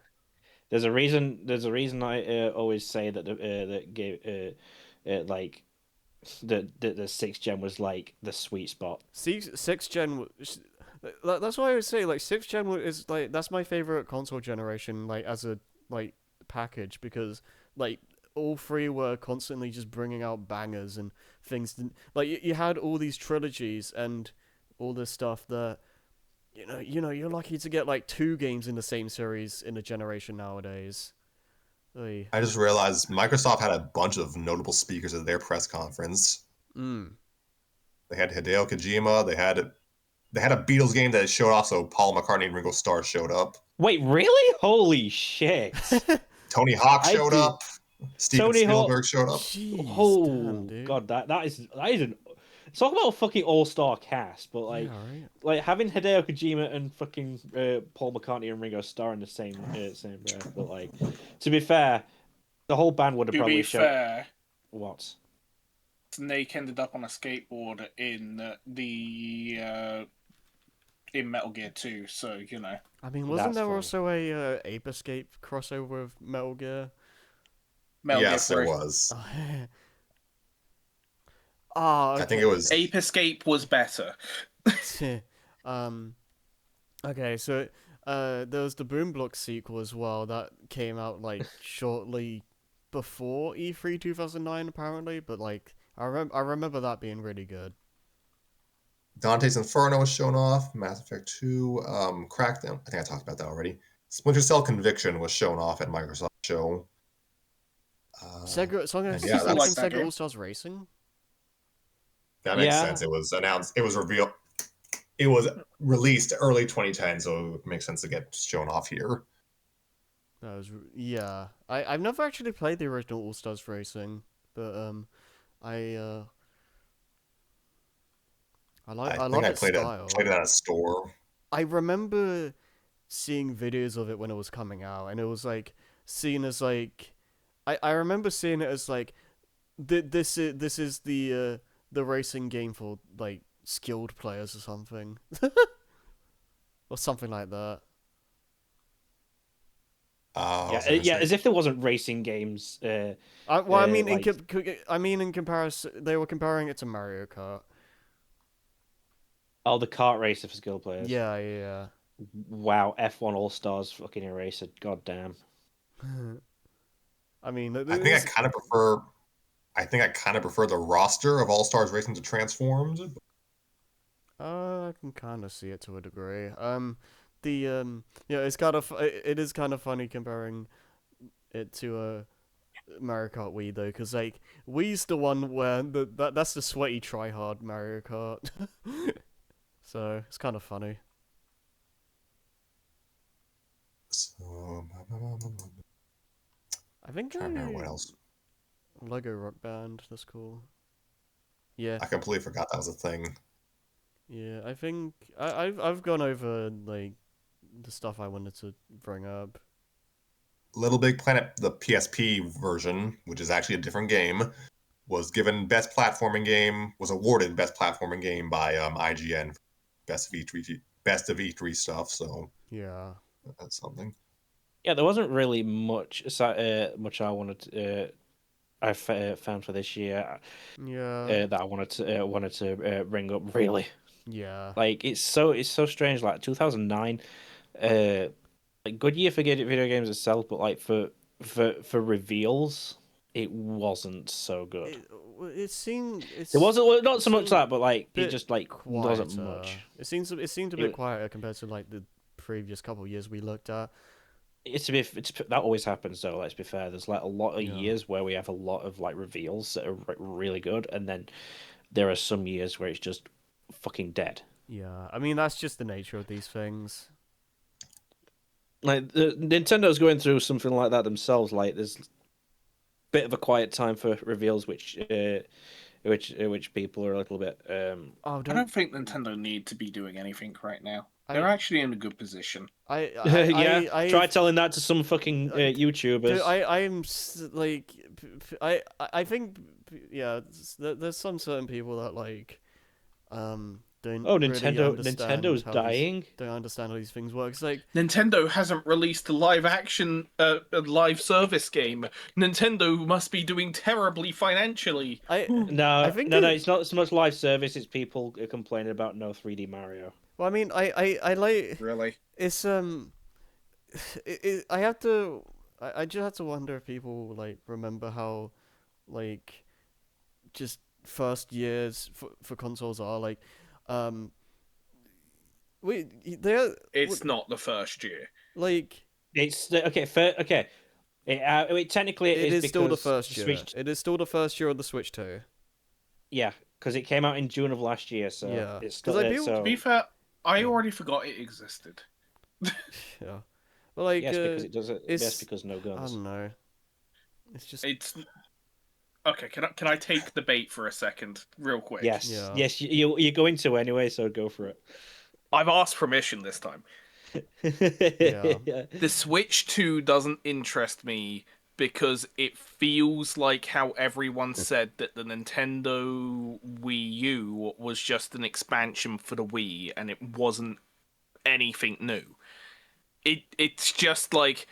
There's a reason. There's a reason I always say that that game like the sixth gen was like the sweet spot. Sixth gen. That's why I would say like sixth gen is like that's my favorite console generation like as a like package because like all three were constantly just bringing out bangers and things. Like you had all these trilogies and all this stuff that you're lucky to get like two games in the same series in a generation nowadays. Oy. I just realized Microsoft had a bunch of notable speakers at their press conference. Mm. They had Hideo Kojima. They had They had a Beatles game that showed off, so Paul McCartney and Ringo Starr showed up. Wait, really? Holy shit! Tony Hawk I showed did- up. Steven Tony Hawk- Spielberg showed up. Jeez, damn, Oh dude. god, that is an talk about a fucking all-star cast, but like Yeah, right. like having Hideo Kojima and fucking Paul McCartney and Ringo Starr in the same breath. But like, to be fair, the whole band would have To probably be shown fair, what. Snake ended up on a skateboard in in Metal Gear 2, so you know. I mean, wasn't That's there funny. also a Ape Escape crossover with Metal Gear? Metal Yes, Gear there 3. was. Oh, I think it was. Ape Escape was better. um, okay, so there was the Boom Block sequel as well that came out like shortly before E3 2009 apparently, but like I remember that being really good. Dante's Inferno was shown off. Mass Effect 2. Crackdown. I think I talked about that already. Splinter Cell Conviction was shown off at Microsoft show. Sega, so I'm and guessing yeah, People like Sega that game. All Stars Racing. that makes Yeah. sense. It was announced. It was revealed. It was released early 2010, so it makes sense to get shown off here. That was yeah. I've never actually played the original All Stars Racing, but I I love think I its played style. it at a store. I remember seeing videos of it when it was coming out, and it was like seen as like I remember seeing it as like this is the racing game for like skilled players or something, or something like that. Yeah, as if there wasn't racing games. I mean, like- in comparison, they were comparing it to Mario Kart. Oh, the kart racer for skill players. Yeah, yeah. Wow, F1 All Stars fucking eraser. God damn. I mean, I think I kind of prefer. I think I kind of prefer the roster of All Stars Racing to Transformed. I can kind of see it to a degree. Yeah, it is kind of funny comparing it to Mario Kart Wii though, because like Wii's the one where that's the sweaty try hard Mario Kart. So it's kind of funny. So, I think trying to remember what else. Lego Rock Band. That's cool. Yeah, I completely forgot that was a thing. yeah. I think I've gone over like the stuff I wanted to bring up. Little Big Planet, the PSP version, which is actually a different game, was given Best Platforming Game, was awarded Best Platforming Game by IGN, Best of E3 stuff. So Yeah. that's something. Yeah, there wasn't really much I wanted I found for this year Yeah. that I wanted to bring up. Really, Yeah. like it's so strange. Like 2009, like good year for video games itself, but like for reveals, it wasn't so good. It seemed It wasn't not so much seemed that, but like it bit just like wasn't much. It seemed a bit quieter compared to like the previous couple of years we looked at. That always happens though. Let's be fair. There's like a lot of Yeah. years where we have a lot of like reveals that are really good, and then there are some years where it's just fucking dead. Yeah, I mean that's just the nature of these things. Like Nintendo's going through something like that themselves. Like there's a bit of a quiet time for reveals, which people are a little bit. Oh, I don't think Nintendo need to be doing anything right now. They're actually in a good position. Yeah, try telling that to some fucking YouTubers. Dude, I'm like, I think, yeah, there's some certain people that like, don't. Oh, really Nintendo's dying. Don't understand how these things work. It's like Nintendo hasn't released a live action, a live service game. Nintendo must be doing terribly financially. No, I think it's not so much live service. It's people complaining about no 3D Mario. Well, I mean, I like Really? it's I just have to wonder if people like remember how like just first years for consoles are like It's not the first year. like It's okay. Okay, technically it is still the because first year. Switch, It is still the first year of the Switch 2. yeah, because it came out in June of last year. So Yeah. it's 'Cause still I do- To be fair, I already forgot it existed. Yeah. But like, Yes, because it does it. Yes, it's because no I guns. don't know. It's just It's okay. Can I take the bait for a second, real quick? Yes, Yeah. yes, you're going to anyway, so go for it. I've asked permission this time. Yeah. The Switch 2 doesn't interest me because it feels like how everyone said that the Nintendo Wii U was just an expansion for the Wii and it wasn't anything new. It's just like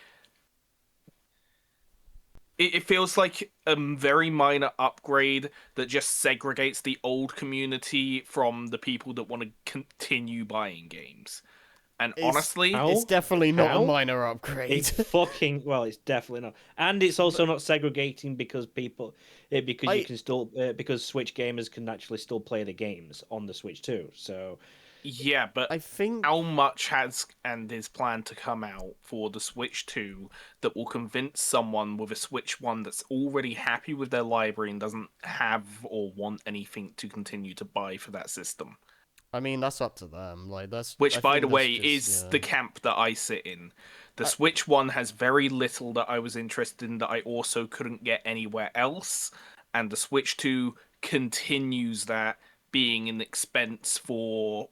it feels like a very minor upgrade that just segregates the old community from the people that want to continue buying games. And It's- honestly, How? it's definitely not a How? minor upgrade. It's fucking well. It's definitely not, and it's also not segregating because because I- you can still because Switch gamers can actually still play the games on the Switch too. So yeah, but I think how much has and is planned to come out for the Switch 2 that will convince someone with a Switch 1 that's already happy with their library and doesn't have or want anything to continue to buy for that system? that's up to them. Like that's I Which, by think the that's way, just, is yeah. the camp that I sit in. The I- Switch 1 has very little that I was interested in that I also couldn't get anywhere else, and the Switch 2 continues that being an expense for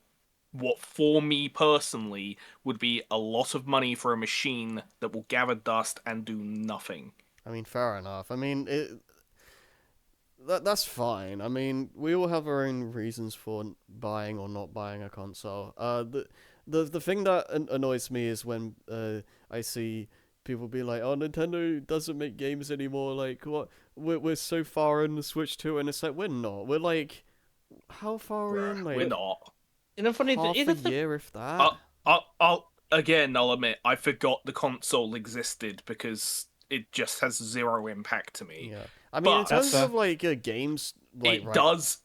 what, for me personally, would be a lot of money for a machine that will gather dust and do nothing. Fair enough. That's fine. We all have our own reasons for buying or not buying a console. The thing that annoys me is when I see people be like, "Oh, Nintendo doesn't make games anymore." Like, what? We're so far in the Switch 2, and it's like we're not. We're like, how far are we in? Like, We're not. funny half thing, a year, if that. I'll admit, I forgot the console existed because it just has zero impact to me. Yeah. In But terms That's of like games, like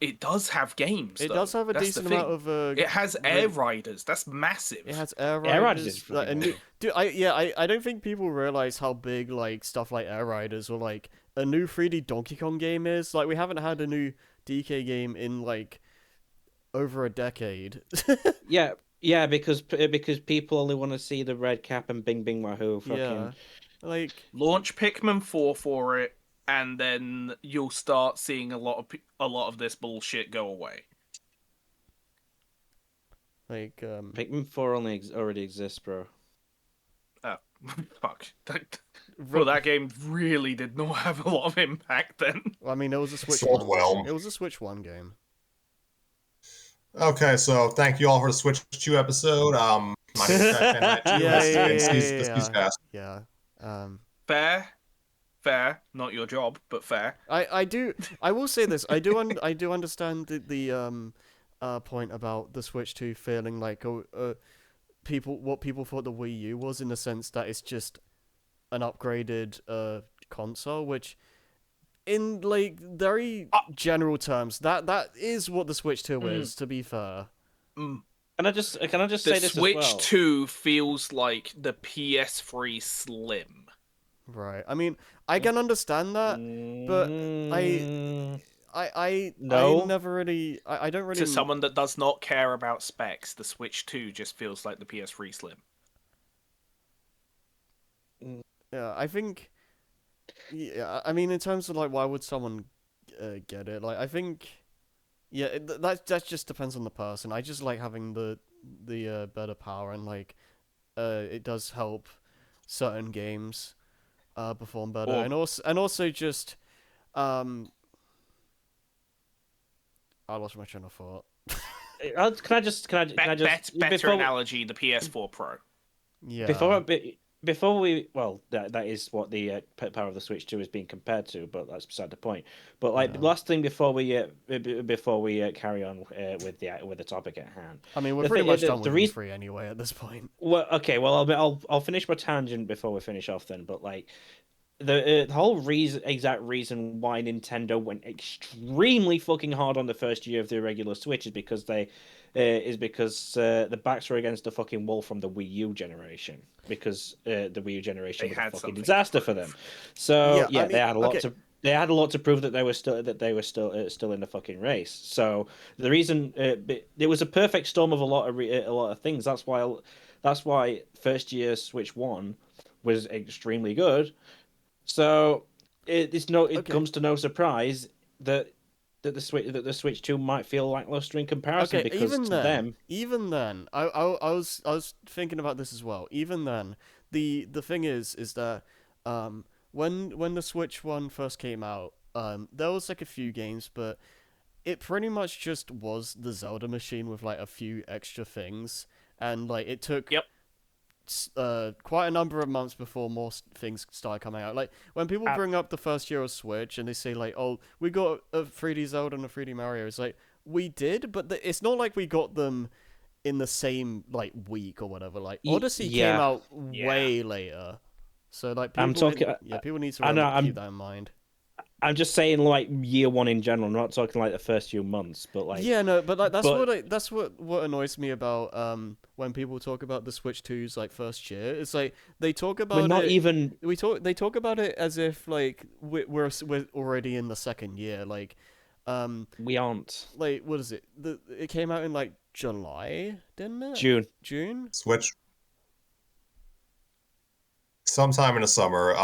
it does have games. it though. does have a That's the decent amount thing. of It has really- Air Riders. That's massive. It has Air Air Riders Riders. is fucking And awesome. dude, I don't think people realize how big like stuff like Air Riders or like a new 3D Donkey Kong game is. Like we haven't had a new DK game in like over a decade. yeah, because people only want to see the red cap and Bing Bing Wahoo. Fucking Yeah. Like Launch Pikmin 4 for it, and then you'll start seeing a lot of this bullshit go away. Pikmin 4 already exists, bro. Oh, fuck. Well, that game really did not have a lot of impact then. it was a Switch Sold one. well. It was a Switch 1 game. Okay, so thank you all for the Switch 2 episode. My name is Jack Yeah, SEESCast. Yeah. Fair. Not your job, but fair. I will say this. I do understand the point about the Switch 2 feeling like what people thought the Wii U was, in the sense that it's just an upgraded console, which in like very general terms that is what the Switch 2 is, to be fair. Mm. Can I just say The this Switch as well? 2 feels like the PS3 Slim. Right. I can understand that, but I No. never really I don't really To someone that does not care about specs, the Switch 2 just feels like the PS3 Slim. Yeah, I think. Yeah, in terms of like, why would someone get it? Like, I think, yeah, that just depends on the person. I just like having the better power, and like, it does help certain games perform better, Or- and also just I lost my train of thought. Can I just Better before, analogy, the PS4 Pro. Yeah. before we that is what the power of the Switch 2 is being compared to, but that's beside the point. But like Yeah. last thing before we carry on with the topic at hand. We're the pretty thing- much the- done the with reas- E3 anyway at this point. Well, okay, well I'll finish my tangent before we finish off then. But like the whole exact reason why Nintendo went extremely fucking hard on the first year of the regular Switch is because the backs were against the fucking wall from the Wii U generation, because the Wii U generation They was a had fucking something to disaster for prove. them. So Yeah, they had a lot okay. to they had a lot to prove that they were still in the fucking race. So the reason it was a perfect storm of a lot of things. That's why first year Switch One was extremely good. So it Okay. comes to no surprise that the Switch Two might feel lackluster in comparison, Okay, because to them, even then, I was thinking about this as well. Even then, the thing is that when the Switch One first came out, there was like a few games, but it pretty much just was the Zelda machine with like a few extra things, and like it took Yep. quite a number of months before more things started coming out. Like when people Uh, bring up the first year of Switch and they say like, "Oh, we got a 3D Zelda and a 3D Mario," it's like we did, but it's not like we got them in the same like week or whatever. Like Odyssey came yeah, out way later, so like I'm talking. people need to I know. keep that in mind. I'm just saying, like, year one in general. I'm not talking like the first few months, but like, Yeah, no, but like but that's what annoys me about when people talk about the Switch 2's like first year. It's like they talk we're about not it even. they talk about it as if like we're already in the second year. Um We aren't. what is it? It came out in like July, didn't it? June. June? Switch sometime in the summer.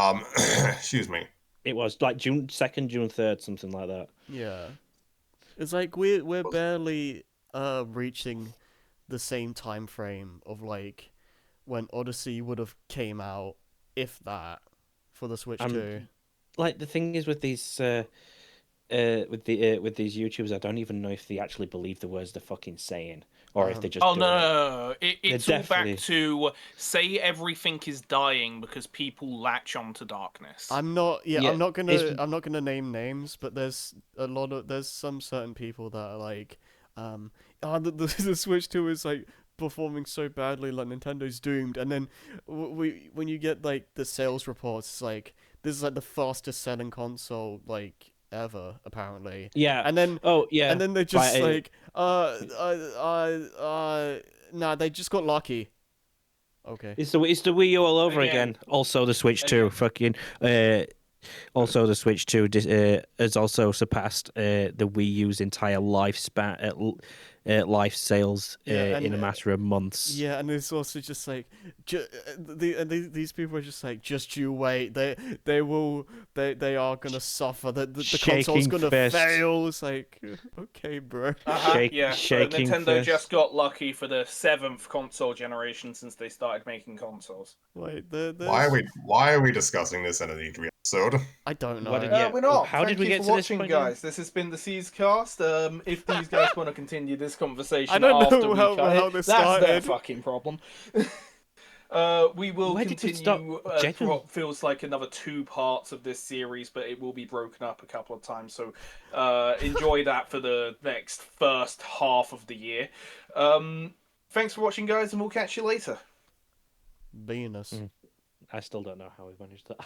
Excuse me. It was like June 2nd, June 3rd, something like that. Yeah. It's like we're barely reaching the same time frame of like when Odyssey would have came out, if that, for the Switch 2. Like, the thing is with these with these YouTubers, I don't even know if they actually believe the words they're fucking saying, or if they're just Oh no, doing no, it. no, no. It's all definitely- back to say everything is dying because people latch onto darkness. I'm not. Yeah, Yeah, I'm not it's- gonna. I'm not gonna name names, but there's some certain people that are like, the Switch 2 is like performing so badly, like Nintendo's doomed, and then when you get like the sales reports, it's like this is like the fastest selling console like ever apparently, Yeah. and then Oh yeah. they're just Right, like, nah, they just got lucky. Okay. It's the Wii U all over Again. again. Also the Switch 2. Again. Fucking. Also, the Switch 2 has also surpassed the Wii U's entire lifespan, life sales Yeah, in a matter of months. Yeah, and it's also just like, these people are just like, just you wait. They are gonna suffer. The console's Shaking gonna fist. fail. It's like, okay, bro. Yeah, shaking Nintendo fist. just got lucky for the 7th console generation since they started making consoles. Like, Why are we discussing this in an E3 episode? I don't know. What did- Yeah, We're not. how Thank did we you get for to this watching, point, guys. This has been the SEESCast. If these guys want to continue this conversation I don't know after we how- cut how it, this that's their started. fucking problem. We will Where did we stop? continue for Genuinely. what feels like another 2 parts of this series, but it will be broken up a couple of times. So enjoy that for the next first half of the year. Thanks for watching, guys, and we'll catch you later. Venus. I still don't know how we managed that.